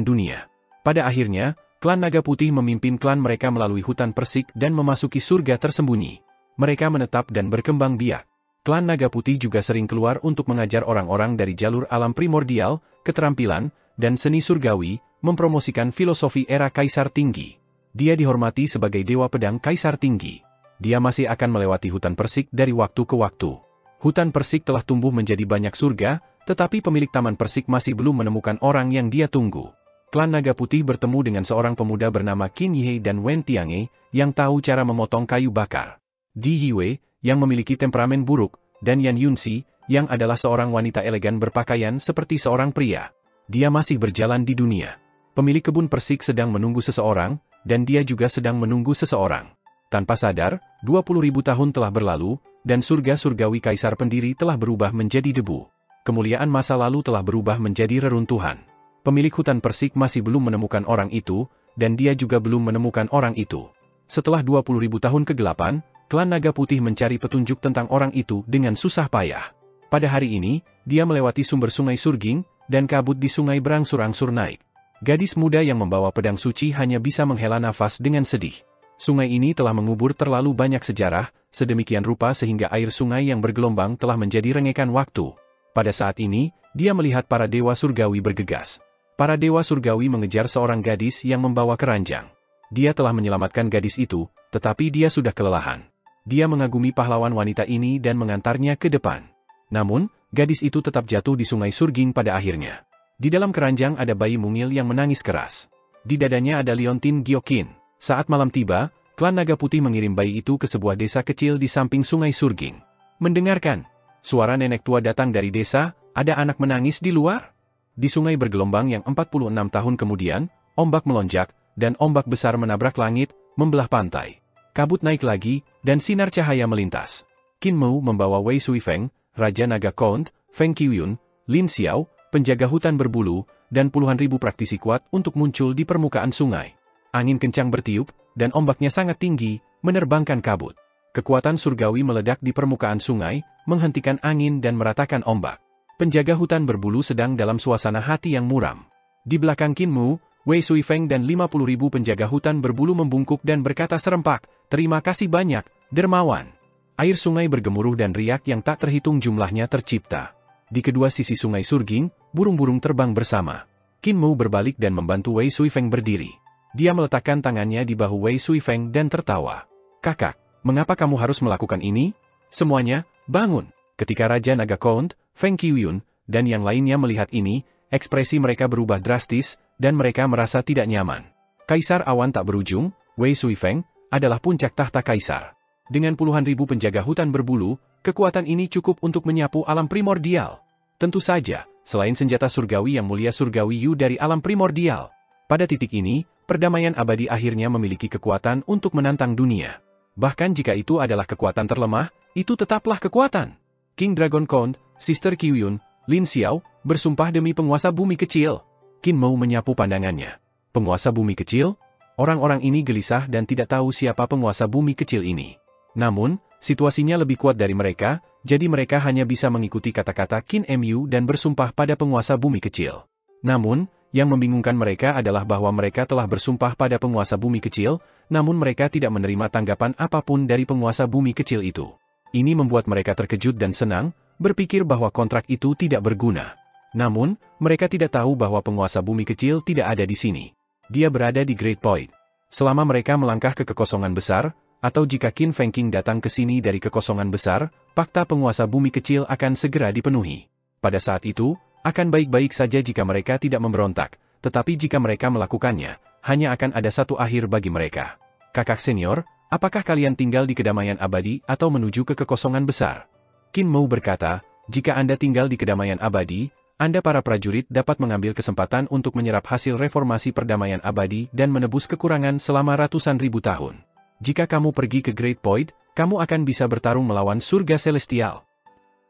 dunia. Pada akhirnya, klan Naga Putih memimpin klan mereka melalui hutan persik dan memasuki surga tersembunyi. Mereka menetap dan berkembang biak. Klan Naga Putih juga sering keluar untuk mengajar orang-orang dari jalur alam primordial, keterampilan, dan seni surgawi, mempromosikan filosofi era Kaisar Tinggi. Dia dihormati sebagai Dewa Pedang Kaisar Tinggi. Dia masih akan melewati hutan persik dari waktu ke waktu. Hutan persik telah tumbuh menjadi banyak surga, tetapi pemilik taman persik masih belum menemukan orang yang dia tunggu. Klan Naga Putih bertemu dengan seorang pemuda bernama Qin Yihei dan Wen Tiange, yang tahu cara memotong kayu bakar. Di Yue, yang memiliki temperamen buruk, dan Yan Yunxi, yang adalah seorang wanita elegan berpakaian seperti seorang pria. Dia masih berjalan di dunia. Pemilik kebun persik sedang menunggu seseorang, dan dia juga sedang menunggu seseorang. Tanpa sadar, 20.000 tahun telah berlalu, dan surga surgawi Kaisar Pendiri telah berubah menjadi debu. Kemuliaan masa lalu telah berubah menjadi reruntuhan. Pemilik hutan persik masih belum menemukan orang itu, dan dia juga belum menemukan orang itu. Setelah 20.000 tahun kegelapan, Klan Naga Putih mencari petunjuk tentang orang itu dengan susah payah. Pada hari ini, dia melewati sumber sungai Surging, dan kabut di sungai berangsur-angsur naik. Gadis muda yang membawa pedang suci hanya bisa menghela nafas dengan sedih. Sungai ini telah mengubur terlalu banyak sejarah, sedemikian rupa sehingga air sungai yang bergelombang telah menjadi rengekan waktu. Pada saat ini, dia melihat para dewa surgawi bergegas. Para dewa surgawi mengejar seorang gadis yang membawa keranjang. Dia telah menyelamatkan gadis itu, tetapi dia sudah kelelahan. Dia mengagumi pahlawan wanita ini dan mengantarnya ke depan. Namun, gadis itu tetap jatuh di sungai Surging pada akhirnya. Di dalam keranjang ada bayi mungil yang menangis keras. Di dadanya ada liontin Gyokin. Saat malam tiba, Klan Naga Putih mengirim bayi itu ke sebuah desa kecil di samping sungai Surging. Mendengarkan, suara nenek tua datang dari desa, ada anak menangis di luar? Di sungai bergelombang yang 46 tahun kemudian, ombak melonjak, dan ombak besar menabrak langit, membelah pantai. Kabut naik lagi, dan sinar cahaya melintas. Qin Mu membawa Wei Suifeng, Raja Naga Count, Feng Qiuyun, Lin Xiao, penjaga hutan berbulu, dan puluhan ribu praktisi kuat untuk muncul di permukaan sungai. Angin kencang bertiup, dan ombaknya sangat tinggi, menerbangkan kabut. Kekuatan surgawi meledak di permukaan sungai, menghentikan angin dan meratakan ombak. Penjaga hutan berbulu sedang dalam suasana hati yang muram. Di belakang Qin Mu, Wei Suifeng dan 50.000 penjaga hutan berbulu membungkuk dan berkata serempak, "Terima kasih banyak, dermawan." Air sungai bergemuruh dan riak yang tak terhitung jumlahnya tercipta. Di kedua sisi sungai Surging, burung-burung terbang bersama. Qin Mu berbalik dan membantu Wei Suifeng berdiri. Dia meletakkan tangannya di bahu Wei Suifeng dan tertawa. "Kakak, mengapa kamu harus melakukan ini? Semuanya, bangun." Ketika Raja Naga Count, Feng Qiuyun, dan yang lainnya melihat ini, ekspresi mereka berubah drastis, dan mereka merasa tidak nyaman. Kaisar awan tak berujung, Wei Suifeng, adalah puncak tahta kaisar. Dengan puluhan ribu penjaga hutan berbulu, kekuatan ini cukup untuk menyapu alam primordial. Tentu saja, selain senjata surgawi yang mulia surgawi Yu dari alam primordial. Pada titik ini, perdamaian abadi akhirnya memiliki kekuatan untuk menantang dunia. Bahkan jika itu adalah kekuatan terlemah, itu tetaplah kekuatan. King Dragon Count, Sister Qiuyun, Lin Xiao, bersumpah demi penguasa bumi kecil. Qin Mu menyapu pandangannya. Penguasa bumi kecil? Orang-orang ini gelisah dan tidak tahu siapa penguasa bumi kecil ini. Namun, situasinya lebih kuat dari mereka, jadi mereka hanya bisa mengikuti kata-kata Qin Mu dan bersumpah pada penguasa bumi kecil. Namun, yang membingungkan mereka adalah bahwa mereka telah bersumpah pada penguasa bumi kecil, namun mereka tidak menerima tanggapan apapun dari penguasa bumi kecil itu. Ini membuat mereka terkejut dan senang, berpikir bahwa kontrak itu tidak berguna. Namun, mereka tidak tahu bahwa penguasa bumi kecil tidak ada di sini. Dia berada di Great Point. Selama mereka melangkah ke kekosongan besar, atau jika Qin Fengqing datang ke sini dari kekosongan besar, fakta penguasa bumi kecil akan segera dipenuhi. Pada saat itu, akan baik-baik saja jika mereka tidak memberontak, tetapi jika mereka melakukannya, hanya akan ada satu akhir bagi mereka. Kakak senior, apakah kalian tinggal di kedamaian abadi atau menuju ke kekosongan besar? Qin Mu berkata, jika Anda tinggal di kedamaian abadi, Anda para prajurit dapat mengambil kesempatan untuk menyerap hasil reformasi perdamaian abadi dan menebus kekurangan selama ratusan ribu tahun. Jika kamu pergi ke Great Point, kamu akan bisa bertarung melawan surga celestial.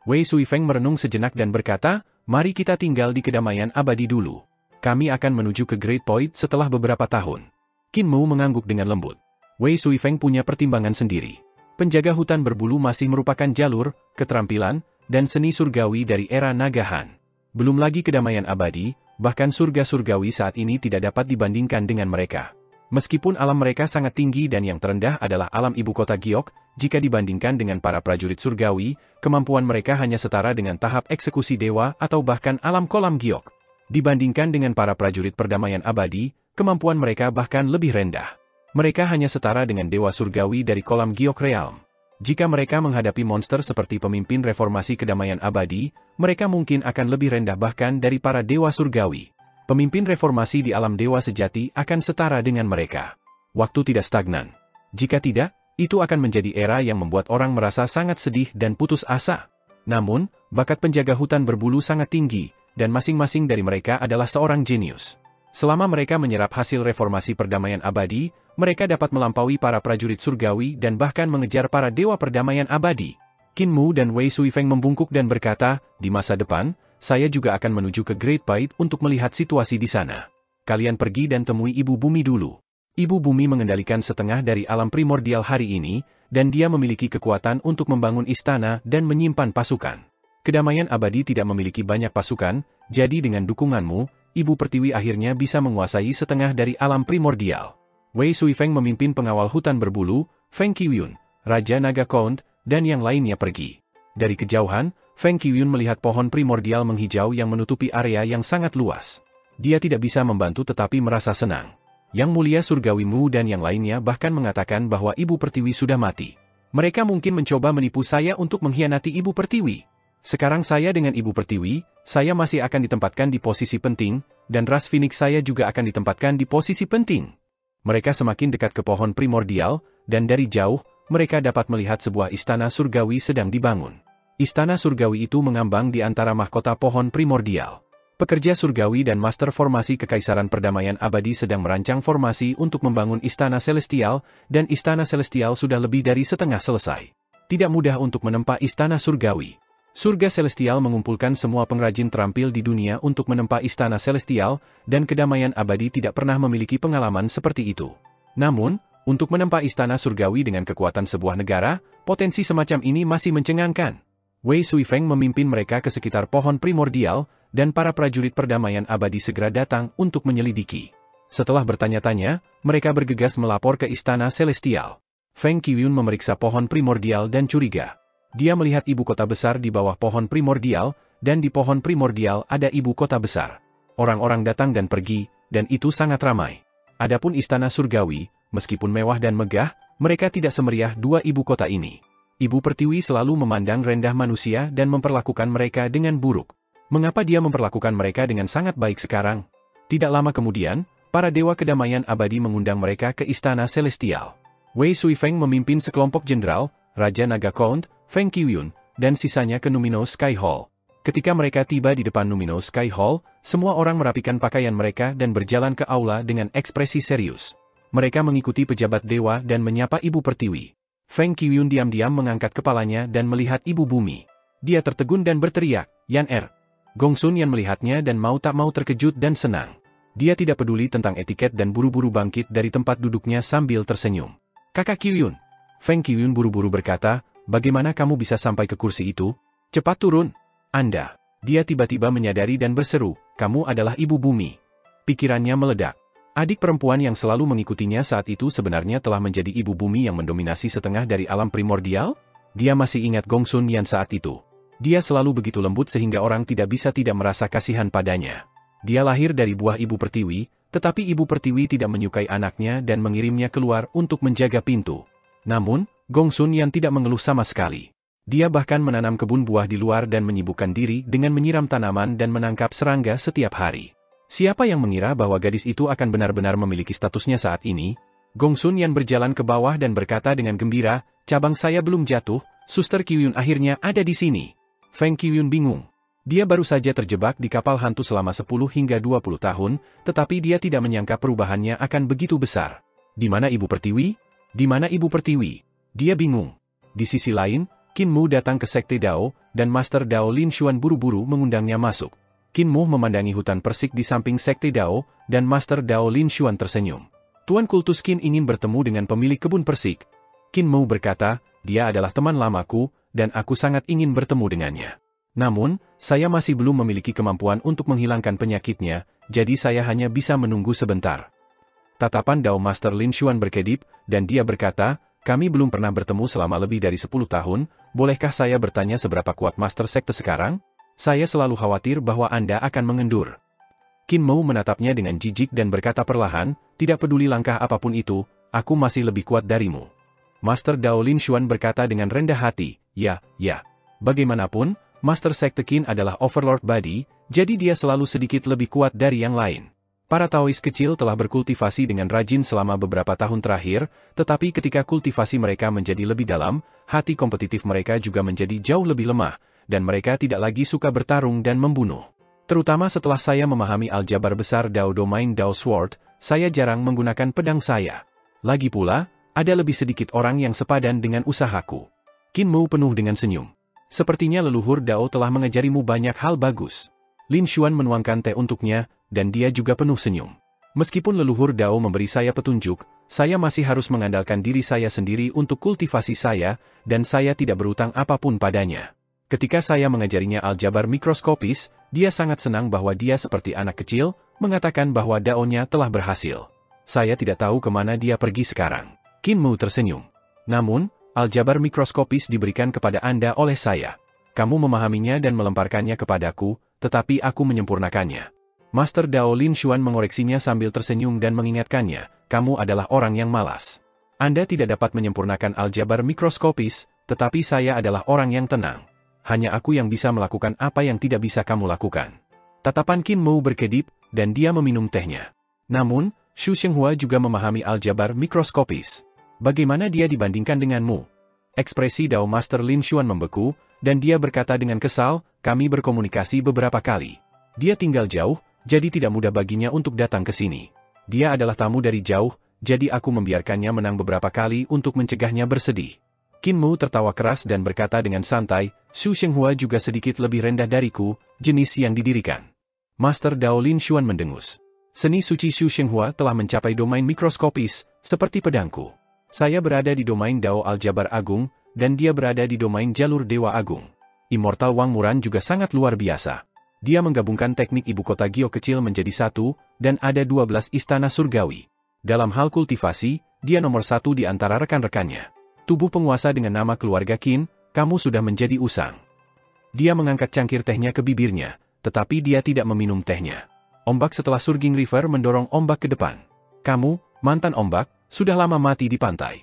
Wei Suifeng merenung sejenak dan berkata, mari kita tinggal di kedamaian abadi dulu. Kami akan menuju ke Great Point setelah beberapa tahun. Qin Mu mengangguk dengan lembut. Wei Suifeng punya pertimbangan sendiri. Penjaga hutan berbulu masih merupakan jalur, keterampilan, dan seni surgawi dari era Naga Han. Belum lagi kedamaian abadi, bahkan surga surgawi saat ini tidak dapat dibandingkan dengan mereka. Meskipun alam mereka sangat tinggi dan yang terendah adalah alam ibu kota Giok, jika dibandingkan dengan para prajurit surgawi, kemampuan mereka hanya setara dengan tahap eksekusi dewa atau bahkan alam kolam Giok. Dibandingkan dengan para prajurit perdamaian abadi, kemampuan mereka bahkan lebih rendah. Mereka hanya setara dengan dewa surgawi dari kolam Giok Realm. Jika mereka menghadapi monster seperti pemimpin reformasi kedamaian abadi, mereka mungkin akan lebih rendah bahkan dari para dewa surgawi. Pemimpin reformasi di alam dewa sejati akan setara dengan mereka. Waktu tidak stagnan. Jika tidak, itu akan menjadi era yang membuat orang merasa sangat sedih dan putus asa. Namun, bakat penjaga hutan berbulu sangat tinggi, dan masing-masing dari mereka adalah seorang jenius. Selama mereka menyerap hasil reformasi perdamaian abadi, mereka dapat melampaui para prajurit surgawi dan bahkan mengejar para dewa perdamaian abadi. Qin Mu dan Wei Suifeng membungkuk dan berkata, di masa depan, saya juga akan menuju ke Great Bite untuk melihat situasi di sana. Kalian pergi dan temui Ibu Bumi dulu. Ibu Bumi mengendalikan setengah dari alam primordial hari ini, dan dia memiliki kekuatan untuk membangun istana dan menyimpan pasukan. Kedamaian abadi tidak memiliki banyak pasukan, jadi dengan dukunganmu, Ibu Pertiwi akhirnya bisa menguasai setengah dari alam primordial. Wei Suifeng memimpin pengawal hutan berbulu, Feng Qiuyun, Raja Naga Count, dan yang lainnya pergi. Dari kejauhan, Feng Qiuyun melihat pohon primordial menghijau yang menutupi area yang sangat luas. Dia tidak bisa membantu tetapi merasa senang. Yang Mulia Surgawi Mu dan yang lainnya bahkan mengatakan bahwa Ibu Pertiwi sudah mati. Mereka mungkin mencoba menipu saya untuk mengkhianati Ibu Pertiwi. Sekarang saya dengan Ibu Pertiwi, saya masih akan ditempatkan di posisi penting, dan ras Phoenix saya juga akan ditempatkan di posisi penting. Mereka semakin dekat ke pohon primordial, dan dari jauh, mereka dapat melihat sebuah istana surgawi sedang dibangun. Istana surgawi itu mengambang di antara mahkota pohon primordial. Pekerja surgawi dan master formasi Kekaisaran Perdamaian Abadi sedang merancang formasi untuk membangun istana celestial, dan istana celestial sudah lebih dari setengah selesai. Tidak mudah untuk menempa istana surgawi. Surga celestial mengumpulkan semua pengrajin terampil di dunia untuk menempa istana celestial, dan kedamaian abadi tidak pernah memiliki pengalaman seperti itu. Namun, untuk menempa istana surgawi dengan kekuatan sebuah negara, potensi semacam ini masih mencengangkan. Wei Suifeng memimpin mereka ke sekitar pohon primordial, dan para prajurit perdamaian abadi segera datang untuk menyelidiki. Setelah bertanya-tanya, mereka bergegas melapor ke istana celestial. Feng Qiuyun memeriksa pohon primordial dan curiga. Dia melihat ibu kota besar di bawah pohon primordial, dan di pohon primordial ada ibu kota besar. Orang-orang datang dan pergi, dan itu sangat ramai. Adapun istana surgawi, meskipun mewah dan megah, mereka tidak semeriah dua ibu kota ini. Ibu Pertiwi selalu memandang rendah manusia dan memperlakukan mereka dengan buruk. Mengapa dia memperlakukan mereka dengan sangat baik sekarang? Tidak lama kemudian, para dewa kedamaian abadi mengundang mereka ke istana celestial. Wei Suifeng memimpin sekelompok jenderal, Raja Naga Count, Feng Qiuyun, dan sisanya ke Numino Sky Hall. Ketika mereka tiba di depan Numino Sky Hall, semua orang merapikan pakaian mereka dan berjalan ke aula dengan ekspresi serius. Mereka mengikuti pejabat dewa dan menyapa Ibu Pertiwi. Feng Qiuyun diam-diam mengangkat kepalanya dan melihat Ibu Bumi. Dia tertegun dan berteriak, "Yan Er." Gongsun Yan melihatnya dan mau tak mau terkejut dan senang. Dia tidak peduli tentang etiket dan buru-buru bangkit dari tempat duduknya sambil tersenyum. "Kakak Qiuyun." Feng Qiuyun buru-buru berkata, "Bagaimana kamu bisa sampai ke kursi itu? Cepat turun. Anda." Dia tiba-tiba menyadari dan berseru, "Kamu adalah Ibu Bumi." Pikirannya meledak. Adik perempuan yang selalu mengikutinya saat itu sebenarnya telah menjadi Ibu Bumi yang mendominasi setengah dari alam primordial? Dia masih ingat Gongsun Yan saat itu. Dia selalu begitu lembut sehingga orang tidak bisa tidak merasa kasihan padanya. Dia lahir dari buah Ibu Pertiwi, tetapi Ibu Pertiwi tidak menyukai anaknya dan mengirimnya keluar untuk menjaga pintu. Namun, Gongsun Yan tidak mengeluh sama sekali. Dia bahkan menanam kebun buah di luar dan menyibukkan diri dengan menyiram tanaman dan menangkap serangga setiap hari. Siapa yang mengira bahwa gadis itu akan benar-benar memiliki statusnya saat ini? Gongsun Yan berjalan ke bawah dan berkata dengan gembira, "Cabang saya belum jatuh, Suster Qiuyun akhirnya ada di sini." Feng Qiuyun bingung. Dia baru saja terjebak di kapal hantu selama 10 hingga 20 tahun, tetapi dia tidak menyangka perubahannya akan begitu besar. Di mana Ibu Pertiwi? Di mana Ibu Pertiwi? Dia bingung. Di sisi lain, Qin Mu datang ke Sekte Dao, dan Master Dao Lin Xuan buru-buru mengundangnya masuk. Qin Mu memandangi hutan persik di samping Sekte Dao, dan Master Dao Lin Xuan tersenyum. "Tuan Kultus Qin ingin bertemu dengan pemilik kebun persik." Qin Mu berkata, "Dia adalah teman lamaku, dan aku sangat ingin bertemu dengannya. Namun, saya masih belum memiliki kemampuan untuk menghilangkan penyakitnya, jadi saya hanya bisa menunggu sebentar." Tatapan Dao Master Lin Xuan berkedip, dan dia berkata, kami belum pernah bertemu selama lebih dari 10 tahun, bolehkah saya bertanya seberapa kuat Master Sekte sekarang? Saya selalu khawatir bahwa Anda akan mengendur. Qin Mu menatapnya dengan jijik dan berkata perlahan, tidak peduli langkah apapun itu, aku masih lebih kuat darimu. Master Dao Lin Xuan berkata dengan rendah hati, ya. Bagaimanapun, Master Sekte Qin adalah Overlord Body, jadi dia selalu sedikit lebih kuat dari yang lain. Para Taois kecil telah berkultivasi dengan rajin selama beberapa tahun terakhir, tetapi ketika kultivasi mereka menjadi lebih dalam, hati kompetitif mereka juga menjadi jauh lebih lemah, dan mereka tidak lagi suka bertarung dan membunuh. Terutama setelah saya memahami aljabar besar Dao Domain Dao Sword, saya jarang menggunakan pedang saya. Lagi pula, ada lebih sedikit orang yang sepadan dengan usahaku. Qin Mu penuh dengan senyum. Sepertinya leluhur Dao telah mengajarimu banyak hal bagus. Lin Xuan menuangkan teh untuknya, dan dia juga penuh senyum. Meskipun leluhur Dao memberi saya petunjuk, saya masih harus mengandalkan diri saya sendiri untuk kultivasi saya, dan saya tidak berutang apapun padanya. Ketika saya mengajarinya aljabar mikroskopis, dia sangat senang bahwa dia seperti anak kecil, mengatakan bahwa Dao-nya telah berhasil. Saya tidak tahu kemana dia pergi sekarang. Qin Mu tersenyum. Namun, aljabar mikroskopis diberikan kepada Anda oleh saya. Kamu memahaminya dan melemparkannya kepadaku, tetapi aku menyempurnakannya. Master Dao Lin Xuan mengoreksinya sambil tersenyum dan mengingatkannya, kamu adalah orang yang malas. Anda tidak dapat menyempurnakan aljabar mikroskopis, tetapi saya adalah orang yang tenang. Hanya aku yang bisa melakukan apa yang tidak bisa kamu lakukan. Tatapan Qin Mu berkedip, dan dia meminum tehnya. Namun, Xu Shenghua juga memahami aljabar mikroskopis. Bagaimana dia dibandingkan denganmu? Ekspresi Dao Master Lin Xuan membeku, dan dia berkata dengan kesal, kami berkomunikasi beberapa kali. Dia tinggal jauh, jadi tidak mudah baginya untuk datang ke sini. Dia adalah tamu dari jauh, jadi aku membiarkannya menang beberapa kali untuk mencegahnya bersedih. Qin Mu tertawa keras dan berkata dengan santai, Xu Shenghua juga sedikit lebih rendah dariku, jenis yang didirikan. Master Dao Lin Xuan mendengus. Seni suci Xu Shenghua telah mencapai domain mikroskopis, seperti pedangku. Saya berada di domain Dao Aljabar Agung, dan dia berada di domain Jalur Dewa Agung. Immortal Wang Muran juga sangat luar biasa. Dia menggabungkan teknik ibu kota Gio kecil menjadi satu, dan ada 12 istana surgawi. Dalam hal kultivasi, dia nomor 1 di antara rekan-rekannya. Tubuh penguasa dengan nama keluarga Qin, kamu sudah menjadi usang. Dia mengangkat cangkir tehnya ke bibirnya, tetapi dia tidak meminum tehnya. Ombak setelah Surging River mendorong ombak ke depan. Kamu, mantan ombak, sudah lama mati di pantai.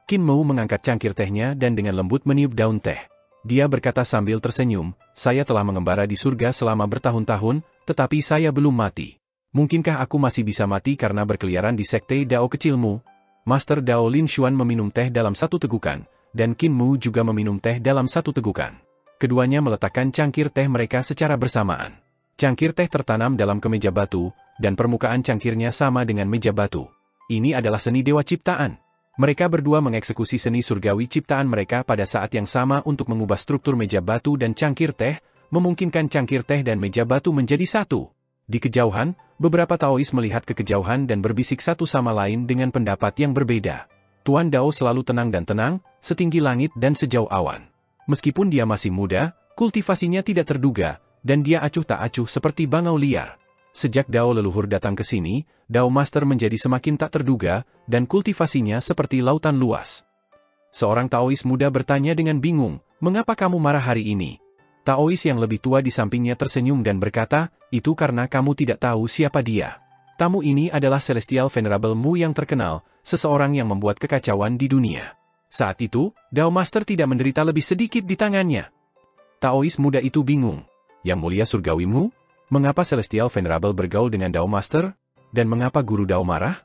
Qin Mu mengangkat cangkir tehnya dan dengan lembut meniup daun teh. Dia berkata sambil tersenyum, saya telah mengembara di surga selama bertahun-tahun, tetapi saya belum mati. Mungkinkah aku masih bisa mati karena berkeliaran di sekte Dao kecilmu? Master Dao Lin Xuan meminum teh dalam satu tegukan, dan Qin Mu juga meminum teh dalam satu tegukan. Keduanya meletakkan cangkir teh mereka secara bersamaan. Cangkir teh tertanam dalam kemeja batu, dan permukaan cangkirnya sama dengan meja batu. Ini adalah seni dewa ciptaan. Mereka berdua mengeksekusi seni surgawi ciptaan mereka pada saat yang sama untuk mengubah struktur meja batu dan cangkir teh, memungkinkan cangkir teh dan meja batu menjadi satu. Di kejauhan, beberapa Taois melihat ke kejauhan dan berbisik satu sama lain dengan pendapat yang berbeda. Tuan Dao selalu tenang dan tenang, setinggi langit dan sejauh awan. Meskipun dia masih muda, kultivasinya tidak terduga, dan dia acuh tak acuh seperti bangau liar. Sejak Dao leluhur datang ke sini, Dao Master menjadi semakin tak terduga, dan kultivasinya seperti lautan luas. Seorang Taois muda bertanya dengan bingung, mengapa kamu marah hari ini? Taois yang lebih tua di sampingnya tersenyum dan berkata, itu karena kamu tidak tahu siapa dia. Tamu ini adalah Celestial Venerable Mu yang terkenal, seseorang yang membuat kekacauan di dunia. Saat itu, Dao Master tidak menderita lebih sedikit di tangannya. Taois muda itu bingung. Yang mulia surgawi Mu? Mengapa Celestial Venerable bergaul dengan Dao Master? Dan mengapa Guru Dao marah?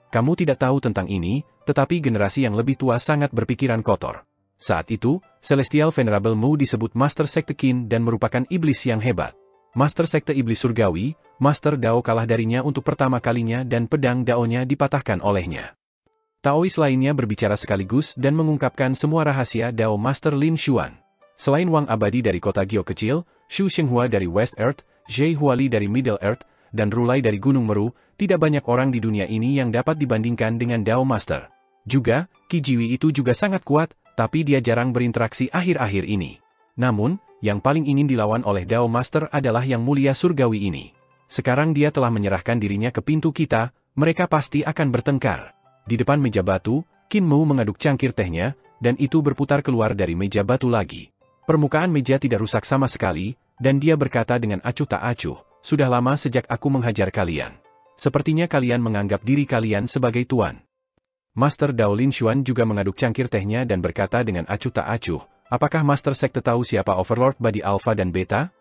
Kamu tidak tahu tentang ini, tetapi generasi yang lebih tua sangat berpikiran kotor. Saat itu, Celestial Venerable Mu disebut Master Sekte Qin dan merupakan iblis yang hebat. Master Sekte Iblis Surgawi, Master Dao kalah darinya untuk pertama kalinya dan pedang Dao-nya dipatahkan olehnya. Taois lainnya berbicara sekaligus dan mengungkapkan semua rahasia Dao Master Lin Xuan. Selain Wang Abadi dari kota Gio kecil, Xu Shenghua dari West Earth, Zhe Huali dari Middle Earth, dan Rulai dari Gunung Meru, tidak banyak orang di dunia ini yang dapat dibandingkan dengan Dao Master. Juga, Qi Jiwi itu juga sangat kuat, tapi dia jarang berinteraksi akhir-akhir ini. Namun, yang paling ingin dilawan oleh Dao Master adalah yang mulia surgawi ini. Sekarang dia telah menyerahkan dirinya ke pintu kita, Mereka pasti akan bertengkar. Di depan meja batu, Qin Mu mengaduk cangkir tehnya, dan itu berputar keluar dari meja batu lagi. Permukaan meja tidak rusak sama sekali, dan dia berkata dengan acuh tak acuh, "Sudah lama sejak aku menghajar kalian. Sepertinya kalian menganggap diri kalian sebagai tuan." Master Dao Lin Xuan juga mengaduk cangkir tehnya dan berkata dengan acuh tak acuh, "Apakah Master Sekte tahu siapa Overlord Badi Alpha dan Beta?"